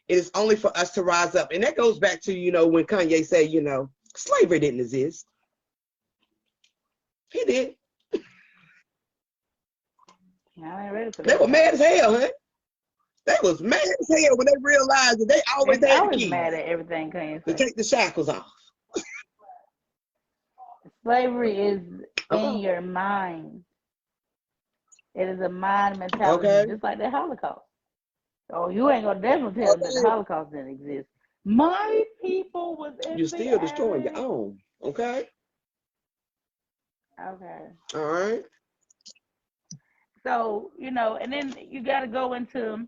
It is only for us to rise up. And that goes back to, when Kanye said, slavery didn't exist. He did. I ain't ready for that. They were mad as hell, huh? They was mad as hell when they realized that they always had the keys. Mad at everything Kanye said. To take the shackles off. Slavery is in your mind. It is a mind mentality, just like the Holocaust. Oh, you ain't gonna definitely tell them that the Holocaust didn't exist. My people was in You're still destroying your own, okay? Okay. All right. So, and then you gotta go into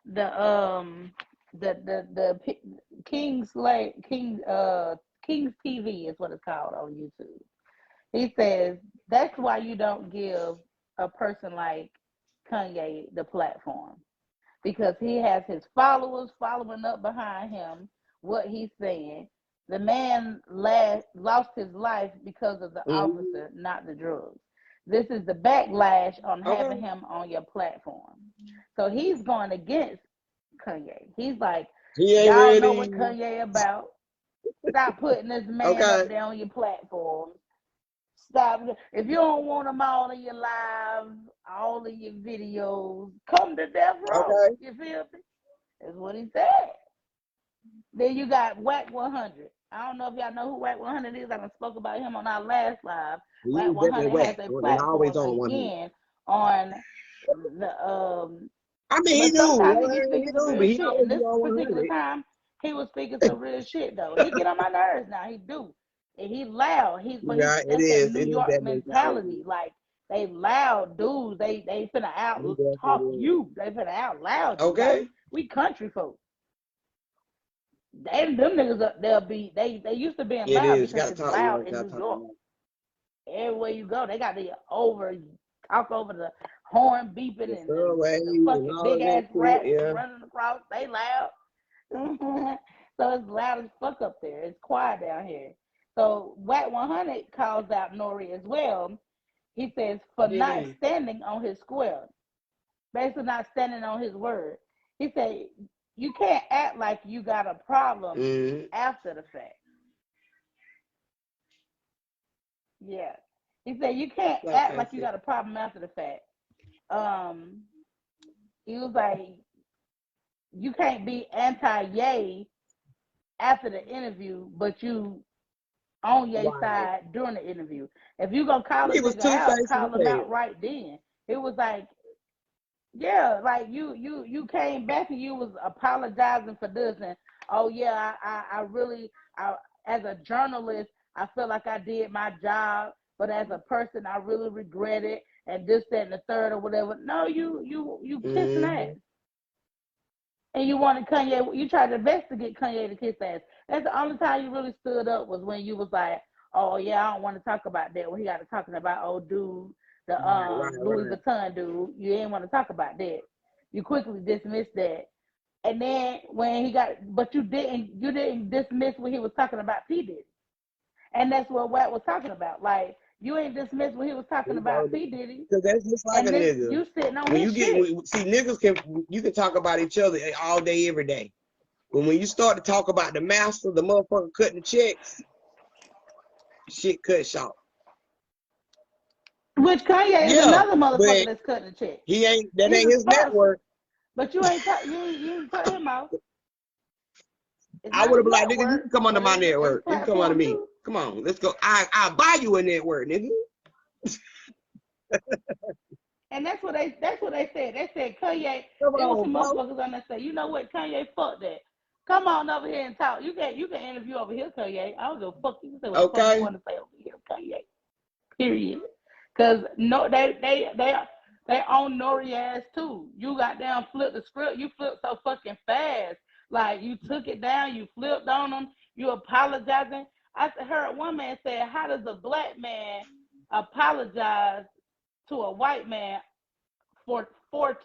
the King's TV is what it's called on YouTube. He says that's why you don't give a person like Kanye the platform, because he has his followers following up behind him, what he's saying. The man lost his life because of the officer, not the drugs. This is the backlash on having him on your platform. So he's going against Kanye. He's like, y'all know what Kanye about. Stop putting this man up there on your platform. Stop. If you don't want them all in your lives, all in your videos, come to death row. You feel me? That's what he said. Then you got Whack 100. I don't know if y'all know who Whack 100 is. I done spoke about him on our last live. He Whack was definitely 100 has whack. a Well, they always platform on 100. again on the I mean, he but knew. sometimes he be He speaking some knew, but real he shit. always And be this on particular 100. time, he was speaking some real shit though. He get on my nerves now. He do. And he loud. He's Yeah, it that's that is. New It is York that mentality. mentality. Like they loud dudes. They finna out It definitely talk is. you. They finna out loud you. Like Okay. we country folks. Them niggas up there they used to being It loud is. You because gotta it's talk. You loud always in gotta New talk. York. Everywhere you go, they got the talk over the horn beeping The and subway the and fucking all big of that ass shit. rats Yeah. running across. They loud. So it's loud as fuck up there. It's quiet down here. So Watt 100 calls out Nori as well. He says for not Mm-hmm. standing on his square, basically not standing on his word. He said you can't act like you got a problem Mm-hmm. after the fact. Yeah. He said you can't Like act I like you said. got a problem after the fact. Um, he was like, you can't be anti-Yay after the interview, but you on Ye Right. side during the interview. If you gonna call a He was nigga two out, faces call of him out hell. right then. It was like, yeah, like you came back and you was apologizing for this and oh yeah, I really as a journalist I feel like I did my job, but as a person I really regret it and this, that, and the third or whatever. No, you kissing ass. Mm-hmm. And you wanted Kanye, you tried to investigate Kanye to kiss ass. That's the only time you really stood up was when you was like, oh yeah, I don't want to talk about that. When he got to talking about old dude, the Right, right, Louis right. Vuitton dude, you didn't want to talk about that. You quickly dismissed that. And then when he got, but you didn't dismiss when he was talking about P Diddy. And that's what Watt was talking about. Like you ain't dismissed when he was talking about P Diddy, Because that's just like a and this nigga. you sitting on When his you get, shit. see, niggas you can talk about each other all day, every day. But when you start to talk about the master, the motherfucker cutting the checks, shit cut short. Which Kanye is Yeah, another motherfucker but that's cutting the check. that He's ain't his responsible. network. But you ain't cut him off. It's I not would his have been like, nigga, you network, can come under but my it's his network. You can come under platform me. too. Come on, let's go. I'll buy you a network, nigga. And that's what they said. They said Kanye. Come There was on, some bro. motherfuckers on there say, you know what, Kanye, fuck that. Come on over here and talk. You can interview over here, Kanye. I don't give a fuck. You can say what the fuck you Okay. want to say over here, Kanye. Period. Cause no, they own Nori ass too. You got down, flipped the script. You flipped so fucking fast. Like you took it down. You flipped on them. You apologizing. I heard one man say, "How does a black man apologize to a white man for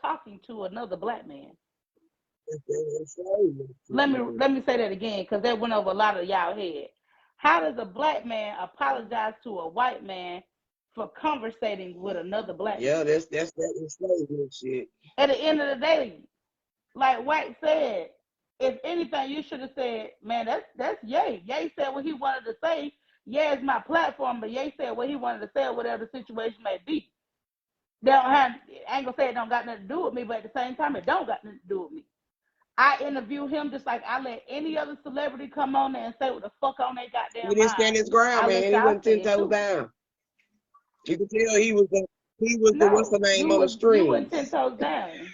talking to another black man?" Let me say that again because that went over a lot of y'all head. How does a black man apologize to a white man for conversating with another black Yeah, man? that's that enslavement shit. At the end of the day, like White said, if anything, you should have said, "Man, that's Ye." Ye said what he wanted to say. Yeah, it's my platform, but Ye said what he wanted to say, or whatever the situation may be. They don't have. I ain't gonna say it don't got nothing to do with me, but at the same time, it don't got nothing to do with me. I interview him just like I let any other celebrity come on there and say what the fuck on their He goddamn didn't stand mind. his ground, I let man. He y'all wasn't say 10 it toes too. down. You could tell he was the what's the No, name on the you went 10 strings. toes down.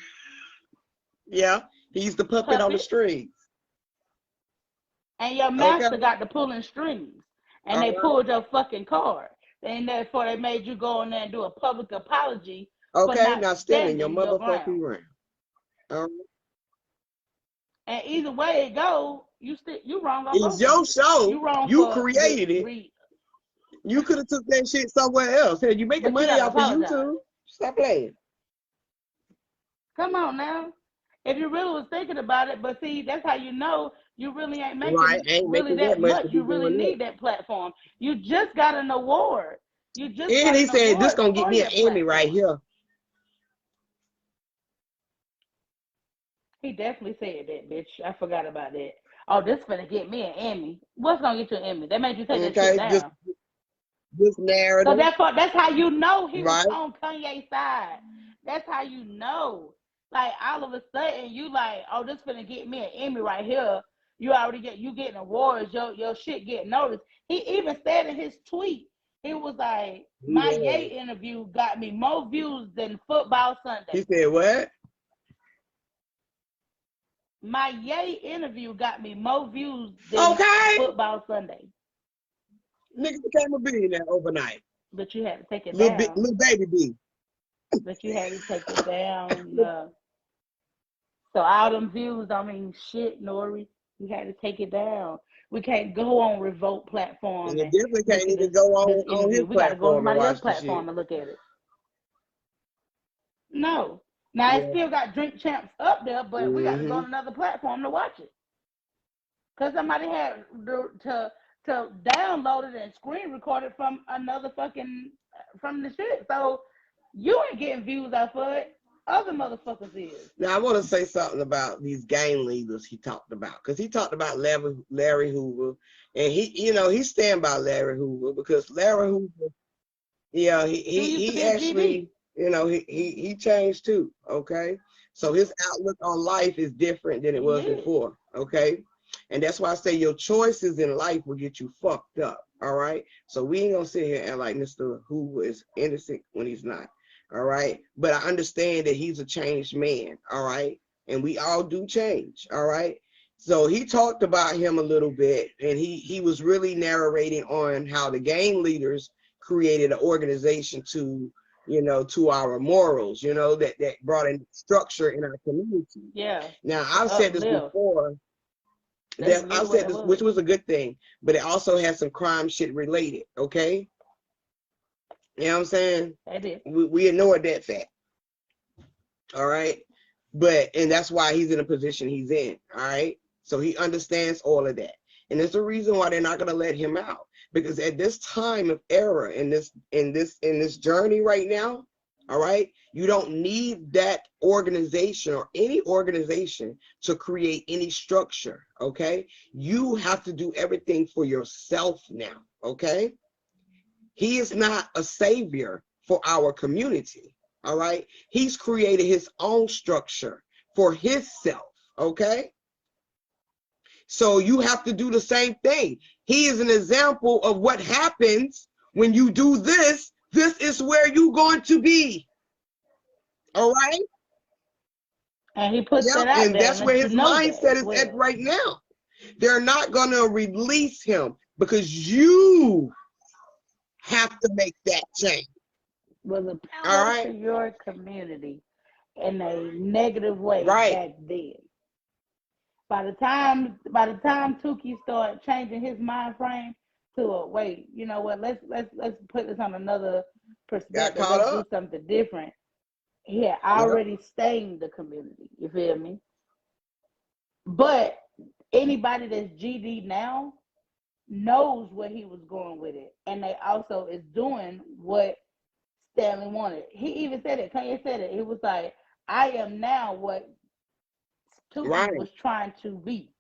Yeah, he's the puppet on the Puppet. strings. And your Okay. master got the pulling strings. And All they right. pulled your fucking card. And therefore they made you go in there and do a public apology for Okay, not now standing your standing your motherfucking ground. ground. All right. And either way it go, you wrong on It's both your ends. show. You wrong You for created it. You could have took that shit somewhere else. Hey, you making but you money gotta off of apologize. YouTube? Stop playing. Come on now. If you really was thinking about it, but see, that's how you know you really ain't Right, making ain't really making that that much much. to be You really doing that. need that platform. You just got an award. You just And got he an said, this award gonna get for me an your Emmy right platform. here. He definitely said that, bitch. I forgot about that. Oh, this finna get me an Emmy. What's gonna get you an Emmy? They made you take that shit Okay, just down. this So narrative, that's how you know he was right? on Kanye's side. That's how you know. Like all of a sudden you like, oh, this finna get me an Emmy right here. you getting awards, your shit getting noticed. He even said in his tweet, he was like, my Ye interview got me more views than Football Sunday. He said what? My Ye interview got me more views than Football Sunday. Nigga became a billionaire overnight. But you had to take it down. Little baby B. But you had to take it down. So all them views don't mean shit, Nori. You had to take it down. We can't go on Revolt platform. And it definitely can't even go on his we gotta go on platform somebody else's platform and look at it. No. Now it still got Drink Champs up there, but we got to go on another platform to watch it. Cause somebody had to download it and screen record it from another from the shit. So you ain't getting views off of it. Other motherfuckers is. Now I want to say something about these gang leaders he talked about, because he talked about Larry Hoover, and he stand by Larry Hoover, because Larry Hoover, yeah, he actually, he changed too. Okay, so his outlook on life is different than it was before. Okay, and that's why I say your choices in life will get you fucked up. All right, so we ain't gonna sit here and like Mr. Hoover is innocent when he's not. All right. But I understand that he's a changed man. All right. And we all do change. All right. So he talked about him a little bit, and he was really narrating on how the gang leaders created an organization to our morals, that brought in structure in our community. Yeah. Now, I've said this before. I've said this, which was a good thing, but it also has some crime shit related. Okay. You know what I'm saying? I did. We ignored that fact. All right. And that's why he's in the position he's in. All right. So he understands all of that. And there's a reason why they're not going to let him out. Because at this time of era, in this journey right now, all right, you don't need that organization or any organization to create any structure. Okay. You have to do everything for yourself now. Okay. He is not a savior for our community, all right? He's created his own structure for himself, okay? So you have to do the same thing. He is an example of what happens when you do this. This is where you're going to be, all right? And he puts that out and there. That's where his mindset is at right now. They're not going to release him because you have to make that change. Was a power to your community in a negative way back then. By the time Tukey started changing his mind frame to a wait, you know what? Let's put this on another perspective. Let's do something different. He had already stained the community. You feel me? But anybody that's GD now knows where he was going with it, and they also is doing what Stanley wanted. He even said it. Kanye said it. It was like, I am now what Tukey was trying to be.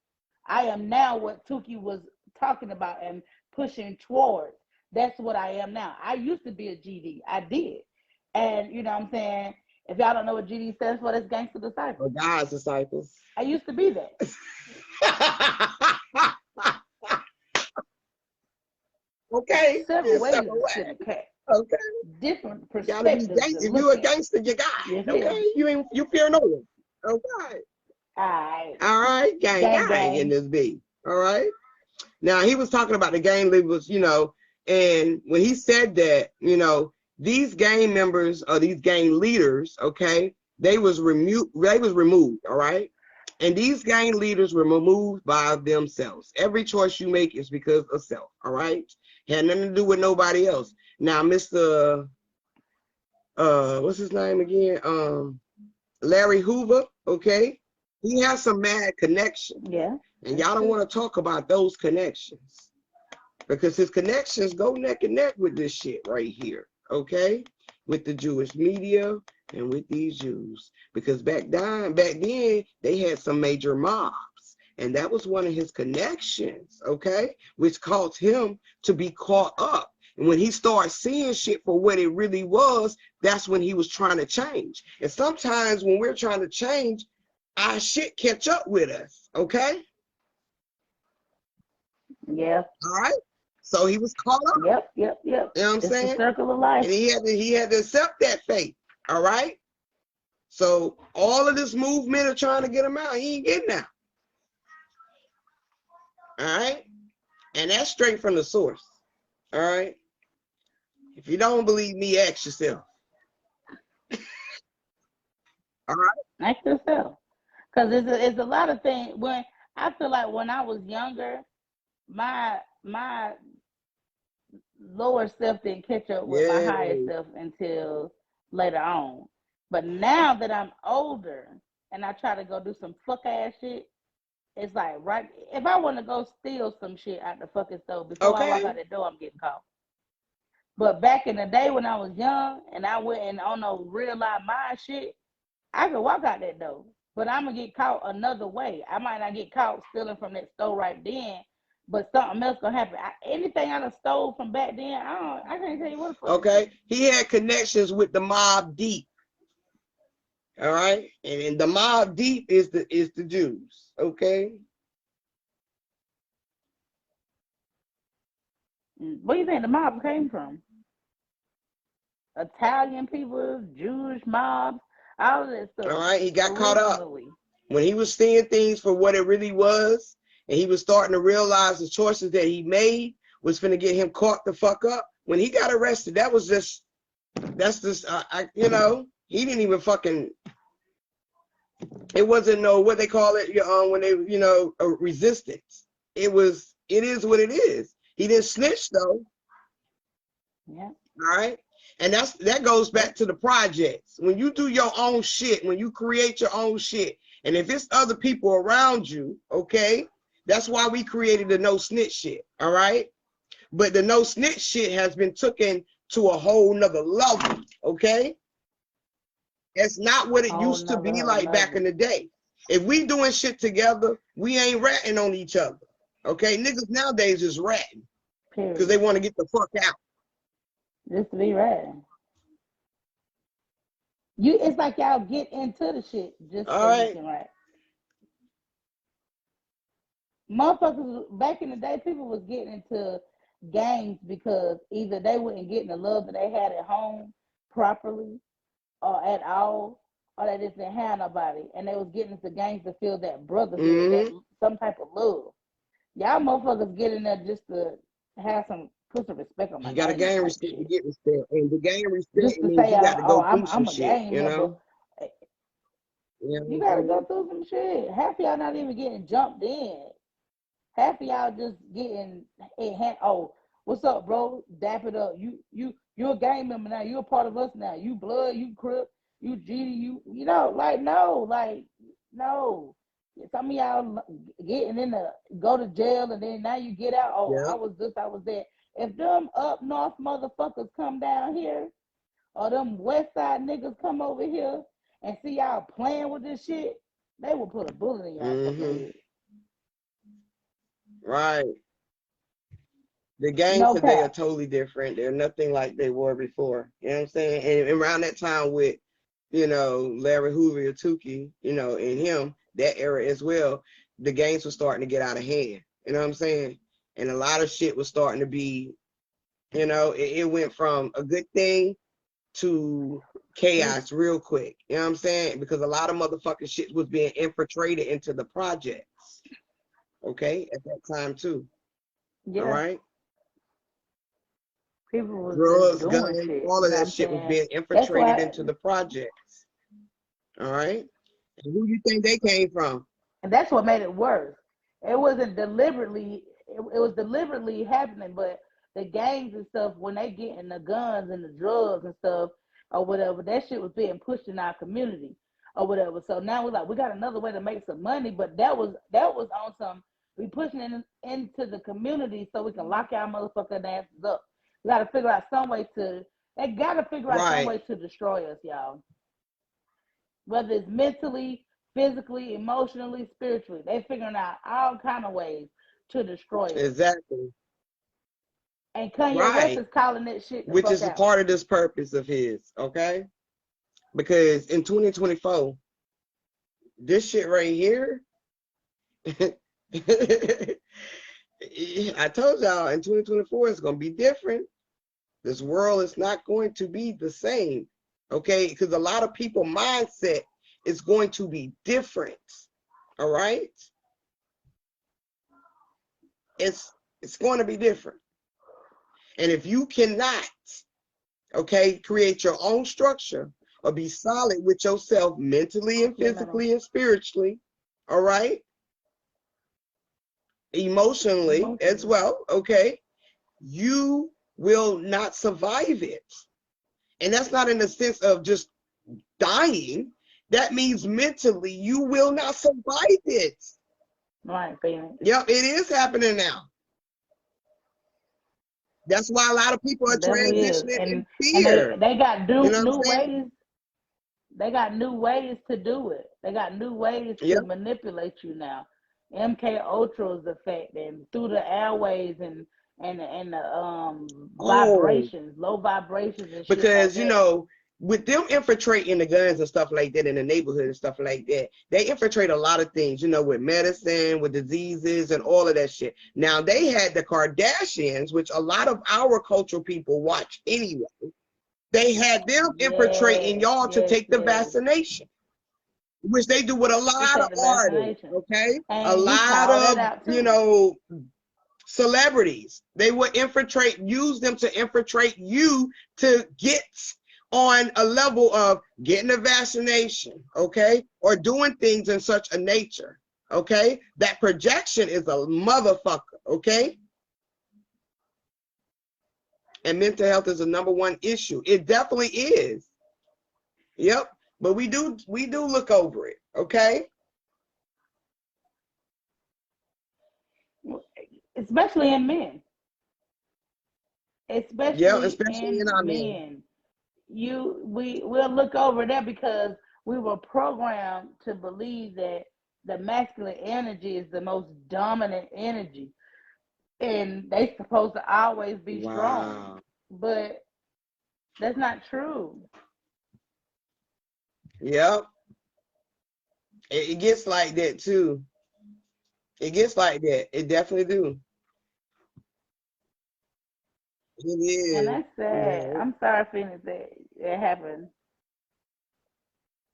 I am now what Tukey was talking about and pushing towards. That's what I am now. I used to be a GD. I did. And you know what I'm saying? If y'all don't know what GD stands for, that's Gangster Disciples. Or God's Disciples. I used to be that. Okay. Several ways to skin a cat. Okay. Different perspectives. If you're a gangster, you got it. Okay. You fear no one. Okay. All right. Gang in this beat. All right. Now he was talking about the gang leaders, and when he said that, these gang members or these gang leaders, okay, they was removed, all right? And these gang leaders were removed by themselves. Every choice you make is because of self, all right? Had nothing to do with nobody else. Now, Mr. What's his name again? Larry Hoover, okay? He has some mad connections. Yeah. And y'all don't want to talk about those connections because his connections go neck and neck with this shit right here, okay? With the Jewish media and with these Jews. Because back then, they had some major mobs. And that was one of his connections, okay? Which caused him to be caught up. And when he started seeing shit for what it really was, that's when he was trying to change. And sometimes when we're trying to change, our shit catch up with us, okay? Yeah. All right. So he was caught up. Yep. You know what I'm It's the saying? circle of life. And he had to accept that fate. All right. So all of this movement of trying to get him out, he ain't getting out. All right. And that's straight from the source. All right. If you don't believe me, ask yourself. All right. Ask yourself. Because it's a lot of things. When I feel like when I was younger, my lower self didn't catch up with my Yeah. higher self until later on. But now that I'm older and I try to go do some fuck ass shit, it's like right if I want to go steal some shit out the fucking store before I walk Okay. out the door, I'm getting caught. But back in the day when I was young and I went and on no real life mind shit, I could walk out that door. But I'm gonna get caught another way. I might not get caught stealing from that store right then, but something else gonna happen. Anything I done stole from back then, I can't tell you what the fuck it Okay. is. He had connections with the mob deep. All right. And the mob deep is the Jews. Okay. Where you think the mob came from? Italian people, Jewish mobs, all of that stuff. All right. He got caught up. Originally. When he was seeing things for what it really was, and he was starting to realize the choices that he made was finna get him caught the fuck up. When he got arrested, that's just he didn't even fucking, it wasn't no, what they call it, when they, a resistance. It is what it is. He didn't snitch though. Yeah. All right. And that goes back to the projects. When you do your own shit, when you create your own shit, and if it's other people around you, okay, that's why we created the no snitch shit. All right. But the no snitch shit has been taken to a whole nother level. Okay. It's not what it Whole used to nother be whole like back level. in the day. If we doing shit together, we ain't ratting on each other. Okay. Niggas nowadays is ratting because they Period. want to get the fuck out. Just to be right. It's like y'all get into the shit just All so you right. can write. Motherfuckers back in the day, people was getting into gangs because either they wouldn't get the love that they had at home properly or at all, or they just didn't have nobody, and they was getting into gangs to feel that brotherhood, that Mm-hmm. some type of love. Y'all motherfuckers get in there just to have some put some respect on my You got to name gain type respect to shit, get respect, and to gain respect just it to means say, you got to oh, go through some I'm a shit. gang You member. know. You know You what I'm gotta go saying? through some shit. Half of y'all not even getting jumped in. Half of y'all just getting oh, what's up, bro? Dap it up. You're a gang member now. You're a part of us now. You blood, you crip, you GD, like no, like no. Some of y'all getting in the go to jail and then now you get out. Oh, Yeah. I was this, I was that. If them up north motherfuckers come down here, or them west side niggas come over here and see y'all playing with this shit, they will put a bullet in y'all fucking Mm-hmm. head. Right. The gangs No today are cap. totally different. They're nothing like they were before. You know what I'm saying? And around that time with, Larry Hoover, Tukey, and him, that era as well, the gangs were starting to get out of hand. You know what I'm saying? And a lot of shit was starting to be, it went from a good thing to chaos real quick. You know what I'm saying? Because a lot of motherfucking shit was being infiltrated into the projects. Okay, at that time too. All Yeah. right. People was just Drugs, doing guns, shit. all You of know what that I'm shit was saying? being That's infiltrated why, into the projects. All right. And who you think they came from? and that's what made it worse. It wasn't deliberately. It was deliberately happening, but the gangs and stuff, when they getting the guns and the drugs and stuff or whatever, that shit was being pushed in our community or whatever. So now we're like, we got another way to make some money, but that was on some. We pushing it into the community so we can lock our motherfucking asses up. We got to figure out some way to. They got to figure out some Right. way to destroy us, y'all. Whether it's mentally, physically, emotionally, spiritually. They figuring out all kind of ways to destroy us. Exactly. And Kanye West Right. is calling that shit the Which fuck is a out. part of this purpose of his. Okay. Because in 2024, this shit right here, I told y'all in 2024 it's going to be different. This world is not going to be the same, okay? Because a lot of people mindset is going to be different, all right? It's going to be different. And if you cannot, okay, create your own structure or be solid with yourself mentally and physically and spiritually, all right? Emotionally as well, okay? You will not survive it. And that's not in the sense of just dying. That means mentally you will not survive it. Right, Phoenix. Yep, it is happening now. That's why a lot of people are transitioning in fear. And they got new saying? ways. They got new ways to do it. They got new ways to manipulate you now. MK Ultra's effect and through the airways and the vibrations, low vibrations and shit. Because like that. With them infiltrating the guns and stuff like that in the neighborhood and stuff like that, they infiltrate a lot of things, with medicine, with diseases and all of that shit. Now they had the Kardashians, which a lot of our cultural people watch anyway. They had them infiltrating y'all to take the vaccination, which they do with a lot of artists, okay? And a lot of, celebrities. They would use them to infiltrate you to get on a level of getting a vaccination, okay? Or doing things in such a nature, okay? That projection is a motherfucker, okay? And mental health is a #1 issue. It definitely is. Yep. But we do look over it, okay? Especially in men. Especially in our men. We'll look over that because we were programmed to believe that the masculine energy is the most dominant energy. And they supposed to always be strong. But that's not true. Yep. It gets like that too. It gets like that. It definitely do. It is. And that's sad. Yeah. I'm sorry, Phoenix, that it happened.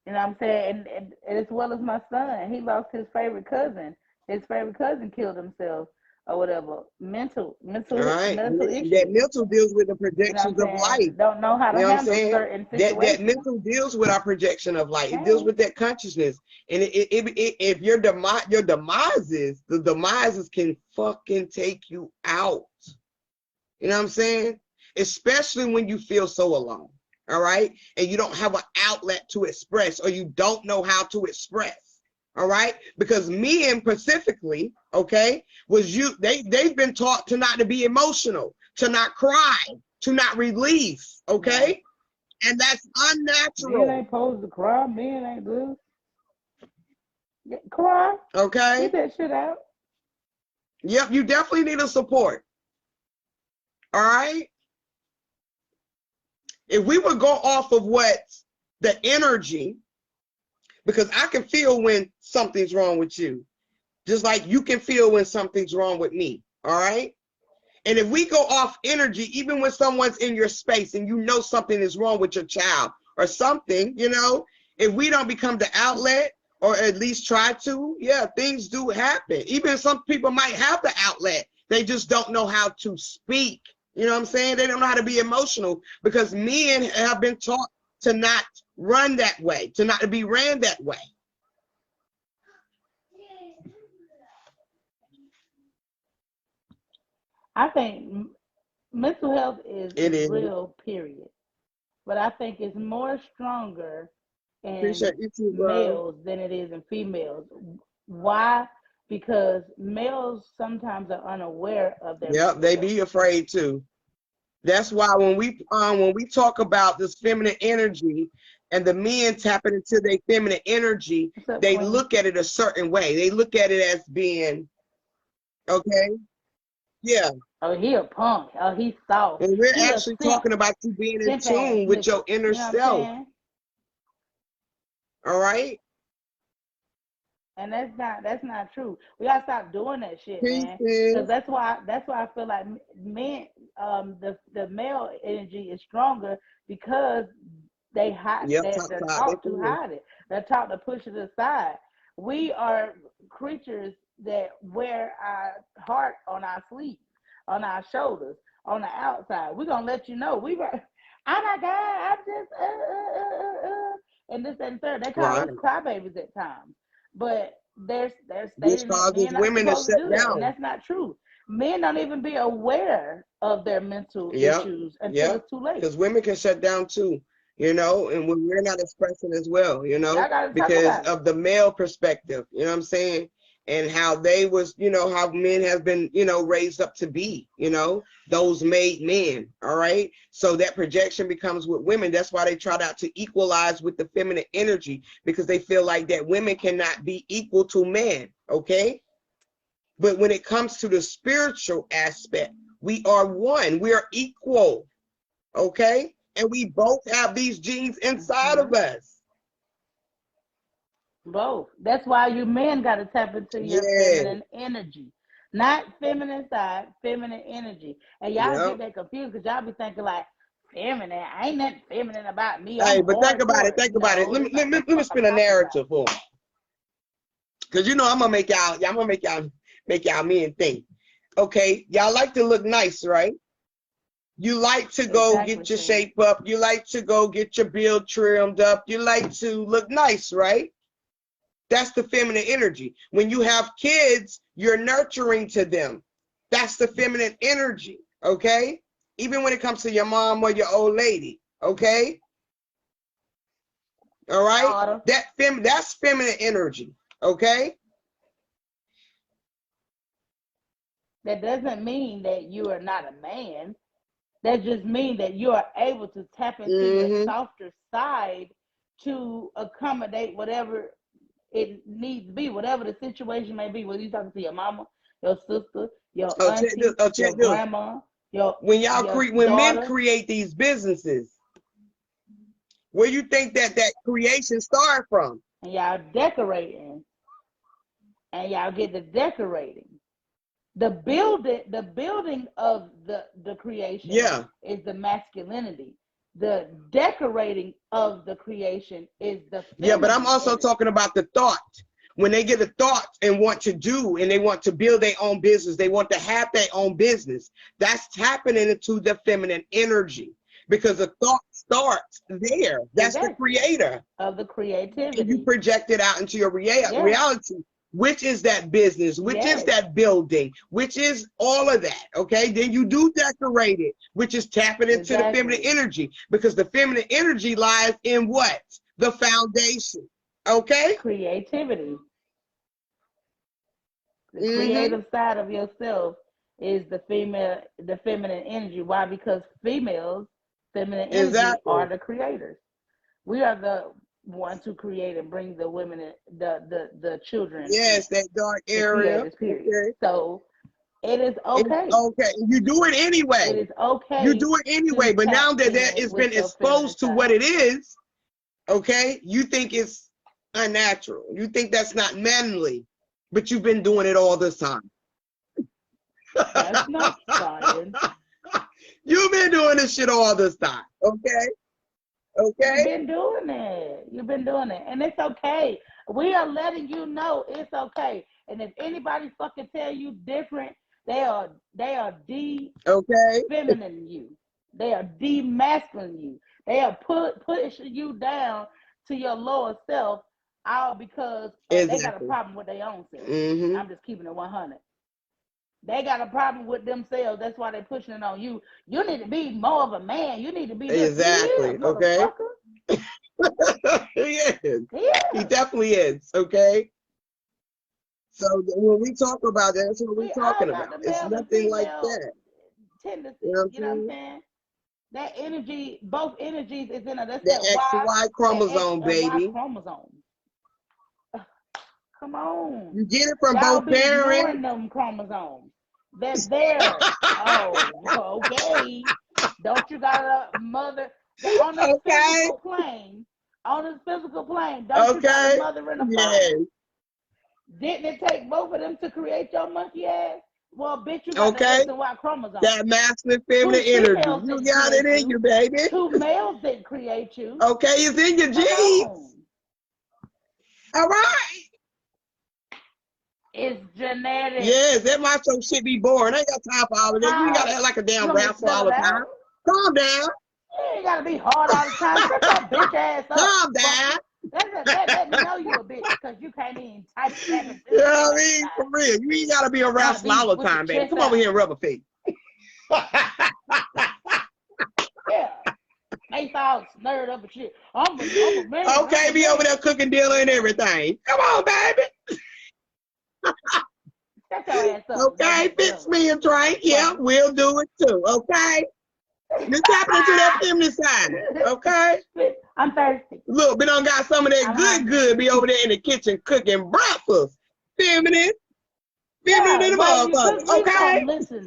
You know what I'm saying? And as well as my son, he lost his favorite cousin. His favorite cousin killed himself or whatever. Mental issues. That mental deals with the projections of life. Don't know how to handle certain situations. That mental deals with our projection of life. It deals with that consciousness. And if your demises can fucking take you out. You know what I'm saying? Especially when you feel so alone. All right. And you don't have an outlet to express, or you don't know how to express. All right. Because men specifically, okay, they've been taught to be emotional, to not cry, to not release. Okay. Yeah. And that's unnatural. Men ain't supposed to cry. Men ain't good. Cry. Okay. Get that shit out. Yep. You definitely need a support. All right. If we would go off of what the energy, because I can feel when something's wrong with you, just like you can feel when something's wrong with me. All right. And if we go off energy, even when someone's in your space and you know something is wrong with your child or something, if we don't become the outlet, or at least try to, things do happen. Even some people might have the outlet. They just don't know how to speak. You know what I'm saying? They don't know how to be emotional, because men have been taught to not run that way, to not be ran that way. I think mental health is real, period. But I think it's more stronger in males than it is in females. Why? Because males sometimes are unaware of their mental they be afraid too. That's why when we talk about this feminine energy and the men tapping into their feminine energy, they look at it a certain way. They look at it as being, okay, yeah. Oh, he a punk. Oh, he's soft. And we're actually talking about you being in tune with your inner self. All right? And that's not true. We gotta stop doing that shit, man. Because Pieces. that's why I feel like men, the male energy is stronger because they hide. Yep, top They're side. They taught to feel hide it. They're taught to push it aside. We are creatures that wear our heart on our sleeves, on our shoulders, on the outside. We're gonna let you know. Oh my God, I'm just and this and third. They call right. us crybabies at times, but they're Which stating that causes men not women to supposed to shut do that, and down. that's not true. Men don't even be aware of their mental Yep. issues until Yep. it's too late. Because women can shut down too, and when we're not expressing as well, Y'all gotta talk because about it. of the male perspective, you know what I'm saying? And how they was, how men have been, raised up to be, those made men. All right. So that projection becomes with women. That's why they try to equalize with the feminine energy, because they feel like that women cannot be equal to men. Okay. But when it comes to the spiritual aspect, we are one. We are equal. Okay. And we both have these genes inside Mm-hmm. of us. Both. That's why you men got to tap into your Yeah. feminine energy. Not feminine side, feminine energy. And y'all get Yep. that confused because y'all be thinking like, feminine, ain't nothing feminine about me. Hey, I'm but think about it. hardcore. Think about it. No, Let me that's not let me the let me fuck I'm spin a talking about. narrative for them. Cause I'm gonna make y'all men think. Okay, y'all like to look nice, right? You like to go Exactly, get your Shannon. shape up. You like to go get your build trimmed up. You like to look nice, right? That's the feminine energy. When you have kids, you're nurturing to them. That's the feminine energy, okay? Even when it comes to your mom or your old lady, okay? All right? Daughter. That's feminine energy, okay? That doesn't mean that you are not a man. That just means that you are able to tap into your Mm-hmm. softer side to accommodate whatever it needs to be, whatever the situation may be, whether you're talking to your mama, your sister, your Oh, check this. auntie, Oh, your check this. grandma, your When when men daughter, create these businesses, where you think that creation started from? and y'all decorating, and y'all get the decorating. The building of the creation Yeah. is the masculinity. The decorating of the creation is the Yeah, but I'm feminine also energy. talking about the thought. When they get a thought and want to do and they want to build their own business, they want to have their own business. That's happening into the feminine energy because the thought starts there. That's the Exactly. creator. Of the And you creativity. project it out into your Yes. reality, which is that business, which is Yes. that building, which is all of that. Okay. Then you do decorate it, which is tapping into the feminine Exactly. energy, because the feminine energy lies in what? The foundation. Okay. Creativity. The Mm-hmm. creative side of yourself is the feminine energy. Why? Because females, feminine energy are Exactly. the creators. We are the ones who create and bring the women, the children in, Yes, that dark the area. creators. Period. Okay. So it is It's okay. okay. You do it anyway. It is You okay do it to anyway. But tap now that in it's with been your feminine exposed to what side. it is, okay, you think it's unnatural. You think that's not manly, but you've been doing it all this time. That's not science. You've been doing this shit all this time. Okay. You've Okay. been doing it. You've been doing it. And it's okay. We are letting you know it's okay. And if anybody fucking tell you different, they are Okay. de-feminine you. They are de-masculine you. They are pushing you down to your lower self, all because they got a Exactly. problem with their own self. Mm-hmm. I'm just keeping it 100. They got a problem with themselves. That's why they're pushing it on you. You need to be more of a man. You need to be this. He is, Exactly. Okay. motherfucker. He is. He He is. definitely is. Okay. So when we talk about that, that's what we're We all talking got about. the It's male and nothing like female that. You know tendencies. what I'm You know what I'm saying? saying? That energy, both energies is in a, that's The that X and Y, Y that X chromosome, and Y baby. chromosome. Come on. You get it from Y'all both be parents. ignoring them chromosomes. They're there. Oh, okay. Don't you got a mother on this Okay. physical plane? On this physical plane, don't you got a Okay. mother and a father? Yes. Didn't it take both of them to create your monkey ass? Well, bitch, you got the Okay? X and Y chromosome. That masculine, feminine Two energy. females You didn't got it create in you. you, baby. Two males didn't create you. Okay, it's in your Come genes. on. All right. It's genetic. Yes, that might some shit be boring. I ain't got time for all of that. You ain't got to act like a You damn want me to rascal spell all it the time. out? Calm down. You ain't gotta be hard all the time. Shut your bitch ass up. Calm down. Let me know you a bitch because you can't even type seven. You know what I mean? For real. You ain't got to be a rascal all the time, baby. Come over here and rub a face. Yeah. They all snurred up and shit. I'm a man. Okay, be over there cooking dinner and everything. Come on, baby. Shut your ass up. Okay, fix me and drink. Yeah, we'll do it too. Okay? You're tapping into that feminine side. Okay? I'm thirsty. Look, we done got some of that good be over there in the kitchen cooking breakfast. Feminine. Feminine in the motherfucker. Okay? Listen,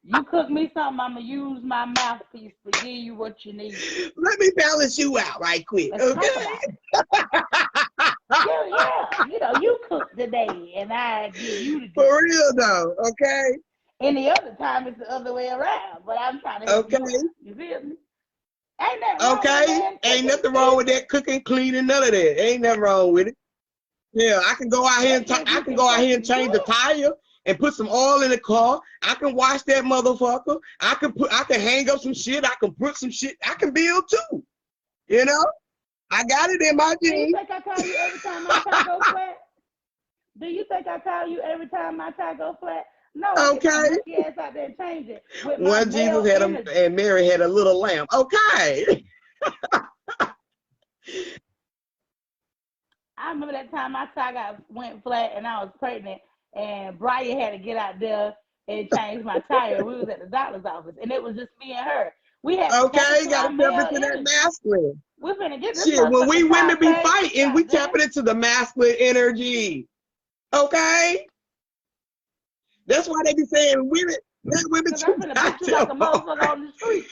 you cook me something, I'm going to use my mouthpiece to give you what you need. Let me balance you out right quick, okay? Yeah, you cook today, and I give you the For real, though, okay? Any other time, it's the other way around, but I'm trying to help you feel me? Ain't nothing wrong with that. Ain't nothing wrong with that cooking, cleaning, none of that. Ain't nothing wrong with it. Yeah, I can go out here and change the tire and put some oil in the car. I can wash that motherfucker. I can hang up some shit. I can put some shit. I can build too. You know? I got it in my genes. Do you think I call you every time my tire go flat? Do you think I call you every time my tire go flat? No. Okay. Get your ass out there and change it. One Jesus had and Mary had a little lamb. Okay. I remember that time my tire went flat and I was pregnant, and Brian had to get out there and change my tire. We was at the doctor's office, and it was just me and her. We had got to tap into that masculine. We're finna get this shit. When we women be fighting, we tap into the masculine energy. Okay? That's why they be saying women too beat you like a motherfucker on the street.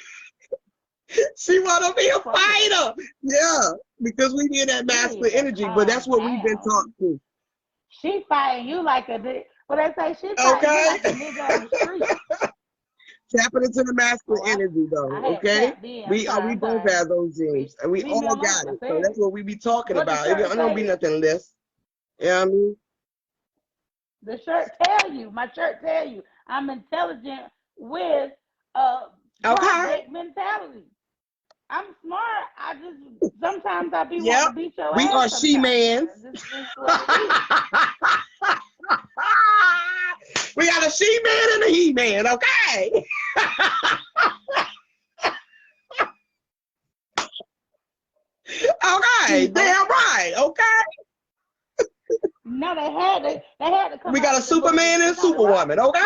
She wanna be a fighter. Yeah, because we need that masculine energy, but that's what we've been taught to. She fighting you like a they say she fighting you like a nigga on the street. Tapping into the masculine energy though, okay? We both have those genes. And we all got it. So that's what we be talking about. It don't be nothing less. You know what I mean? The shirt tell you, my shirt tell you, I'm intelligent with project mentality. I'm smart. I just sometimes I be wanting to beat your ass. We are she-mans. We got a she-man and a he-man, okay? Okay, damn right, okay? No, they had to come. We got a Superman and a Superwoman, okay?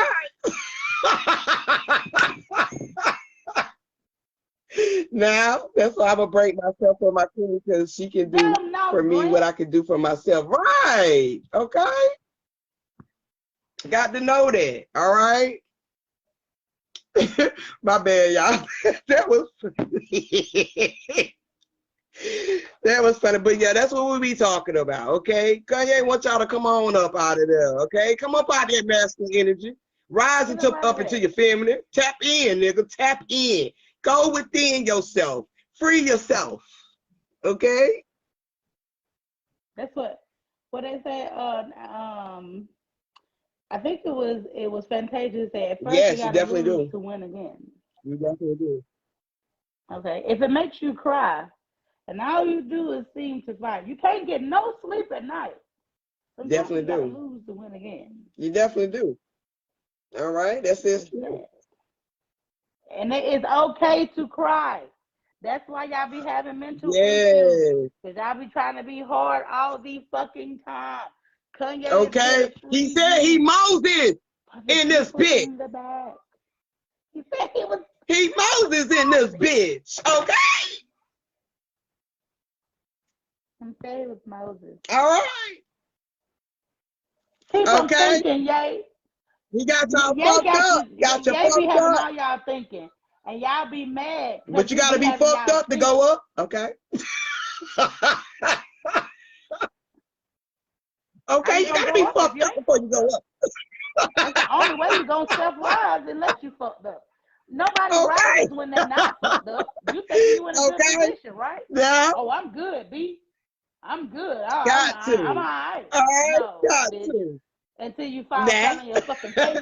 Now, that's why I'm gonna break myself for my queen, because she can do for me what I can do for myself. Right, okay? Got to know that, all right? My bad, y'all. That was that was funny, but yeah, that's what we be talking about, okay? Kanye wants y'all to come on up out of there, okay? Come up out of that masculine energy. Rise up into your feminine. Tap in, nigga. Tap in. Go within yourself. Free yourself, okay? That's what they say. I think it was Fantasia said. At first yes, you you definitely lose do. To win again. You definitely do. Okay, if it makes you cry, and all you do is seem to fight, you can't get no sleep at night. Sometimes definitely you do. Lose to win again. You definitely do. All right, that's it. And it is okay to cry. That's why y'all be having mental issues. Because y'all be trying to be hard all the fucking time. Kanye he said he Moses in this bitch. He said he Moses in this bitch. Okay? He said he was Moses. All right. Keep on thinking, Yay. He got y'all fucked up. Got you fucked be having up. all y'all thinking. And y'all be mad. But you gotta be fucked up to go up. Okay. Okay, you gonna gotta go be up if fucked you up ain't before you fucked go up? up. That's the only way you gonna self-rise unless you fucked up. Nobody Okay. rises when they not fucked up. You thinking you in a good Okay. position, right? Now, Oh, I'm good, B. I'm good. got I'm to. all right. All right, No, got bitch. to. Until you fall Nah. flat on your fucking face.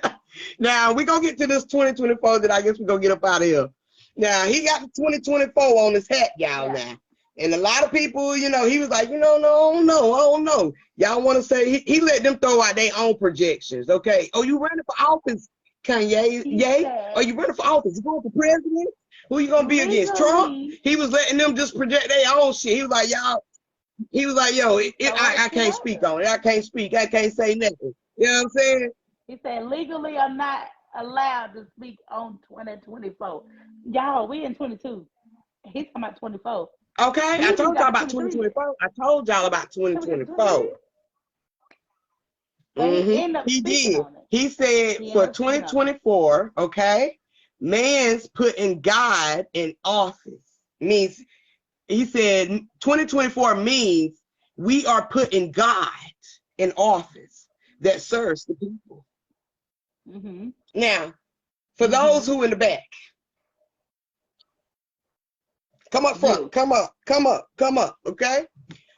Now we gonna get to this 2024 that I guess we're gonna get up out of here. Now he got the 2024 on his hat, y'all. Yeah. Now, and a lot of people, he was like, no, I don't know. Y'all want to say he let them throw out their own projections. Okay. Oh, you running for office, Kanye? He Yay? Are said you running for office? You going for president? Who you gonna be against? Trump? legally He was letting them just project their own shit. He was like, y'all. He was like, yo, throwing I shit can't out speak there. on it. I can't speak. I can't say nothing. You know what I'm saying? He said legally I'm not allowed to speak on 2024. Y'all, we in 22. He's talking about 24. Okay, He I ain't even told got y'all to about 23 yet. 2024. I told y'all about Can we get to 23 2024. yet? But he ended up He speaking did. on it. He said He for ended up speaking on it. 2024, okay, man's putting God in office. Means he said 2024 means we are putting God in office that serves the people. Mm-hmm. Now, for those who in the back, come up front, You. come up, okay?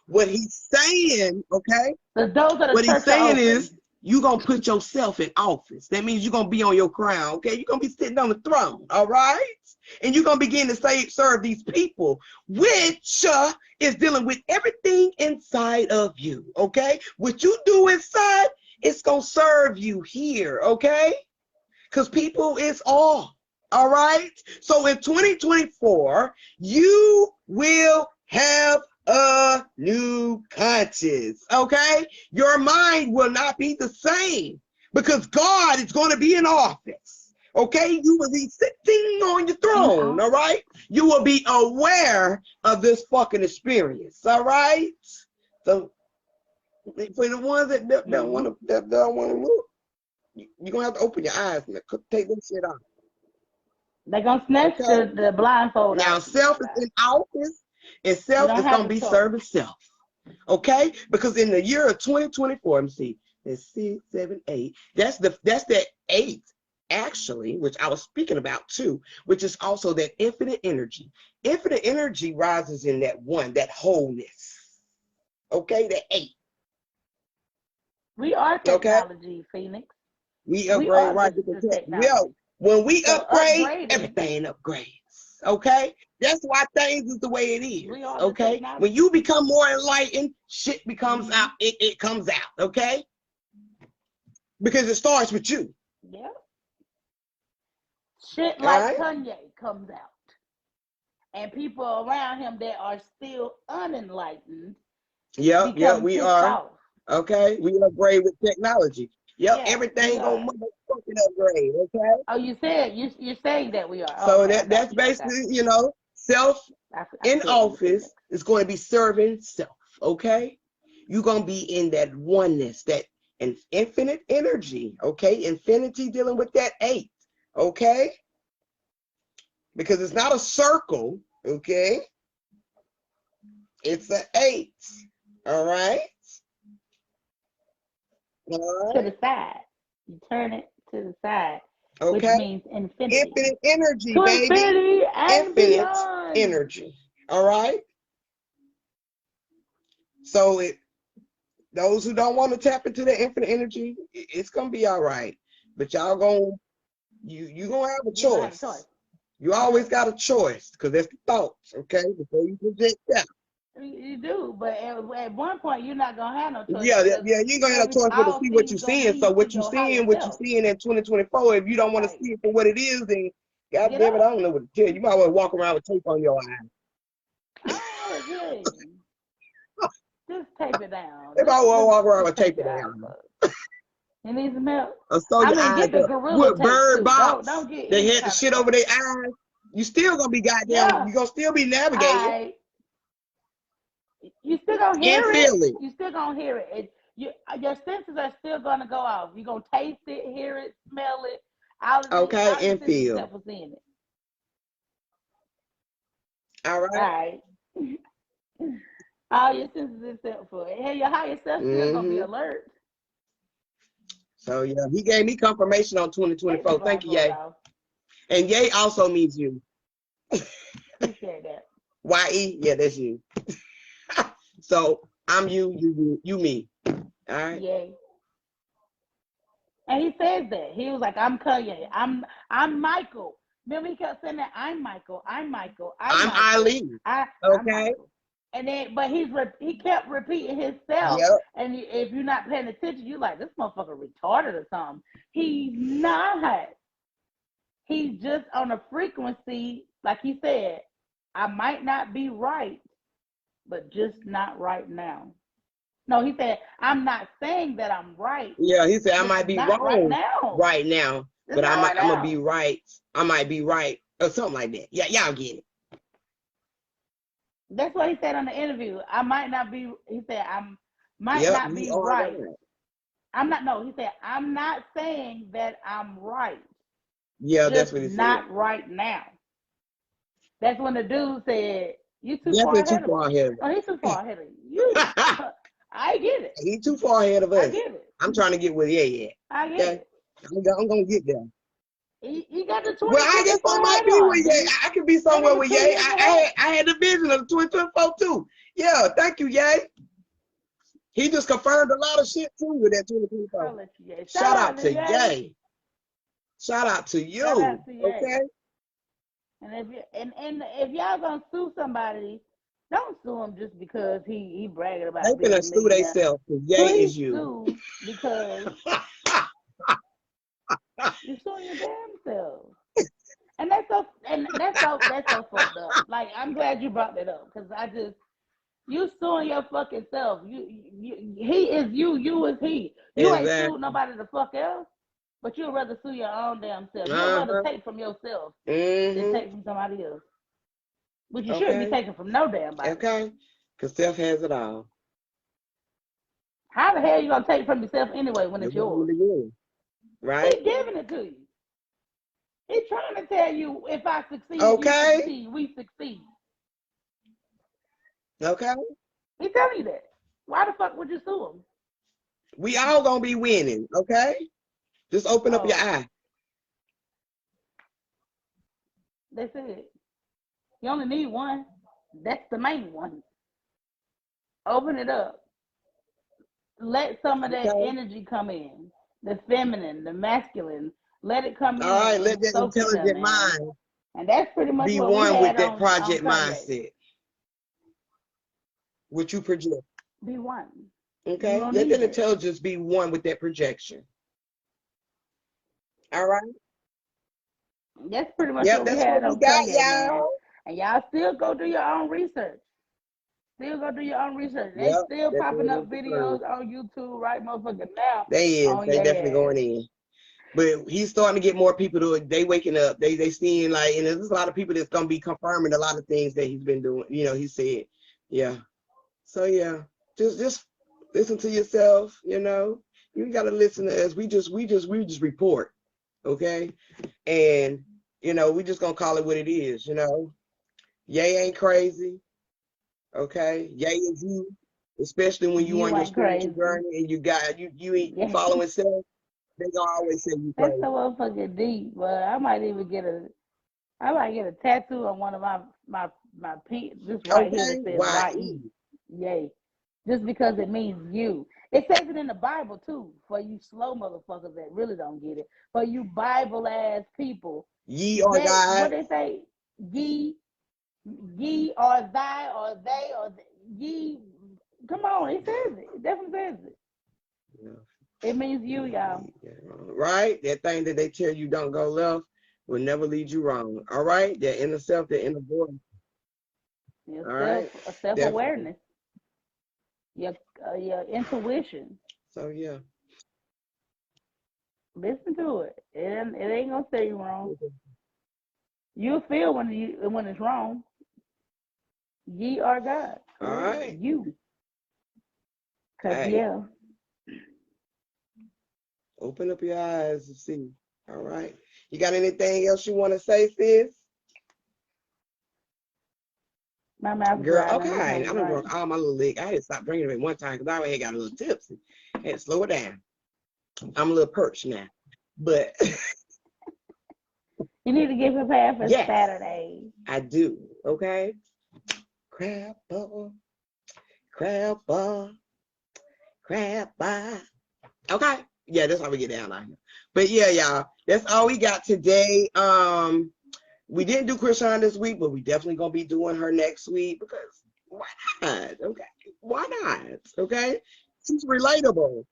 What he's saying, okay? The doors of the What he's church are saying open. is you're going to put yourself in office. That means you're going to be on your crown, okay? You're going to be sitting on the throne, all right? And you're going to begin to serve these people, which is dealing with everything inside of you, okay? What you do inside, it's going to serve you here, okay? Because people is all right? So in 2024, you will have a new conscience, okay? Your mind will not be the same because God is going to be in office, okay? You will be sitting on your throne, all right? You will be aware of this fucking experience, all right? So for the ones that don't want to look, you're going to have to open your eyes and take this shit off. They're going to snatch Okay. the blindfold Now, out. self is in office, and self is going to be serving self. Okay? Because in the year of 2024, let me see, there's 6, 7, 8. That's that 8, actually, which I was speaking about too, which is also that infinite energy. Infinite energy rises in that 1, that wholeness. Okay? That 8. We are technology, okay? Phoenix. We upgrade right with the technology. Yeah. When we upgrade, everything upgrades. Okay? That's why things is the way it is. Okay? When you become more enlightened, shit becomes out. It comes out. Okay? Because it starts with you. Yeah. Shit like Kanye comes out. And people around him that are still unenlightened. Yeah, we are. Off. Okay? We upgrade with technology. Yep, yeah, everything gonna motherfucking upgrade, okay? Oh, you said you're saying that we are. So that's basically, self in office is going to be serving self, okay? You're gonna be in that oneness, that infinite energy, okay? Infinity dealing with that 8, okay? Because it's not a circle, okay? It's an 8, all right? To the side. You turn it to the side. Okay. Which means infinity. Infinite energy, to baby. Infinity and infinite beyond. Energy. All right. So those who don't want to tap into the infinite energy, it's gonna be all right. But y'all you gonna have a choice. You always got a choice because that's the thoughts, okay? Before you project out. You do, but at one point you're not gonna have no choice. Yeah, you ain't gonna have no choice but to see what you're seeing. So what you're seeing in 2024, if you don't want to see it for what it is, then God damn it, I don't know what to tell you. You might want to walk around with tape on your eyes. Oh, just tape it down. If I want to walk around with tape it down. You need some help? So get the gorilla bird box. Don't get they had the shit over their eyes. You still gonna be goddamn. Yeah. You gonna still be navigating. Right. You still gonna hear it. You still gonna hear it. Your senses are still gonna go off. You're gonna taste it, hear it, smell it. Okay, and feel. It. All right. All right. All your senses except for it. Hey, your higher self still gonna be alert. So yeah, he gave me confirmation on Take the 2024. Thank you, blindfold Yay. off. And Yay also means you. Appreciate that. Y-E, yeah, that's you. So I'm you me. All right. Yay. And he says that. He was like, I'm Kanye. I'm Michael. Remember he kept saying that I'm Michael. I'm Michael. I'm Michael. Eileen. I'm Okay. Michael. And then, but he kept repeating himself. Yep. And if you're not paying attention, you're like, this motherfucker retarded or something. He's not. He's just on a frequency, like he said, I might not be right, but just not right now. No, he said, I'm not saying that I'm right. Yeah, he said I Just might be not right wrong now. right now, Just but not right I'm now. gonna be right. I might be right or something like that. Yeah, y'all get it. That's what he said on the interview. I might not be. He said I might Yep, not be you are right. right. I'm not. No, he said I'm not saying that I'm right. Yeah, Just that's what he said. not right now. That's when the dude said, "You too far Definitely too ahead of far me." ahead of Oh, he's too far ahead of you. I get it. He's too far ahead of I us. get it. I'm trying to get where Ye at. I get Okay, it. I'm gonna get there. He got the 2024 Well, I guess I might be with Ye. I could be somewhere with Ye. I had the vision of the 2024 too. Yeah, thank you, Ye. He just confirmed a lot of shit too with that 2024. Shout out to Ye. Shout out to you. Shout out to Ye. Okay. And if y'all gonna sue somebody, don't sue him just because he bragging about They being finna a sue millionaire. themselves because Ye is you. Sue because you're suing your damn self. And that's so fucked up. Like, I'm glad you brought that up because you suing your fucking self. He is you. You is he. You ain't sued nobody the fuck else, but you'd rather sue your own damn self. You'd rather take from yourself than take from somebody else. But you shouldn't be taking from no damn body. Okay, because self has it all. How the hell you gonna take from yourself anyway when it's yours? Right? He's giving it to you. He's trying to tell you, if I succeed, okay, you succeed, we succeed. Okay. He's telling you that. Why the fuck would you sue him? We all gonna be winning, okay? Just open up your eye. That's it. You only need one. That's the main one. Open it up. Let some of that energy come in. The feminine, the masculine. Let it come in. All right, let that intelligent mind and that's pretty much be what one we had with that on, project on mindset. What you project. Be one. Okay. Let that intelligence be one with that projection. All right. That's pretty much what we had on Kanye, man. And y'all still go do your own research. Still go do your own research. They still popping up videos on YouTube right motherfucking now. They definitely going in. But he's starting to get more people they waking up. They seeing like, and there's a lot of people that's gonna be confirming a lot of things that he's been doing. You know, he said, yeah. So yeah, just listen to yourself. You know, you gotta listen to us. We just report, okay? And you know, we just gonna call it what it is. You know, Ye ain't crazy, okay? Ye is you, especially when you on your spiritual journey and you ain't following self. They gonna always say you crazy. That's so motherfucking deep, but I might get a tattoo on one of my feet, just right here that says Y-E. Yay. Just because it means you. It says it in the Bible too, for you slow motherfuckers that really don't get it. For you Bible ass people. Ye or God. What they say? Ye or thy or they or ye. Come on, it says it. It definitely says it. Yeah. It means you, y'all. Right? That thing that they tell you don't go left will never lead you wrong. All right? That inner self, that inner voice. Self-awareness. Your intuition. So yeah. Listen to it. It ain't gonna say you wrong. You'll feel when it's wrong. Ye are God. All right. You. Cause open up your eyes and see. All right. You got anything else you want to say, sis? My mouth is Girl, dry. I need okay. something I to done drink. drunk all my little lick. I had to stop drinking it one time because I already got a little tipsy. I had to slow it down. I'm a little perched now. But You need to get prepared for yes, Saturday. I do. Okay. Crab bar, crab bar, crab bar. Okay. Yeah, that's how we get down out here. But yeah, y'all, that's all we got today. We didn't do Krishan this week, but we definitely gonna be doing her next week because why not? Okay. Why not? Okay. She's relatable.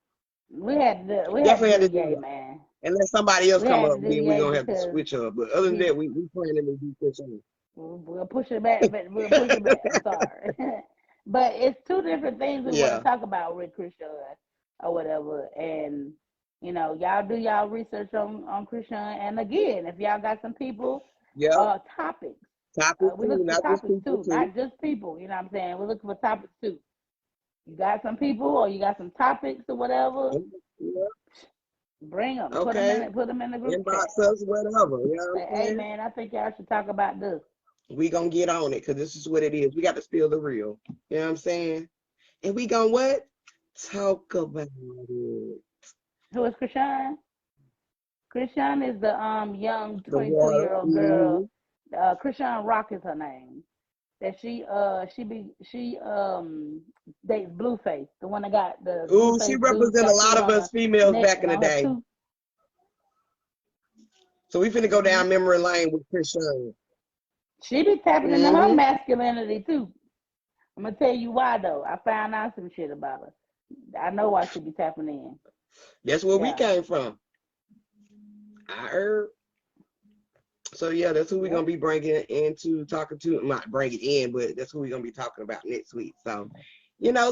We had Definitely to had do to do Yay, it. man. Unless somebody else We come had up, to do then we're Yay gonna have to because switch up. But other than he that, we planning to do Krishan. we'll push it back, but we'll push it back. I'm sorry. But it's two different things we want to Yeah. talk about with Krishan or whatever. And y'all do y'all research on Krishan. And again, if y'all got some people, Yep. topics. Topic We too, look for not just topics people too, too. not just people. You know what I'm saying? We're looking for topics too. You got some people or you got some topics or whatever, Yeah. bring them. Okay. Put them in the group chat. Inbox us, whatever. You know what Say, I'm hey saying? man, I think y'all should talk about this. We gonna get on it because this is what it is. We got to spill the real. You know what I'm saying? And we gonna what? Talk about it. Who is Krishan? Krishan is the young The 22-year water. old girl. Krishan Rock is her name. That she dates Blueface, the one that got the Ooh, she Blueface dude represent a lot tattooed of on us her females neck back in and the on her day. tooth. So we finna go Mm-hmm. down memory lane with Krishan. She be tapping into her Mm-hmm. masculinity too. I'm gonna tell you why though. I found out some shit about her. I know why she be tapping in. That's where we Yeah. came from. I heard. So yeah, that's who we're gonna Yep. be bringing into talking to. Not bring it in, but that's who we're gonna be talking about next week. So,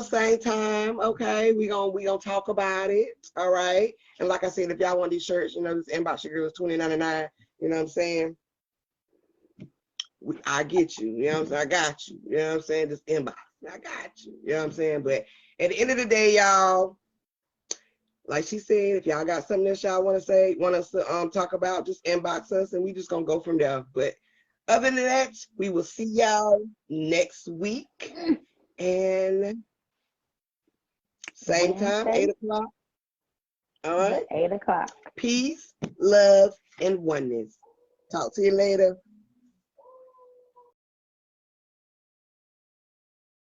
same time. Okay, we gonna talk about it. All right. And like I said, if y'all want these shirts, this inbox your girl is $20.99. You know what I'm saying? I get you. You know what I'm saying? I got you. You know what I'm saying? Just inbox. I got you. You know what I'm saying? But at the end of the day, y'all, like she said, if y'all got something that y'all want us to talk about, just inbox us and we just gonna go from there. But other than that, we will see y'all next week. And same time, Wednesday, 8 o'clock. All right. 8 o'clock. Peace, love, and oneness. Talk to you later.